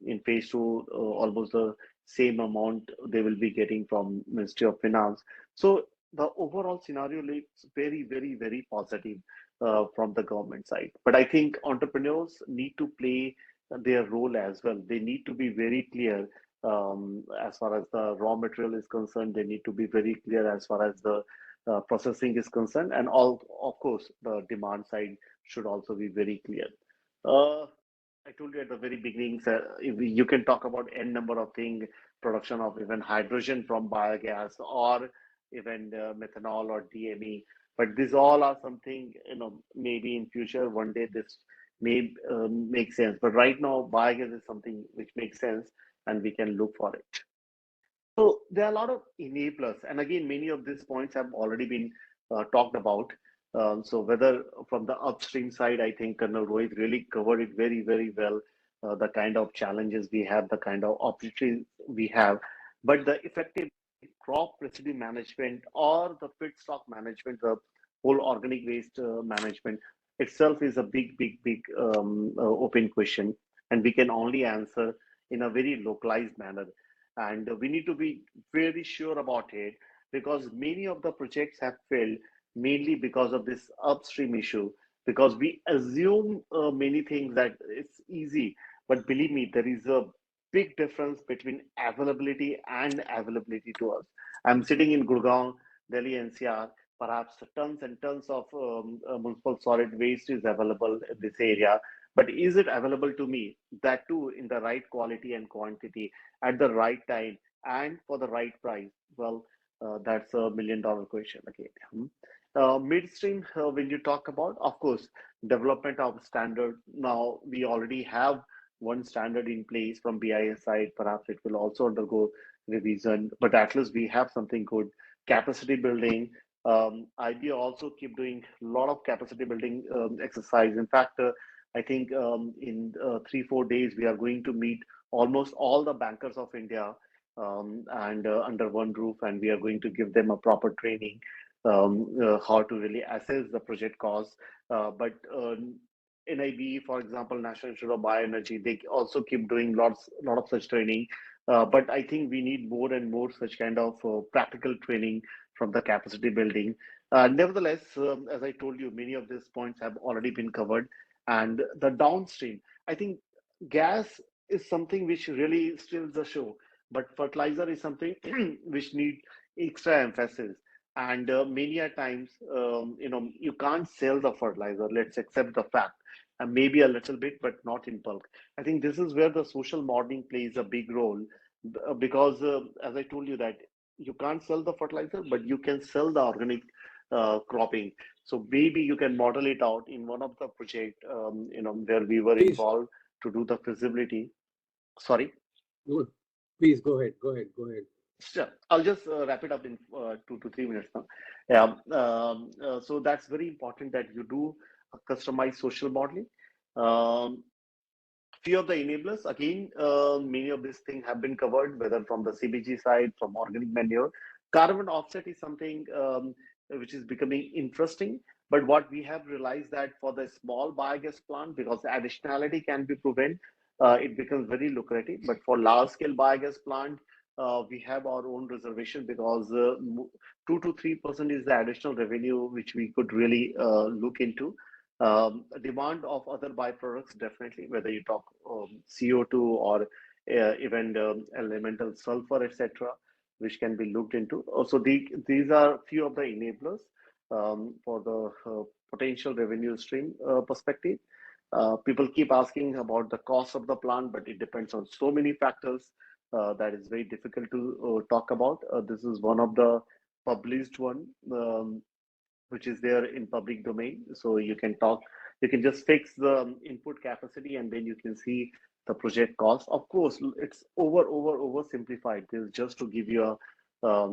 in phase 2, almost the same amount they will be getting from Ministry of Finance. So the overall scenario looks very, very, very positive from the government side. But I think entrepreneurs need to play their role as well. They need to be very clear as far as the raw material is concerned. They need to be very clear as far as the processing is concerned, and of course the demand side should also be very clear. I told you at the very beginning, you can talk about n number of things, production of even hydrogen from biogas, or even methanol or DME. But these all are something, maybe in future one day this may make sense. But right now, biogas is something which makes sense, and we can look for it. So there are a lot of enablers, and again, many of these points have already been talked about. So whether from the upstream side, I think Colonel Rohit really covered it very, very well. The kind of challenges we have, the kind of opportunities we have, but the effective crop residue management or the feedstock management, the whole organic waste management itself is a big, big, big open question, and we can only answer in a very localized manner. And we need to be very sure about it, because many of the projects have failed mainly because of this upstream issue, because we assume many things that it's easy, but believe me, there is a big difference between availability and availability to us. I'm sitting in Gurgaon, Delhi NCR. Perhaps tons and tons of municipal solid waste is available in this area, but is it available to me? That too in the right quality and quantity at the right time and for the right price? Well, that's $1 million question again. Midstream, when you talk about, of course, development of standard. Now we already have one standard in place from BIS side. Perhaps it will also undergo revision, but at least we have something good. Capacity building. IBA also keep doing a lot of capacity building exercise. In fact, I think in 3-4 days, we are going to meet almost all the bankers of India and under one roof, and we are going to give them a proper training how to really assess the project cost. But NIB, for example, National Institute of Bioenergy, they also keep doing lot of such training. But I think we need more and more such kind of practical training from the capacity building. Nevertheless, as I told you, many of these points have already been covered. And the downstream, I think gas is something which really steals the show, but fertilizer is something which need extra emphasis. And many a times, you can't sell the fertilizer. Let's accept the fact, and maybe a little bit, but not in bulk. I think this is where the social modeling plays a big role, because as I told you that you can't sell the fertilizer, but you can sell the organic cropping. So maybe you can model it out in one of the project, where we were Please. involved to do the feasibility. Sorry. Good. Please go ahead. Go ahead. Sure. I'll just wrap it up in 2 to 3 minutes now. Yeah. So that's very important that you do a customized social modeling. Few of the enablers, again, many of these things have been covered, whether from the CBG side, from organic manure. Carbon offset is something which is becoming interesting. But what we have realized that for the small biogas plant, because additionality can be proven, it becomes very lucrative. But for large scale biogas plant, we have our own reservation, because 2 to 3% is the additional revenue which we could really look into. Demand of other byproducts, definitely, whether you talk CO2 or even elemental sulfur, etc., which can be looked into. Also, these are few of the enablers for the potential revenue stream perspective. People keep asking about the cost of the plant, but it depends on so many factors that is very difficult to talk about. This is one of the published one, which is there in public domain. So you can just fix the input capacity, and then you can see the project cost. Of course, it's oversimplified. This is just to give you a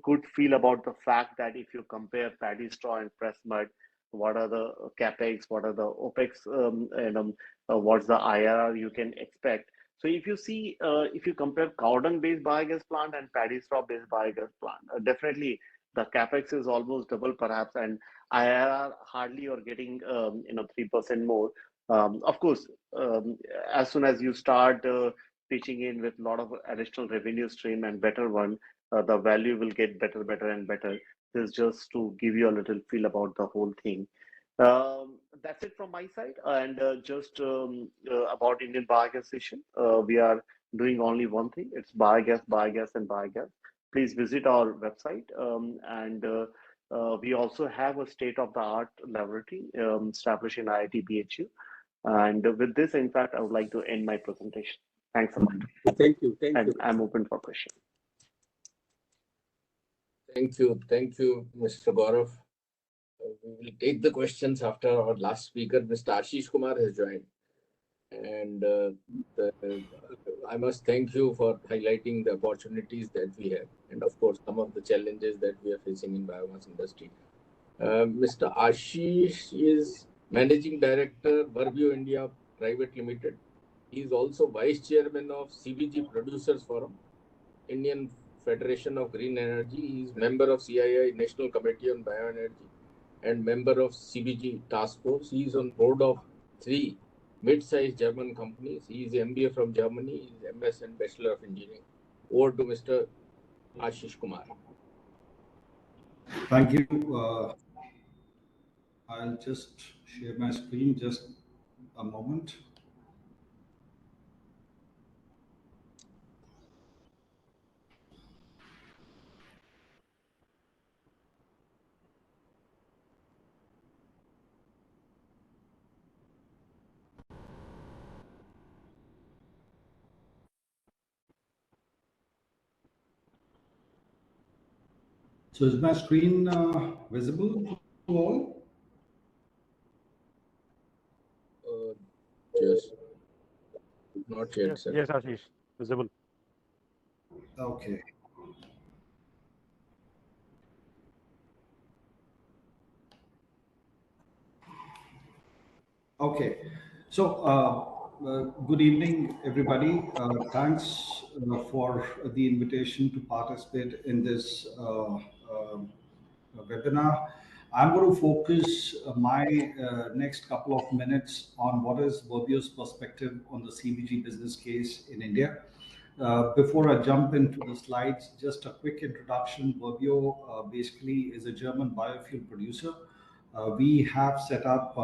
good feel about the fact that if you compare paddy straw and press mud, what are the capex, what are the opex, what's the IRR you can expect. So if you see, if you compare cow dung based biogas plant and paddy straw based biogas plant, definitely the capex is almost double perhaps, and IRR hardly you're getting 3% more. Of course, as soon as you start pitching in with a lot of additional revenue stream and better one, the value will get better and better. This is just to give you a little feel about the whole thing. That's it from my side. And just about Indian Biogas Station, we are doing only one thing. It's biogas, and biogas. Please visit our website. And we also have a state-of-the-art laboratory established in IIT BHU. And with this, in fact, I would like to end my presentation. Thanks a lot. Thank you. I'm open for questions. Thank you, Mr. Gaurav. We will take the questions after our last speaker, Mr. Ashish Kumar, has joined. And I must thank you for highlighting the opportunities that we have, and of course, some of the challenges that we are facing in biomass industry. Mr. Ashish is Managing Director, Verbio India Private Limited. He is also Vice Chairman of CBG Producers Forum, Indian Federation of Green Energy. He is member of CII National Committee on Bioenergy and member of CBG Task Force. He is on board of 3 mid-sized German companies. He is MBA from Germany. He is MS and Bachelor of Engineering. Over to Mr. Ashish Kumar. Thank you. I'll just share my screen, just a moment. So is my screen visible to all? Yes. Not yet, sir. Yes, Ashish, visible. Okay. Okay. So good evening, everybody. Thanks for the invitation to participate in this webinar. I'm going to focus my next couple of minutes on what is Verbio's perspective on the CBG business case in India. Before I jump into the slides, just a quick introduction. Verbio basically is a German biofuel producer. We have set up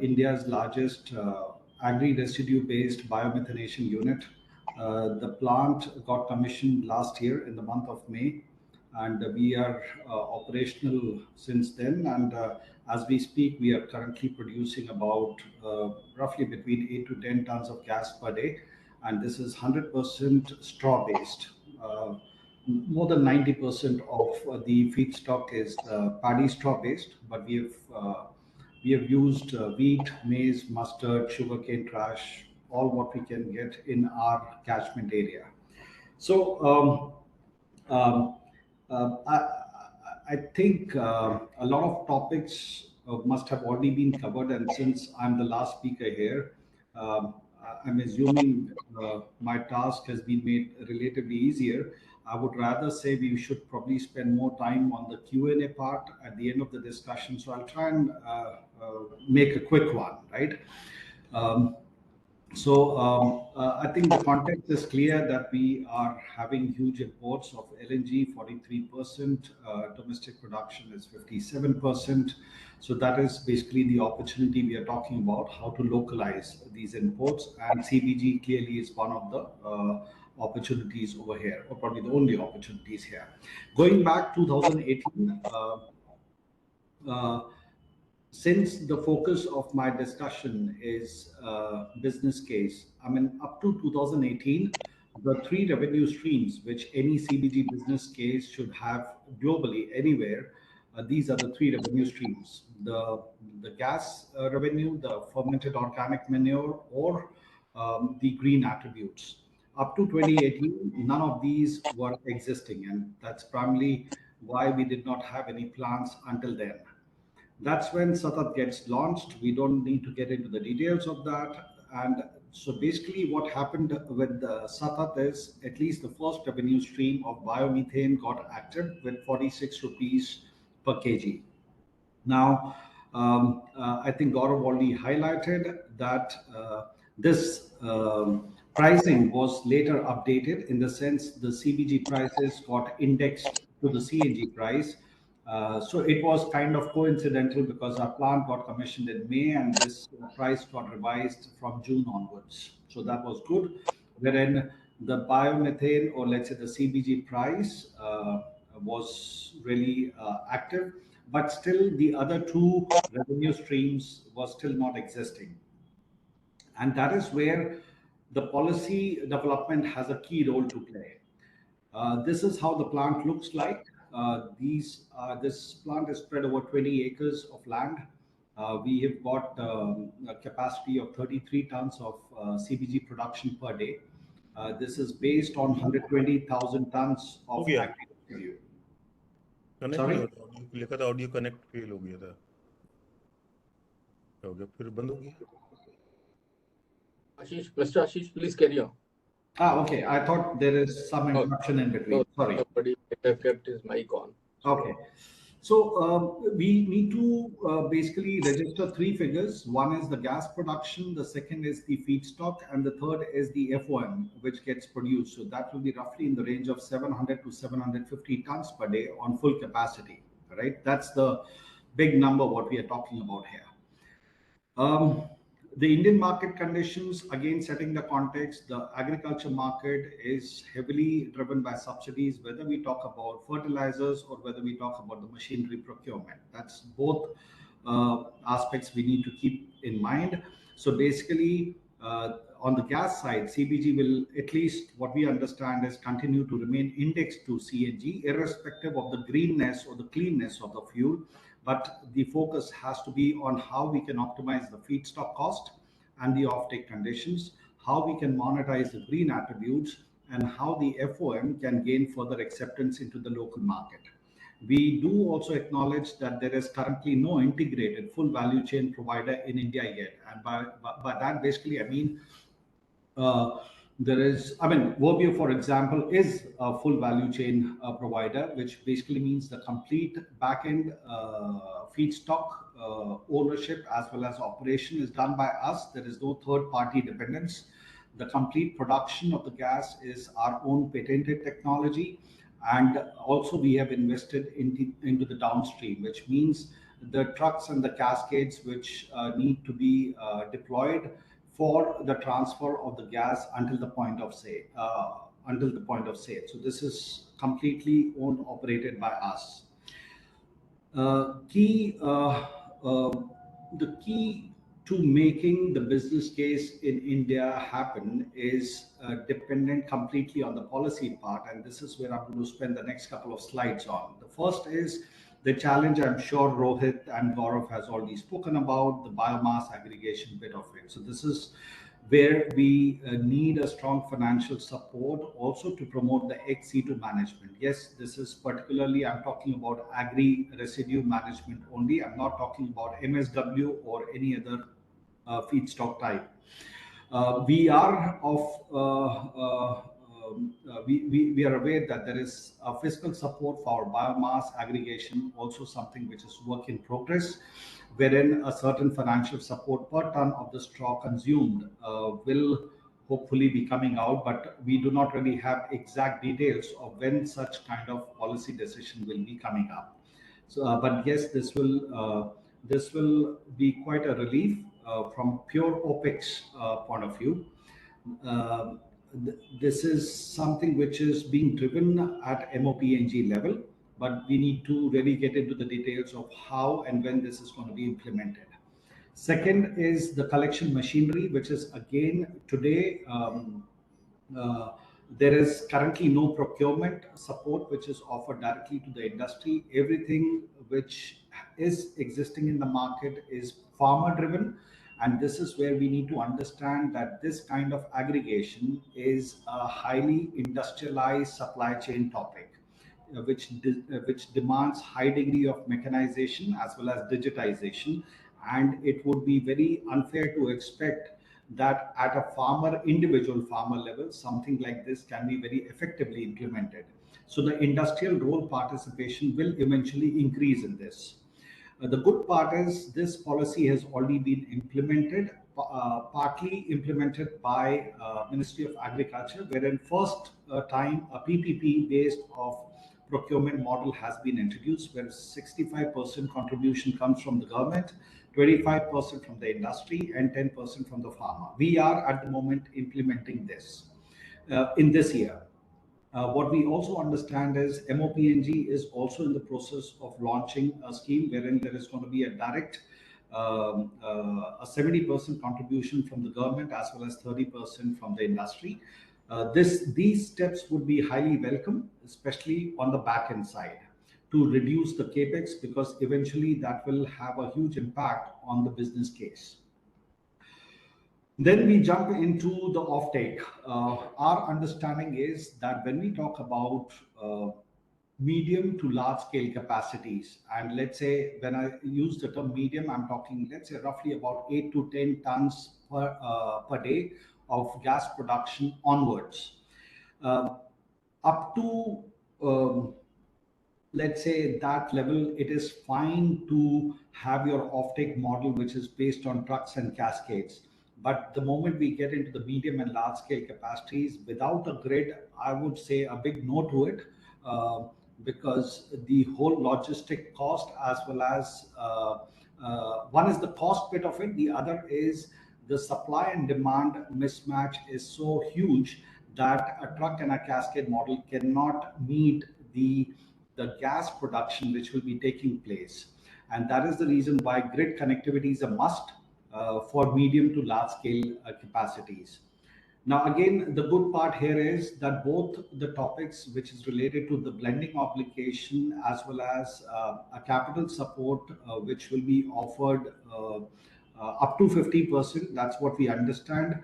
India's largest agri-residue-based biomethanation unit. The plant got commissioned last year in the month of May, and we are operational since then. And as we speak, we are currently producing about roughly between 8 to 10 tons of gas per day. And this is 100% straw-based. More than 90% of the feedstock is paddy straw-based, but we have used wheat, maize, mustard, sugarcane trash, all what we can get in our catchment area. So I think a lot of topics must have already been covered, and since I'm the last speaker here, I'm assuming my task has been made relatively easier. I would rather say we should probably spend more time on the Q&A part at the end of the discussion. So I'll try and make a quick one, right? I think the context is clear that we are having huge imports of LNG, 43%, domestic production is 57%. So that is basically the opportunity we are talking about, how to localize these imports. And CBG clearly is one of the opportunities over here, or probably the only opportunities here. Going back 2018, since the focus of my discussion is business case, I mean, up to 2018, the three revenue streams which any CBG business case should have globally anywhere, these are the three revenue streams: the gas revenue, the fermented organic manure, or the green attributes. Up to 2018, none of these were existing, and that's primarily why we did not have any plans until then. That's when Satat gets launched. We don't need to get into the details of that. And so basically what happened with Satat is at least the first revenue stream of biomethane got active with 46 rupees per kg. Now, I think Gaurav already highlighted that this pricing was later updated, in the sense the CBG prices got indexed to the CNG price. So it was kind of coincidental because our plant got commissioned in May and this price got revised from June onwards. So that was good. Wherein the biomethane, or let's say the CBG price, was really active, but still the other two revenue streams were still not existing. And that is where the policy development has a key role to play. This is how the plant looks like. This plant is spread over 20 acres of land. We have got a capacity of 33 tons of CBG production per day. This is based on 120,000 tons of active residue. Sorry? लिखा था audio connect fail हो गया था, हो गया फिर बंद हो गया. Ashish, Mr. Ashish, please carry on. Okay. I thought there is some interruption in between. Sorry. Nobody kept his mic on. Okay. So we need to basically register three figures. One is the gas production, the second is the feedstock, and the third is the FOM, which gets produced. So that will be roughly in the range of 700 to 750 tons per day on full capacity, right? That's the big number what we are talking about here. The Indian market conditions, again, setting the context, the agriculture market is heavily driven by subsidies, whether we talk about fertilizers or whether we talk about the machinery procurement. That's both aspects we need to keep in mind. So basically, on the gas side, CBG will, at least what we understand, is continue to remain indexed to CNG, irrespective of the greenness or the cleanness of the fuel. But the focus has to be on how we can optimize the feedstock cost and the offtake conditions, how we can monetize the green attributes, and how the FOM can gain further acceptance into the local market. We do also acknowledge that there is currently no integrated full value chain provider in India yet. And by that, basically, I mean there is, I mean, Verbio, for example, is a full value chain provider, which basically means the complete back-end feedstock ownership as well as operation is done by us. There is no third-party dependence. The complete production of the gas is our own patented technology. And also we have invested into the downstream, which means the trucks and the cascades which need to be deployed for the transfer of the gas until the point of sale. So this is completely owned, operated by us. The key to making the business case in India happen is dependent completely on the policy part, and this is where I'm going to spend the next couple of slides on. The first is the challenge I'm sure Rohit and Gaurav has already spoken about, the biomass aggregation bit of it. So this is where we need a strong financial support also to promote the XC2 management. Yes, this is particularly, I'm talking about agri residue management only. I'm not talking about MSW or any other feedstock type. We are aware that there is a fiscal support for biomass aggregation, also something which is work in progress, wherein a certain financial support per ton of the straw consumed will hopefully be coming out, but we do not really have exact details of when such kind of policy decision will be coming up. So, but yes, this will be quite a relief from pure OPEX point of view. This is something which is being driven at MOPNG level, but we need to really get into the details of how and when this is going to be implemented. Second is the collection machinery, which is again today, there is currently no procurement support which is offered directly to the industry. Everything which is existing in the market is farmer driven. And this is where we need to understand that this kind of aggregation is a highly industrialized supply chain topic, which demands high degree of mechanization as well as digitization. And it would be very unfair to expect that at a individual farmer level, something like this can be very effectively implemented. So the industrial role participation will eventually increase in this. The good part is this policy has already been implemented, partly implemented by Ministry of Agriculture, wherein first time a PPP based of procurement model has been introduced, where 65% contribution comes from the government, 25% from the industry, and 10% from the farmer. We are at the moment implementing this in this year. What we also understand is MOPNG is also in the process of launching a scheme wherein there is going to be a direct a 70% contribution from the government as well as 30% from the industry. These steps would be highly welcome, especially on the back end side, to reduce the capex, because eventually that will have a huge impact on the business case. Then we jump into the offtake. Our understanding is that when we talk about medium to large scale capacities, and let's say when I use the term medium, I'm talking, let's say, roughly about 8 to 10 tons per day of gas production onwards. Up to let's say that level, it is fine to have your offtake model, which is based on trucks and cascades. But the moment we get into the medium and large scale capacities without a grid, I would say a big no to it, because the whole logistic cost, as well as one is the cost bit of it, the other is the supply and demand mismatch is so huge that a truck and a cascade model cannot meet the gas production which will be taking place. And that is the reason why grid connectivity is a must for medium to large scale capacities. Now, again, the good part here is that both the topics which is related to the blending obligation as well as a capital support which will be offered up to 50%, that's what we understand,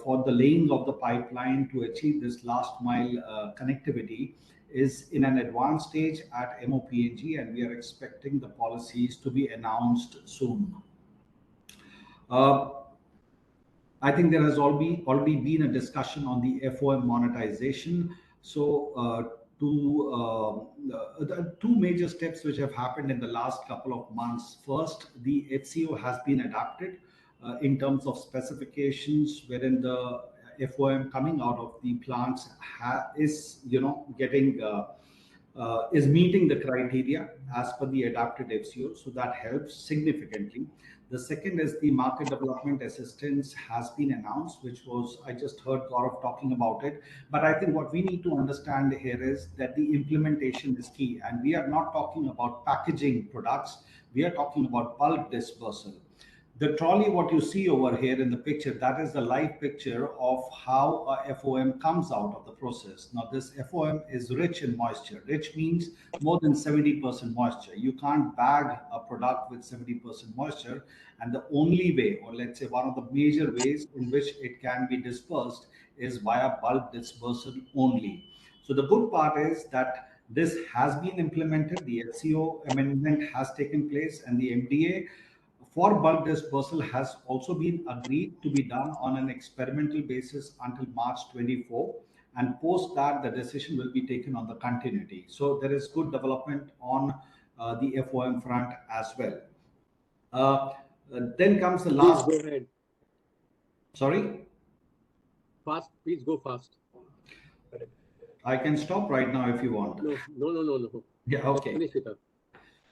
for the laying of the pipeline to achieve this last mile connectivity, is in an advanced stage at MOPNG, and we are expecting the policies to be announced soon. I think there has already been a discussion on the FOM monetization. So the two major steps which have happened in the last couple of months. First, the FCO has been adapted in terms of specifications, wherein the FOM coming out of the plants is is meeting the criteria as per the adapted FCO. So that helps significantly. The second is the market development assistance has been announced, which was, I just heard Gaurav talking about it. But I think what we need to understand here is that the implementation is key. And we are not talking about packaging products. We are talking about bulk dispersal. The trolley, what you see over here in the picture, that is the live picture of how a FOM comes out of the process. Now, this FOM is rich in moisture. Rich means more than 70% moisture. You can't bag a product with 70% moisture. And the only way, or let's say one of the major ways in which it can be dispersed is via bulk dispersal only. So the good part is that this has been implemented. The FCO amendment has taken place, and the MDA for bulk dispersal has also been agreed to be done on an experimental basis until March 24. And post that, the decision will be taken on the continuity. So there is good development on the FOM front as well. Then comes the last. Please go ahead. Sorry? Fast, please go fast. I can stop right now if you want. No. Yeah, okay. Finish it up.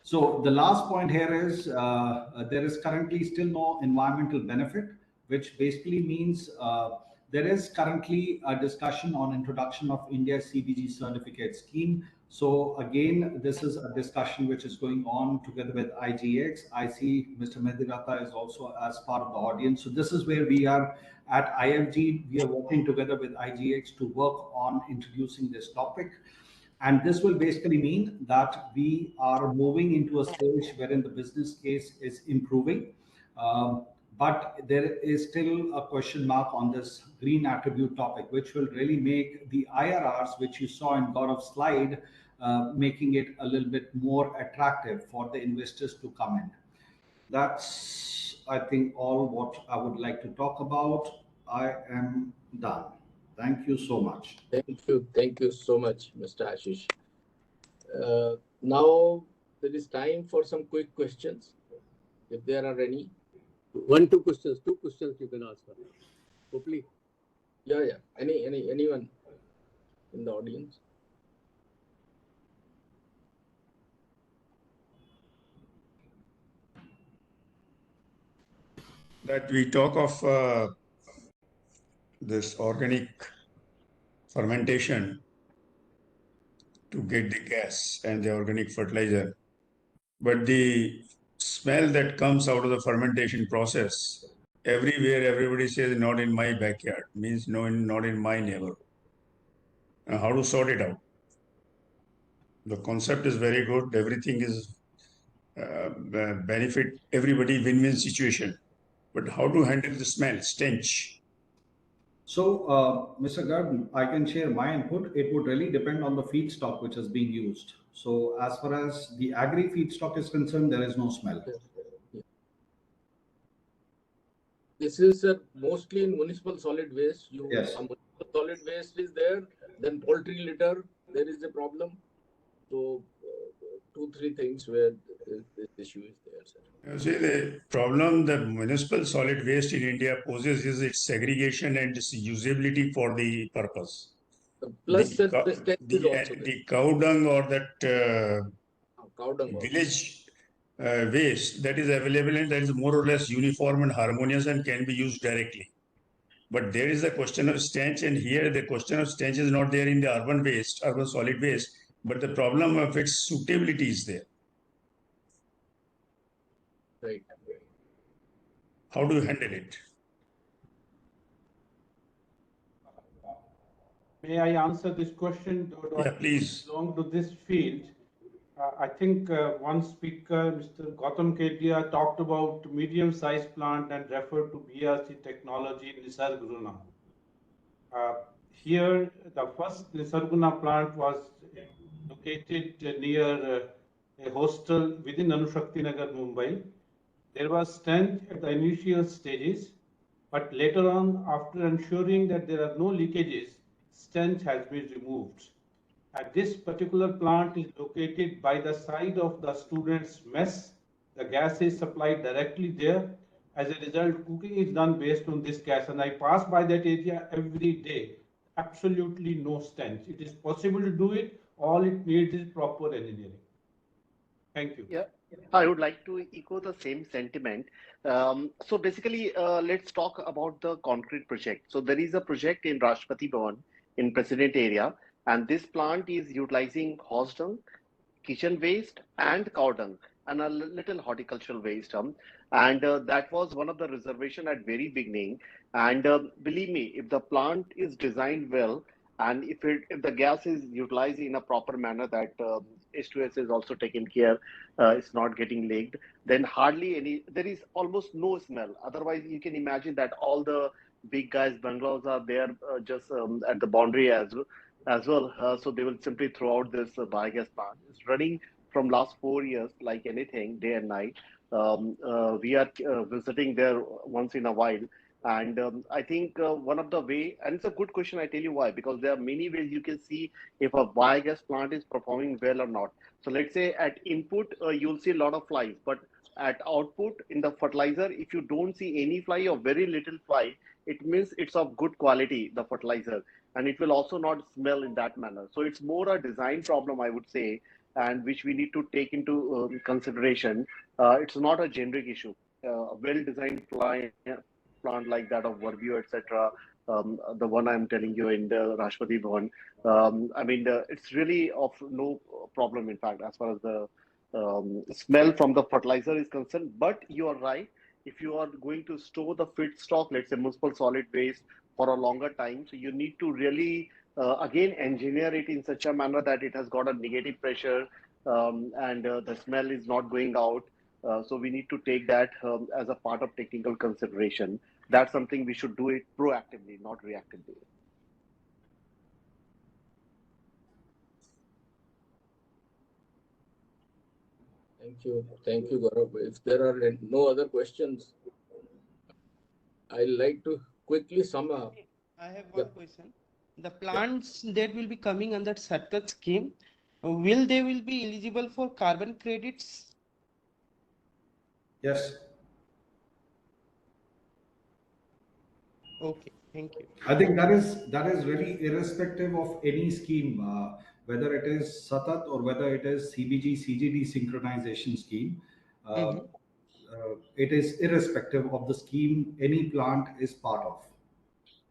So the last point here is there is currently still no environmental benefit, which basically means there is currently a discussion on introduction of India's CBG certificate scheme. So again, this is a discussion which is going on together with IGX. I see Mr. Mediratta is also as part of the audience. So this is where we are at IFG. We are working together with IGX to work on introducing this topic. And this will basically mean that we are moving into a stage wherein the business case is improving. But there is still a question mark on this green attribute topic, which will really make the IRRs, which you saw in Gaurav's slide, making it a little bit more attractive for the investors to come in. That's, I think, all what I would like to talk about. I am done. Thank you so much. Thank you so much, Mr. Ashish. Now there is time for some quick questions, if there are any. Two questions you can ask. Hopefully. Yeah. Anyone in the audience? That we talk of this organic fermentation to get the gas and the organic fertilizer. But the smell that comes out of the fermentation process, everywhere everybody says not in my backyard, means no, not in my neighborhood. Now, how to sort it out? The concept is very good. Everything is benefit everybody, win-win situation. But how to handle the smell, stench? So, Mr. Garden, I can share my input. It would really depend on the feedstock which is being used. So, as far as the agri feedstock is concerned, there is no smell. This is mostly in municipal solid waste. Yes. Municipal solid waste is there. Then poultry litter, there is a problem. So, 2-3 things where this issue is there, sir. You see, the problem that municipal solid waste in India poses is its segregation and its usability for the purpose. Plus, the cow dung or that village waste that is available and that is more or less uniform and harmonious and can be used directly. But there is a question of stench, and here the question of stench is not there in the urban waste, urban solid waste, but the problem of its suitability is there. Right. How do you handle it? May I answer this question? Yeah, please. Belong to this field. I think one speaker, Mr. Gautam Kedia, talked about medium-sized plant and referred to BRC technology in Nisarguna. Here, the first Nisarguna plant was located near a hostel within Anushakti Nagar, Mumbai. There was stench at the initial stages, But later on, after ensuring that there are no leakages, stench has been removed. And this particular plant is located by the side of the students' mess. The gas is supplied directly there. As a result, cooking is done based on this gas. And I pass by that area every day. Absolutely no stench. It is possible to do it. All it needs is proper engineering. Thank you. Yeah, I would like to echo the same sentiment. So basically, let's talk about the concrete project. So there is a project in Rashtrapati Bhavan in President area, and this plant is utilizing horse dung, kitchen waste, and cow dung, and a little horticultural waste. And that was one of the reservation at very beginning. And believe me, if the plant is designed well, and if the gas is utilized in a proper manner, that H2S is also taken care, it's not getting leaked, then hardly any, there is almost no smell. Otherwise, you can imagine that all the big guys bungalows are there just at the boundary as well. So they will simply throw out this biogas plant. It's running from last 4 years like anything, day and night. We are visiting there once in a while. And I think one of the way, and it's a good question, I tell you why, because there are many ways you can see if a biogas plant is performing well or not. So let's say at input, you'll see a lot of flies, but at output in the fertilizer, if you don't see any fly or very little fly, it means it's of good quality, the fertilizer, and it will also not smell in that manner. So it's more a design problem, I would say, and which we need to take into consideration. It's not a generic issue. A well-designed plant like that of Verbio, etc., the one I'm telling you in the Rashtrapati Bhavan, I mean, it's really of no problem, in fact, as far as the smell from the fertilizer is concerned. But you are right. If you are going to store the feedstock, let's say municipal solid waste, for a longer time, so you need to really again engineer it in such a manner that it has got a negative pressure, and the smell is not going out. So we need to take that as a part of technical consideration. That's something we should do it proactively, not reactively. Thank you, Gaurav. If there are no other questions, I'd like to quickly sum up. I have one question. The plants that will be coming under SATCAT scheme, will they will be eligible for carbon credits? Yes. Okay, thank you. I think that is very irrespective of any scheme, whether it is SATAT or whether it is CBG CGD synchronization scheme. It is irrespective of the scheme any plant is part of.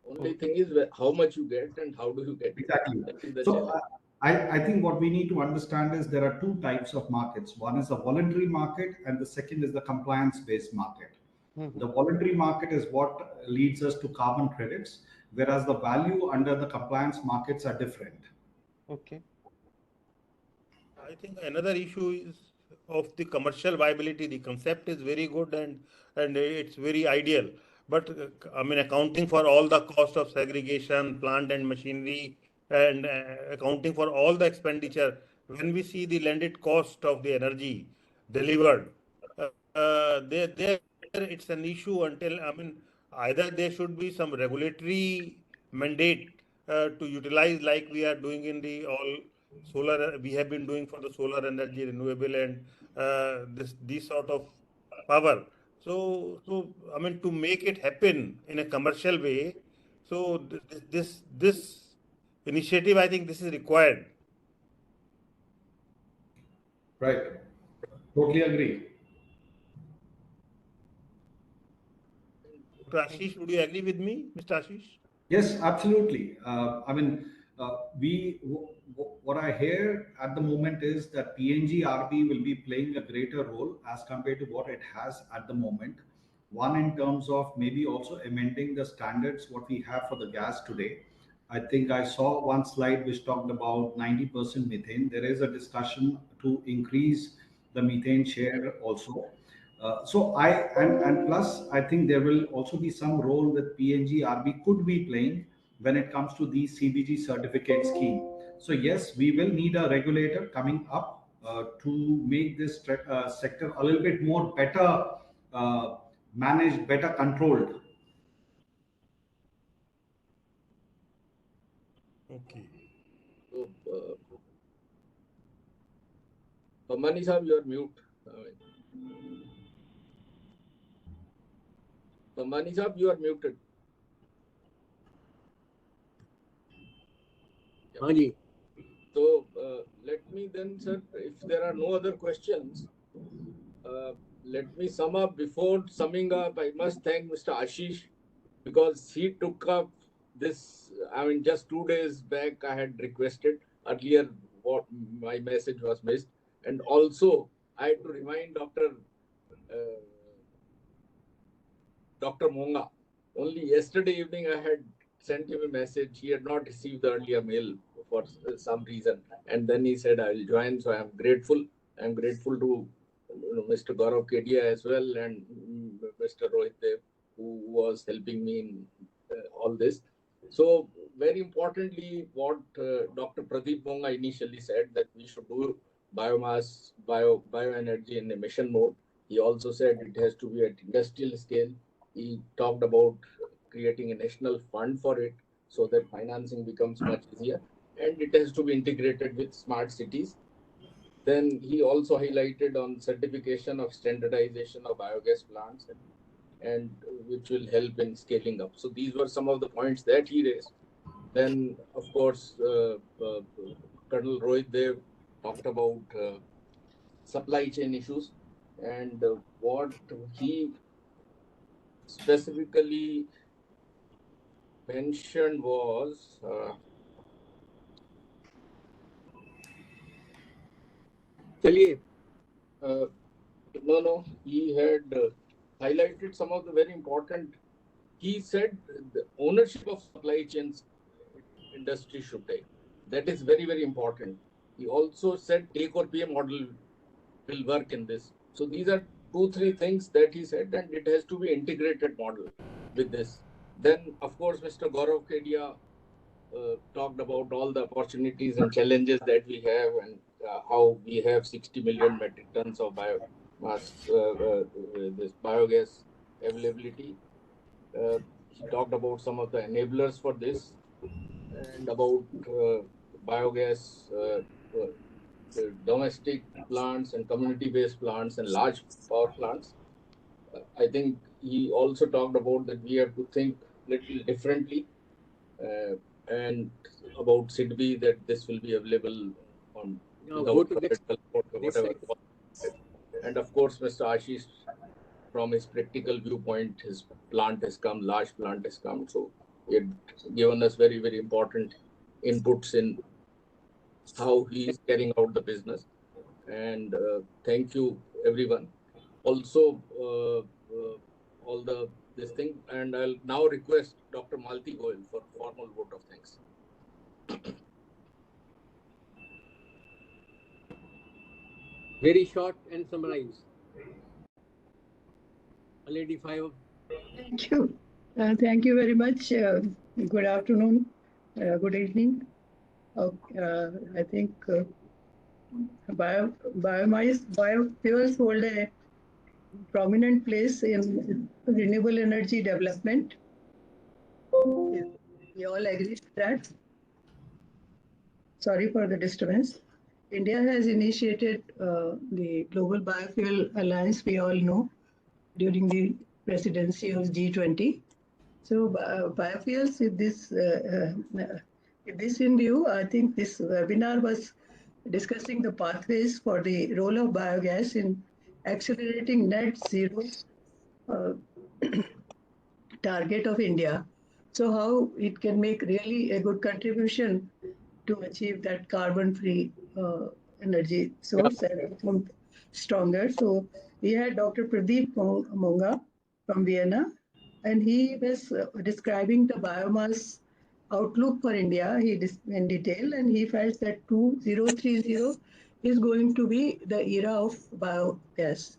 Only thing is how much you get and how do you get it. Exactly. So I think what we need to understand is there are two types of markets. One is a voluntary market and the second is the compliance-based market. The voluntary market is what leads us to carbon credits, whereas the value under the compliance markets are different. Okay. I think another issue is of the commercial viability. The concept is very good and it's very ideal. But I mean, accounting for all the cost of segregation, plant and machinery, and accounting for all the expenditure, when we see the landed cost of the energy delivered, there it's an issue until, I mean, either there should be some regulatory mandate to utilize like we are doing in the all solar, we have been doing for the solar energy, renewable, and this sort of power. So I mean, to make it happen in a commercial way, so this initiative, I think this is required. Right. Totally agree. Dr. Ashish, would you agree with me, Mr. Ashish? Yes, absolutely. I mean, what I hear at the moment is that PNGRB will be playing a greater role as compared to what it has at the moment. One, in terms of maybe also amending the standards what we have for the gas today. I think I saw one slide which talked about 90% methane. There is a discussion to increase the methane share also. So plus I think there will also be some role that PNGRB could be playing when it comes to the CBG certificate scheme. So yes, we will need a regulator coming up to make this sector a little bit more better managed, better controlled. Okay. So, Pamani Sahab, you are mute. Pamani Sahab, you are muted. Haji. So let me then, sir, if there are no other questions, let me sum up. Before summing up, I must thank Mr. Ashish because he took up this. I mean, just 2 days back, I had requested earlier what my message was missed. And also, I had to remind Dr. Monga. Only yesterday evening, I had sent him a message. He had not received the earlier mail for some reason. And then he said, I will join. So I am grateful. I am grateful to Mr. Gaurav Kedia as well and Mr. Rohit Dev, who was helping me in all this. So very importantly, what Dr. Pradeep Monga initially said that we should do biomass, bioenergy in a mission mode. He also said it has to be at industrial scale. He talked about creating a national fund for it so that financing becomes much easier, and it has to be integrated with smart cities. Then he also highlighted on certification of standardization of biogas plants and which will help in scaling up. So these were some of the points that he raised. Then, of course, Colonel Rohit Dev talked about supply chain issues, and what he specifically mentioned was no, he had highlighted some of the very important. He said the ownership of supply chains industry should take. That is very, very important. He also said take or pay model will work in this. So these are 2-3 things that he said, and it has to be integrated model with this. Then, of course, Mr. Gaurav Kedia talked about all the opportunities and challenges that we have and how we have 60 million metric tons of biomass, this biogas availability. He talked about some of the enablers for this and about biogas, domestic plants and community-based plants and large power plants. I think he also talked about that we have to think little differently and about SIDBI, that this will be available on whatever. And of course, Mr. Ashish, from his practical viewpoint, his plant has come, large plant has come. So he had given us very, very important inputs in how he is carrying out the business. And thank you, everyone. Also, all this thing. And I'll now request Dr. Malti Goyal for formal vote of thanks. Very short and summarize. Lady 5. Thank you. Thank you very much. Good afternoon. Good evening. I think biofuels hold a prominent place in renewable energy development. We all agree with that. Sorry for the disturbance. India has initiated the Global Biofuel Alliance, we all know, during the presidency of G20. So biofuels, with this in view, I think this webinar was discussing the pathways for the role of biogas in accelerating net zero target of India. So how it can make really a good contribution to achieve that carbon-free energy source and become stronger. So we had Dr. Pradeep Monga from Vienna, and he was describing the biomass outlook for India in detail, and he felt that 2030 is going to be the era of biogas.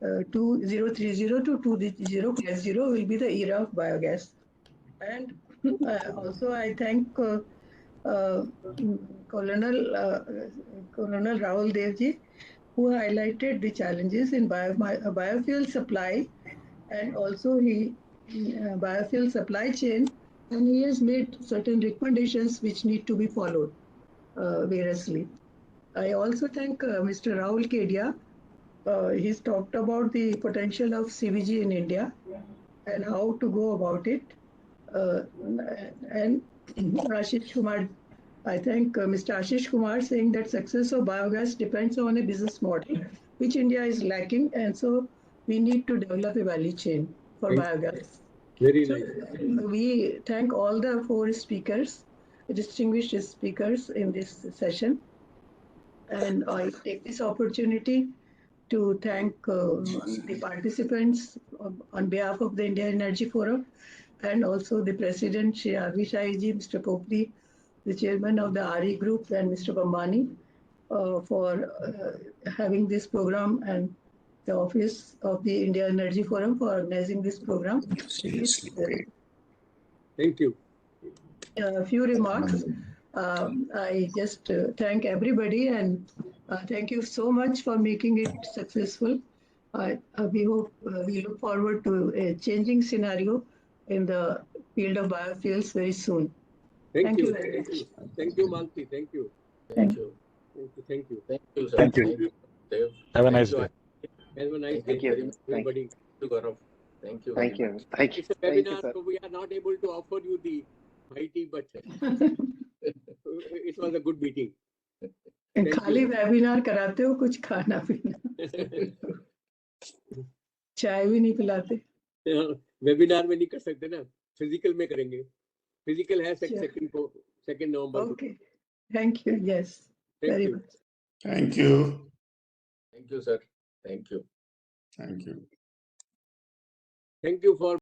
2030 to 2050 will be the era of biogas. And also I thank Colonel Rahul Devji, who highlighted the challenges in biofuel supply, and also biofuel supply chain and he has made certain recommendations which need to be followed vigorously. I also thank Mr. Rahul Kedia. He's talked about the potential of CBG in India and how to go about it. And Ashish Kumar, I thank Mr. Ashish Kumar saying that success of biogas depends on a business model, which India is lacking, and so we need to develop a value chain for biogas. Very So, nice. we thank all the 4 speakers, distinguished speakers in this session. And I take this opportunity to thank the participants on behalf of the India Energy Forum, and also the President, Shri R.V. Shahi, Mr. Popli, the Chairman of the RE Group, and Mr. Bambani for having this program, and the Office of the India Energy Forum for organizing this program. Thank you. A few remarks. I just thank everybody, and thank you so much for making it successful. We hope we look forward to a changing scenario in the field of biofuels very soon. Thank you. very much. Thank you, Malti. Thank you. Thank you. Thank you. Thank you, sir. Thank you. Dev. Have a Thank nice you. day. Have a nice Thank day, you. very much, Thank everybody. Gaurav. Thank you. Thank very you. much. Thank you. It's a Thank you, webinar, sir. so we are not able to offer you the high tea, but it was a good meeting. खाली webinar कराते हो, कुछ खाना पीना चाय भी नहीं पिलाते. वेबिनार में नहीं कर सकते ना, फिजिकल में करेंगे. फिजिकल है second November. Okay. Thank you. Yes. Very much. Thank you. Thank you, sir. Thank you. Thank you. Thank you for